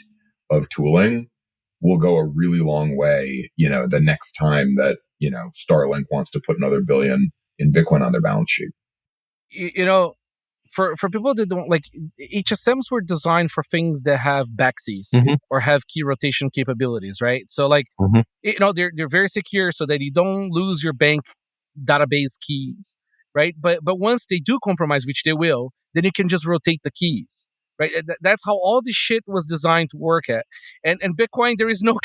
of tooling will go a really long way, the next time that, Starlink wants to put another billion in Bitcoin on their balance sheet. For people that don't like, HSMs were designed for things that have backseas Mhm. or have key rotation capabilities, right? So Mhm. they're very secure so that you don't lose your bank database keys, right? But once they do compromise, which they will, then you can just rotate the keys, right? That's how all this shit was designed to work at. And Bitcoin, there is no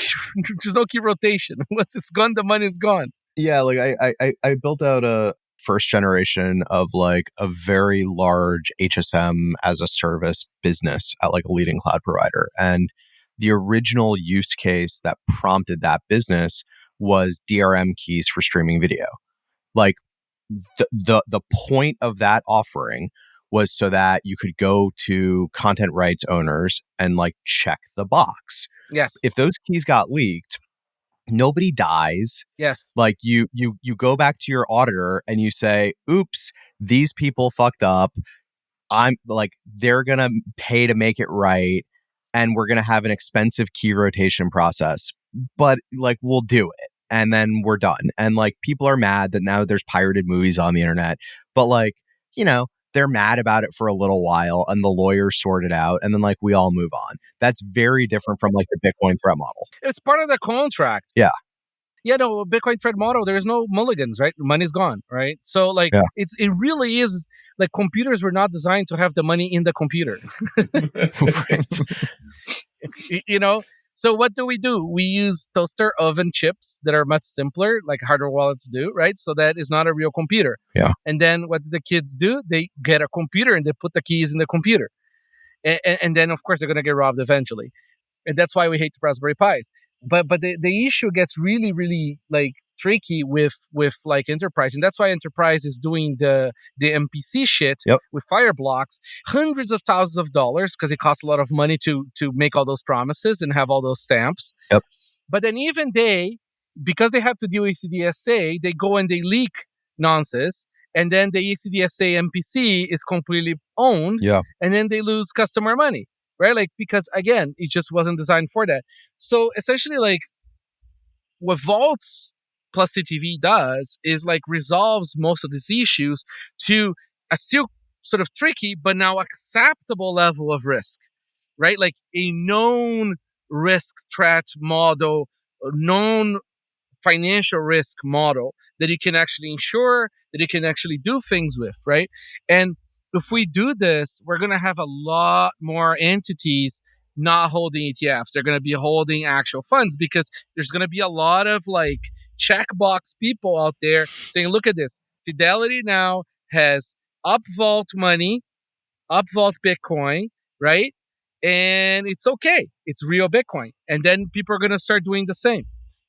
there's no key rotation. Once it's gone, the money is gone. Yeah, like I built out a first generation of like a very large HSM as a service business at like a leading cloud provider. And the original use case that prompted that business was DRM keys for streaming video. Like the point of that offering was so that you could go to content rights owners and like check the box. Yes. If those keys got leaked, nobody dies. Yes. Like you go back to your auditor and you say, oops, these people fucked up. I'm like, they're going to pay to make it right. And we're going to have an expensive key rotation process, but like, we'll do it. And then we're done. And like, people are mad that now there's pirated movies on the internet, but like, they're mad about it for a little while and the lawyers sort it out. And then like, we all move on. That's very different from like the Bitcoin threat model. It's part of the contract. Yeah. Yeah, no, Bitcoin threat model, there's no mulligans, right? Money's gone, right? So like, it really is like computers were not designed to have the money in the computer. So what do? We use toaster oven chips that are much simpler, like hardware wallets do, right? So that is not a real computer. Yeah. And then what do the kids do? They get a computer and they put the keys in the computer. And then, of course, they're going to get robbed eventually. And that's why we hate the Raspberry Pis. But the issue gets really, really like tricky with like enterprise. And that's why enterprise is doing the MPC shit with Fireblocks, hundreds of thousands of dollars, because it costs a lot of money to make all those promises and have all those stamps. Yep. But then even because they have to deal with ECDSA, they go and they leak nonsense. And then the ECDSA MPC is completely owned. Yeah. And then they lose customer money. Right? Like, because again, it just wasn't designed for that. So essentially, like, what Vaults plus CTV does is like resolves most of these issues to a still sort of tricky, but now acceptable level of risk, right? Like a known risk threat model, known financial risk model that you can actually insure, that you can actually do things with, right? And if we do this, we're going to have a lot more entities not holding ETFs. They're going to be holding actual funds because there's going to be a lot of like checkbox people out there saying, look at this. Fidelity now has upvault money, upvault Bitcoin, right? And it's okay. It's real Bitcoin. And then people are going to start doing the same.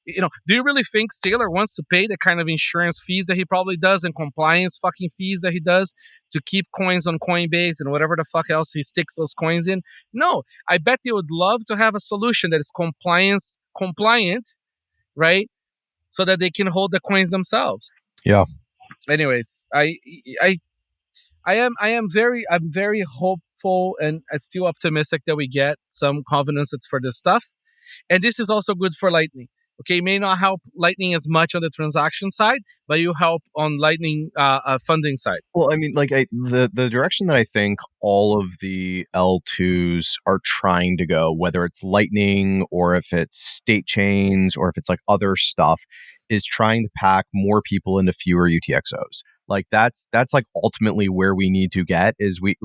Do you really think Saylor wants to pay the kind of insurance fees that he probably does and compliance fucking fees that he does to keep coins on Coinbase and whatever the fuck else he sticks those coins in? No, I bet they would love to have a solution that is compliance compliant, right? So that they can hold the coins themselves. Yeah. Anyways, I'm very hopeful and still optimistic that we get some covenants for this stuff. And this is also good for Lightning. Okay, it may not help Lightning as much on the transaction side, but you help on Lightning funding side. Well, I mean, like the direction that I think all of the L2s are trying to go, whether it's Lightning or if it's state chains or if it's like other stuff, is trying to pack more people into fewer UTXOs. Like that's like ultimately where we need to get is we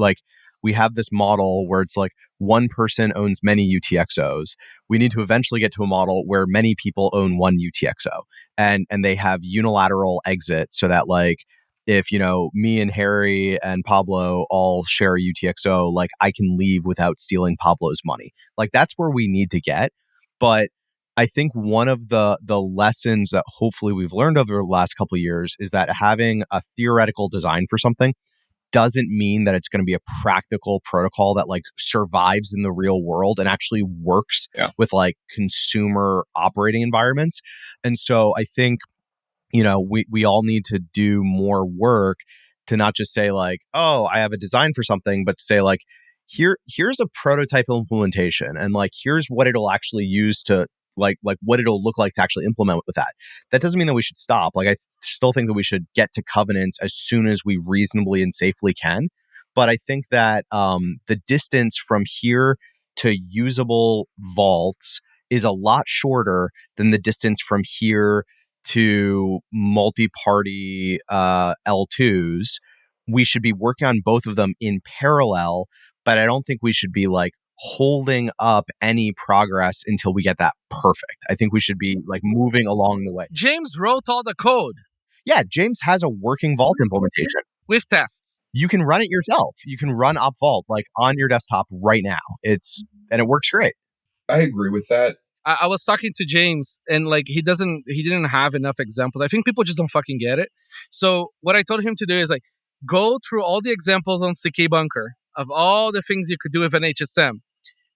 have this model where it's like one person owns many UTXOs. We need to eventually get to a model where many people own one UTXO and they have unilateral exit so that like if, me and Harry and Pablo all share a UTXO, like I can leave without stealing Pablo's money. Like that's where we need to get. But I think one of the lessons that hopefully we've learned over the last couple of years is that having a theoretical design for something doesn't mean that it's going to be a practical protocol that like survives in the real world and actually works with like consumer operating environments. And so I think, we all need to do more work to not just say like, oh, I have a design for something, but to say like, here's a prototype implementation and like, here's what it'll actually use to like what it'll look like to actually implement with that. That doesn't mean that we should stop. Like I still think that we should get to covenants as soon as we reasonably and safely can. But I think that the distance from here to usable vaults is a lot shorter than the distance from here to multi-party L2s. We should be working on both of them in parallel, but I don't think we should be like holding up any progress until we get that perfect. I think we should be like moving along the way. James wrote all the code. Yeah, James has a working vault implementation. With tests. You can run it yourself. You can run opvault like on your desktop right now. And it works great. I agree with that. I was talking to James, and like he didn't have enough examples. I think people just don't fucking get it. So what I told him to do is like go through all the examples on nsecBunker of all the things you could do with an HSM,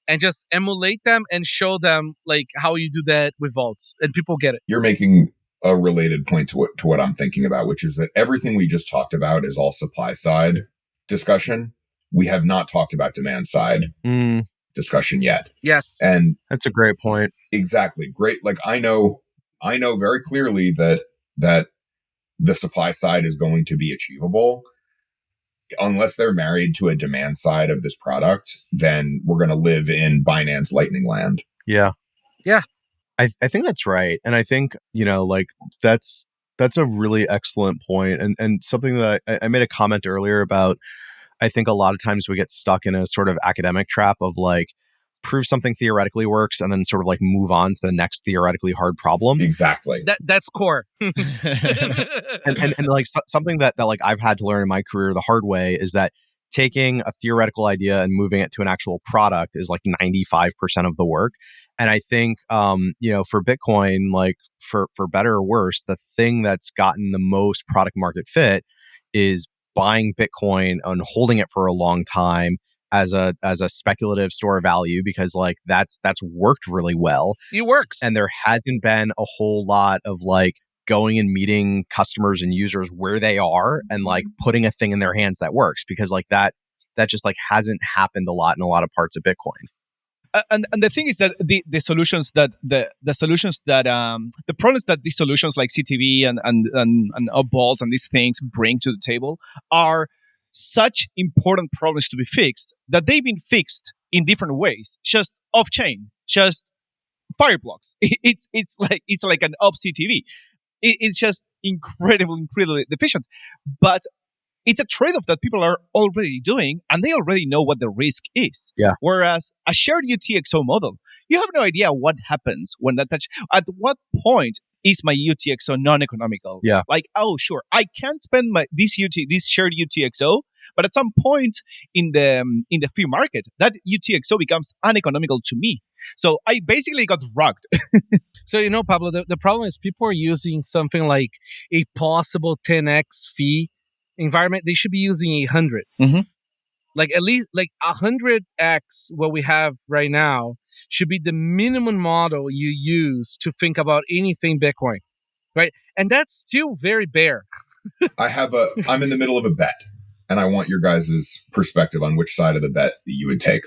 and just emulate them and show them like how you do that with vaults, and people get it. You're making a related point to what I'm thinking about, which is that everything we just talked about is all supply side discussion. We have not talked about demand side discussion yet. Yes. And that's a great point. Exactly. Great. Like I know very clearly that the supply side is going to be achievable. Unless they're married to a demand side of this product, then we're going to live in Binance Lightning land. Yeah. Yeah. I think that's right. And I think, like that's a really excellent point. And something that I made a comment earlier about, I think a lot of times we get stuck in a sort of academic trap of like, prove something theoretically works and then sort of like move on to the next theoretically hard problem. Exactly. That's core. and like something that like I've had to learn in my career the hard way is that taking a theoretical idea and moving it to an actual product is like 95% of the work. And I think, for Bitcoin, like for better or worse, the thing that's gotten the most product market fit is buying Bitcoin and holding it for a long time as a speculative store of value, because like that's worked really well. It works. And there hasn't been a whole lot of like going and meeting customers and users where they are and like putting a thing in their hands that works, because like that just like hasn't happened a lot in a lot of parts of Bitcoin. And the thing is that the solutions that the problems that these solutions like CTV and opvault and these things bring to the table are such important problems to be fixed that they've been fixed in different ways, just off chain, just fireblocks. It's like an op CTV. It's just incredibly efficient, but it's a trade-off that people are already doing, and they already know what the risk is. Yeah. Whereas a shared UTXO model, you have no idea what happens when that touch. At what point is my UTXO non-economical? Yeah. Like, oh, sure, I can spend this shared UTXO, but at some point in the free market, that UTXO becomes uneconomical to me. So I basically got rugged. So, Pablo, the problem is people are using something like a possible 10x fee environment. They should be using 100. Mm-hmm. Like at least like 100x what we have right now should be the minimum model you use to think about anything Bitcoin, right? And that's still very bare. I'm in the middle of a bet, and I want your guys' perspective on which side of the bet that you would take.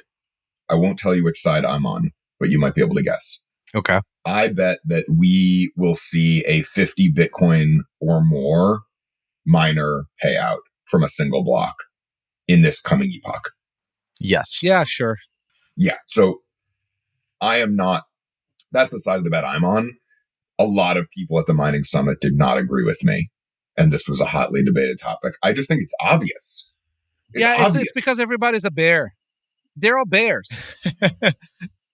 I won't tell you which side I'm on, but you might be able to guess. Okay. I bet that we will see a 50 Bitcoin or more miner payout from a single block in this coming epoch. Yes. Yeah, sure. Yeah. So I am not, that's the side of the bet I'm on. A lot of people at the mining summit did not agree with me. And this was a hotly debated topic. I just think it's obvious. It's because everybody's a bear. They're all bears.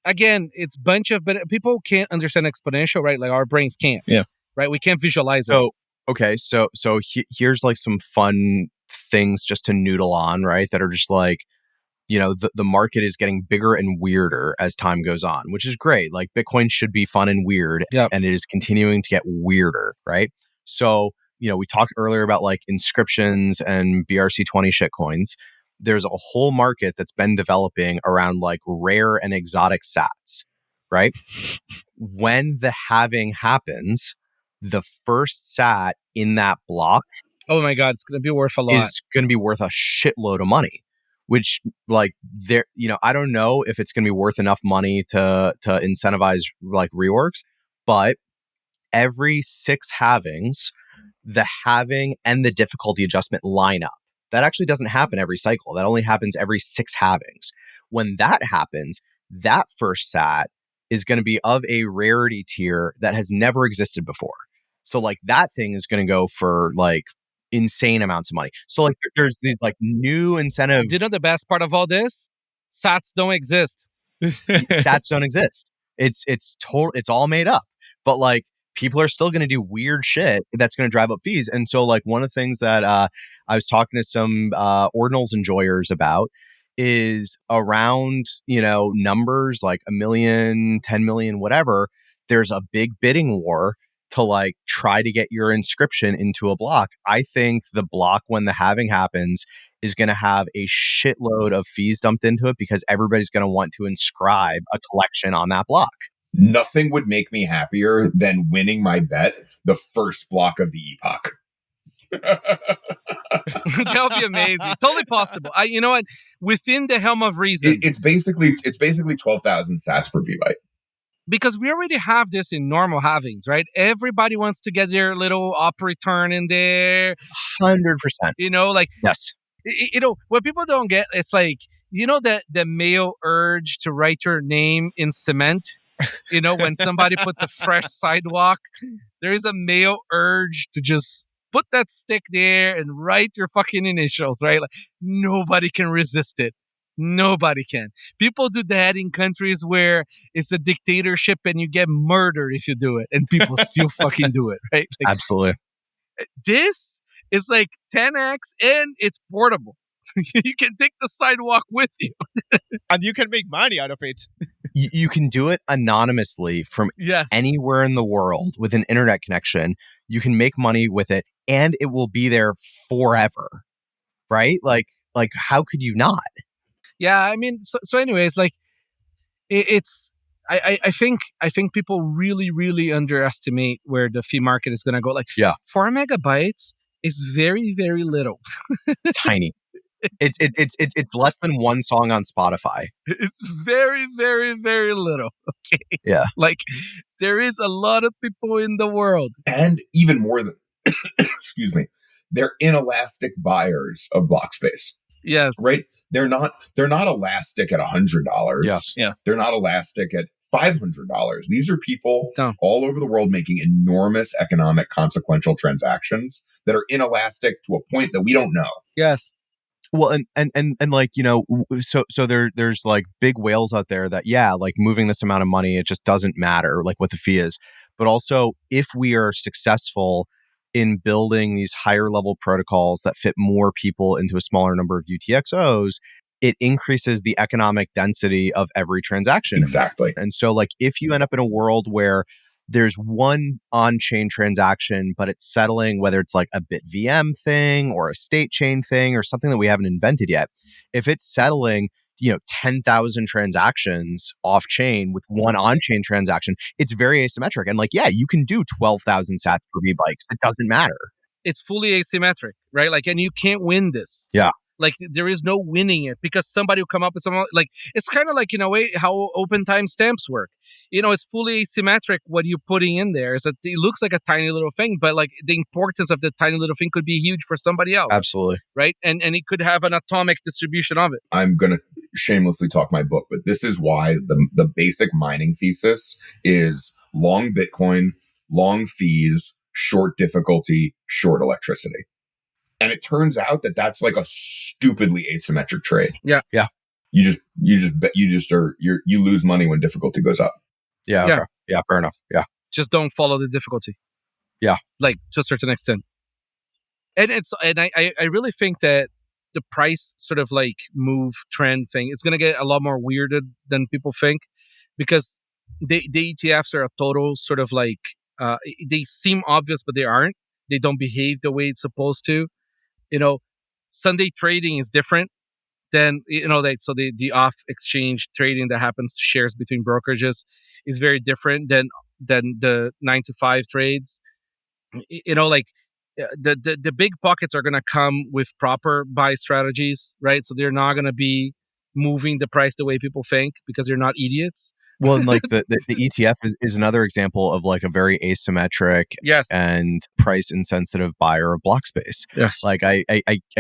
Again, it's a bunch of, but people can't understand exponential, right? Like our brains can't. Yeah. Right? We can't visualize it. Okay, so here's like some fun things just to noodle on, right? That are just like, the market is getting bigger and weirder as time goes on, which is great. Like Bitcoin should be fun and weird, and it is continuing to get weirder, right? So, we talked earlier about like inscriptions and BRC20 shitcoins. There's a whole market that's been developing around like rare and exotic sats, right? When the halving happens, the first sat in that block, oh my God, it's going to be worth a lot. Is going to be worth a shitload of money, which like there, I don't know if it's going to be worth enough money to incentivize like reworks, but every 6 halvings, the halving and the difficulty adjustment line up. That actually doesn't happen every cycle. That only happens every 6 halvings. When that happens, that first sat is going to be of a rarity tier that has never existed before. So like that thing is going to go for like insane amounts of money. So like there's these like new incentive. You know the best part of all this? Sats don't exist. Sats don't exist. It's all made up. But like people are still going to do weird shit that's going to drive up fees. And so like one of the things that I was talking to some ordinals enjoyers about is around, numbers like 1 million, 10 million, whatever. There's a big bidding war to like try to get your inscription into a block. I think the block, when the halving happens, is going to have a shitload of fees dumped into it because everybody's going to want to inscribe a collection on that block. Nothing would make me happier than winning my bet the first block of the epoch. That would be amazing. Totally possible. You know what? Within the helm of reason. It's basically 12,000 sats per V-byte. Because we already have this in normal halvings, right? Everybody wants to get their little op return in there. 100%. Yes. What people don't get, it's like, the male urge to write your name in cement. When somebody puts a fresh sidewalk, there is a male urge to just put that stick there and write your fucking initials, right? Like nobody can resist it. Nobody can. People do that in countries where it's a dictatorship and you get murdered if you do it, and people still fucking do it, right? Like, absolutely. This is like 10x and it's portable. You can take the sidewalk with you. And you can make money out of it. You can do it anonymously from anywhere in the world with an internet connection. You can make money with it and it will be there forever, right? Like how could you not? Yeah, I mean, so anyways, like it's, I think people really, really underestimate where the fee market is going to go. Like 4 megabytes is very, very little. Tiny. It's less than one song on Spotify. It's very, very, very little. Okay. Yeah. Like there is a lot of people in the world. And even more than, excuse me, they're inelastic buyers of block space. Yes. Right? They're not elastic at $100. Yes. Yeah. They're not elastic at $500. These are people all over the world making enormous economic consequential transactions that are inelastic to a point that we don't know. Yes. Well, and like, so there's like big whales out there that, like moving this amount of money, it just doesn't matter like what the fee is. But also if we are successful in building these higher level protocols that fit more people into a smaller number of UTXOs, it increases the economic density of every transaction. Exactly. And so like if you end up in a world where there's one on-chain transaction, but it's settling, whether it's like a bit VM thing or a state chain thing or something that we haven't invented yet, if it's settling, 10,000 transactions off-chain with one on-chain transaction, it's very asymmetric. And like, you can do 12,000 sats per V-bytes. It doesn't matter. It's fully asymmetric, right? Like, and you can't win this. Yeah. Like there is no winning it because somebody will come up with something like it's kind of like in a way how open timestamps work. It's fully asymmetric what you're putting in there. Is that it looks like a tiny little thing, but like the importance of the tiny little thing could be huge for somebody else. Absolutely. Right? And it could have an atomic distribution of it. I'm gonna shamelessly talk my book, but this is why the basic mining thesis is long Bitcoin, long fees, short difficulty, short electricity. And it turns out that that's like a stupidly asymmetric trade. Yeah. Yeah. You lose money when difficulty goes up. Yeah. Okay. Yeah. Fair enough. Yeah. Just don't follow the difficulty. Yeah. Like to a certain extent. And I really think that the price sort of like move trend thing is going to get a lot more weirded than people think because the ETFs are a total sort of like, they seem obvious, but they aren't. They don't behave the way it's supposed to. Sunday trading is different than, so the off exchange trading that happens to shares between brokerages is very different than the 9 to 5 trades. the big pockets are going to come with proper buy strategies, right? So they're not going to be moving the price the way people think because they're not idiots. Well, and like the ETF is another example of like a very asymmetric and price insensitive buyer of block space. Yes. Like I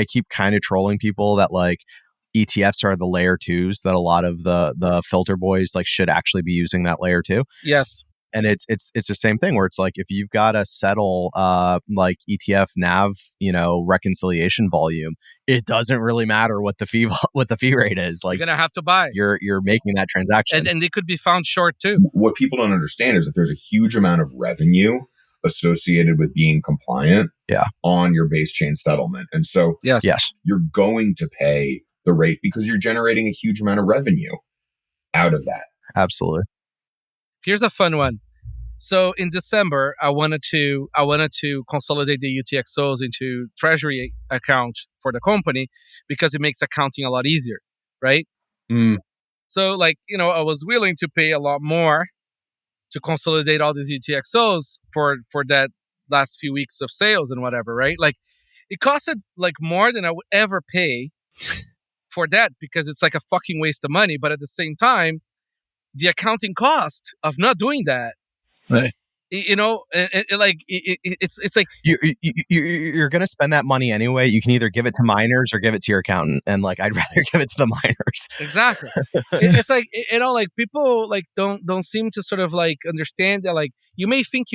keep kind of trolling people that like ETFs are the layer 2s that a lot of the filter boys like should actually be using that layer 2. Yes. And it's the same thing where it's like if you've got to settle like ETF NAV, reconciliation volume, it doesn't really matter what the fee rate is. Like you're gonna have to buy. You're making that transaction, and they could be found short too. What people don't understand is that there's a huge amount of revenue associated with being compliant on your base chain settlement, and so yes, you're going to pay the rate because you're generating a huge amount of revenue out of that. Absolutely. Here's a fun one. So in December, I wanted to consolidate the UTXOs into treasury account for the company because it makes accounting a lot easier, right? So I was willing to pay a lot more to consolidate all these UTXOs for that last few weeks of sales and whatever, right? Like it costed like more than I would ever pay for that because it's like a fucking waste of money. But at the same time, the accounting cost of not doing that, right? It's like you're gonna spend that money anyway. You can either give it to miners or give it to your accountant, and like I'd rather give it to the miners. Exactly. It's like like people like don't seem to sort of like understand that like you may think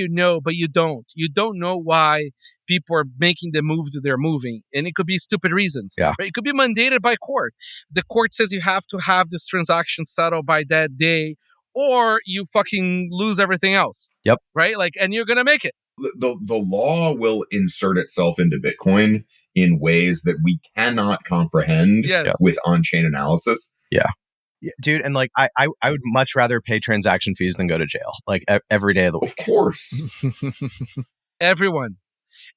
but you don't. You don't know why people are making the moves that they're moving, and it could be stupid reasons. Yeah, right? It could be mandated by court. The court says you have to have this transaction settled by that day, or you fucking lose everything else. Yep. Right? Like, and you're gonna make it. The law will insert itself into Bitcoin in ways that we cannot comprehend with on-chain analysis. Yeah, dude, and like I would much rather pay transaction fees than go to jail, like every day of the week. Of course. Everyone.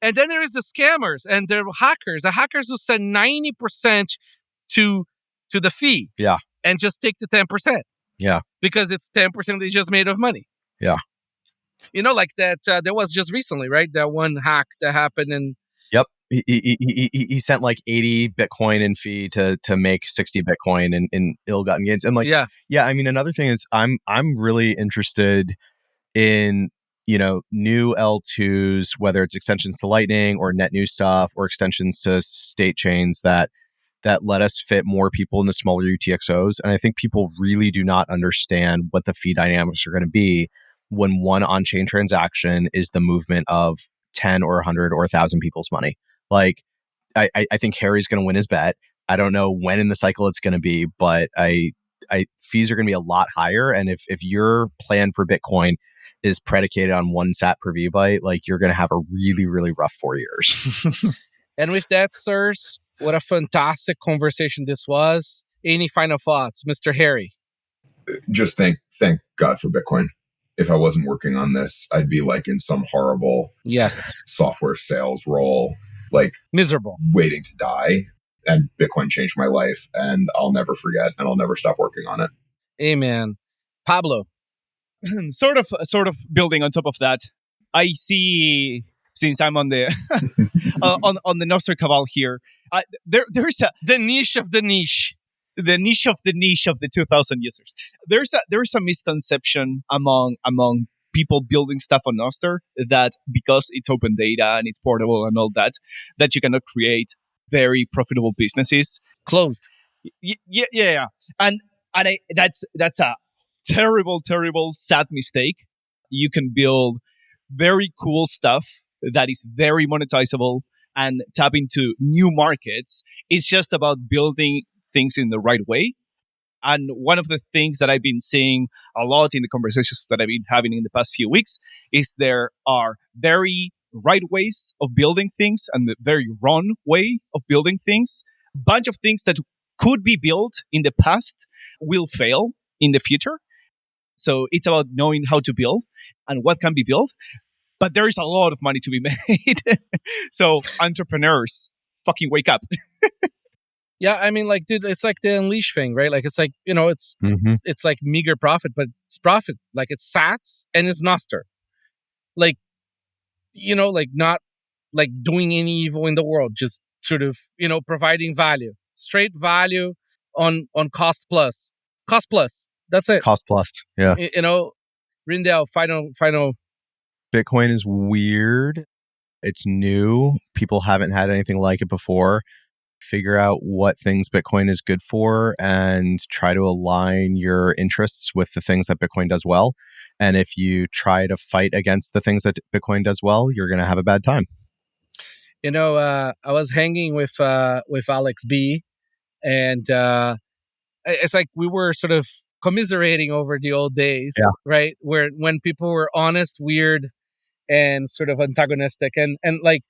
And then there is the scammers and the hackers. The hackers who send 90% to the fee. Yeah. And just take the 10%. Yeah. Because it's 10% they just made of money. Yeah. Like that, there was just recently, right? That one hack that happened and... Yep. He sent like 80 Bitcoin in fee to make 60 Bitcoin in ill-gotten gains. And like, yeah, I mean, another thing is I'm really interested in, new L2s, whether it's extensions to Lightning or net new stuff or extensions to state chains that let us fit more people into smaller UTXOs. And I think people really do not understand what the fee dynamics are going to be when one on-chain transaction is the movement of 10 or 100 or 1,000 people's money. Like, I think Harry's going to win his bet. I don't know when in the cycle it's going to be, but fees are going to be a lot higher. And if your plan for Bitcoin is predicated on 1 sat per VByte, like you're going to have a really, really rough 4 years. And with that, sirs, what a fantastic conversation this was. Any final thoughts, Mr. Harry? Just thank God for Bitcoin. If I wasn't working on this, I'd be like in some horrible software sales role, like miserable, waiting to die. And Bitcoin changed my life, and I'll never forget, and I'll never stop working on it. Amen. Pablo, sort of building on top of that. I see, since I'm on the on the Nostr cabal here, there's the niche of the niche. The niche of the 2,000 users. There's a misconception among people building stuff on Nostr that because it's open data and it's portable and all that you cannot create very profitable businesses. Closed. Yeah. And that's a terrible, sad mistake. You can build very cool stuff that is very monetizable and tap into new markets. It's just about building things in the right way. And one of the things that I've been seeing a lot in the conversations that I've been having in the past few weeks is there are very right ways of building things and the very wrong way of building things. A bunch of things that could be built in the past will fail in the future. So it's about knowing how to build and what can be built. But there is a lot of money to be made. So entrepreneurs, fucking wake up. Yeah, I mean, like, dude, it's like the Unleash thing, right? Like, it's like, it's like meager profit, but it's profit. Like, it's sats and it's Nostr. Like, like not like doing any evil in the world, just sort of, providing value, straight value on cost plus. That's it. Cost plus. Yeah. Rijndael, final. Bitcoin is weird. It's new. People haven't had anything like it before. Figure out what things Bitcoin is good for and try to align your interests with the things that Bitcoin does well. And if you try to fight against the things that Bitcoin does well, you're going to have a bad time. I was hanging with Alex B, and it's like we were sort of commiserating over the old days, right? When people were honest, weird, and sort of antagonistic, and like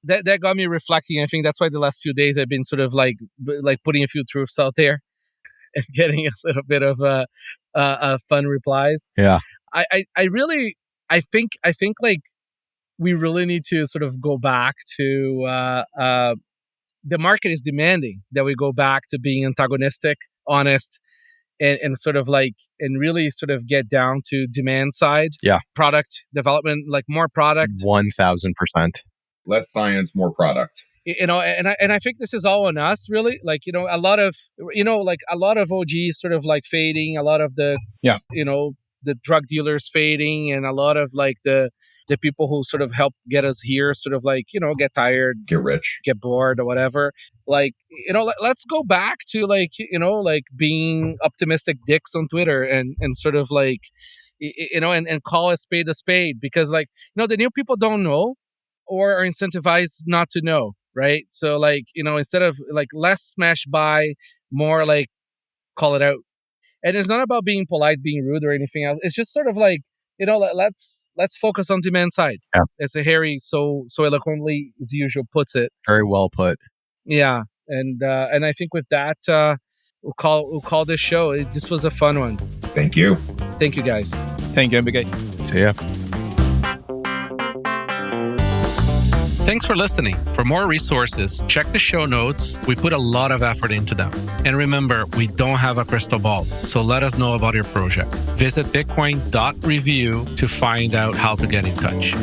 that got me reflecting. I think that's why the last few days I've been sort of like putting a few truths out there and getting a little bit of fun replies. Yeah, I think like we really need to sort of go back to the market is demanding that we go back to being antagonistic, honest, and sort of like, and really sort of get down to demand side. Yeah. Product development, like more product. 1000%. Less science, more product. And I think this is all on us, really. Like, a lot of OGs sort of like fading, a lot of the, the drug dealers fading, and a lot of like the people who sort of help get us here sort of like, get tired, get rich, get bored or whatever. Like, let's go back to like, like being optimistic dicks on Twitter and sort of like, and call a spade, because like, the new people don't know or are incentivized not to know. Right. So like, instead of like less smash buy, more like call it out. And it's not about being polite, being rude, or anything else. It's just sort of like, let's focus on demand side. Yeah. As Harry so eloquently as usual puts it. Very well put. Yeah. And I think with that, we'll call this show. This was a fun one. Thank you. Thank you, guys. Thank you, MBK. See ya. Thanks for listening. For more resources, check the show notes. We put a lot of effort into them. And remember, we don't have a crystal ball, so let us know about your project. Visit bitcoin.review to find out how to get in touch.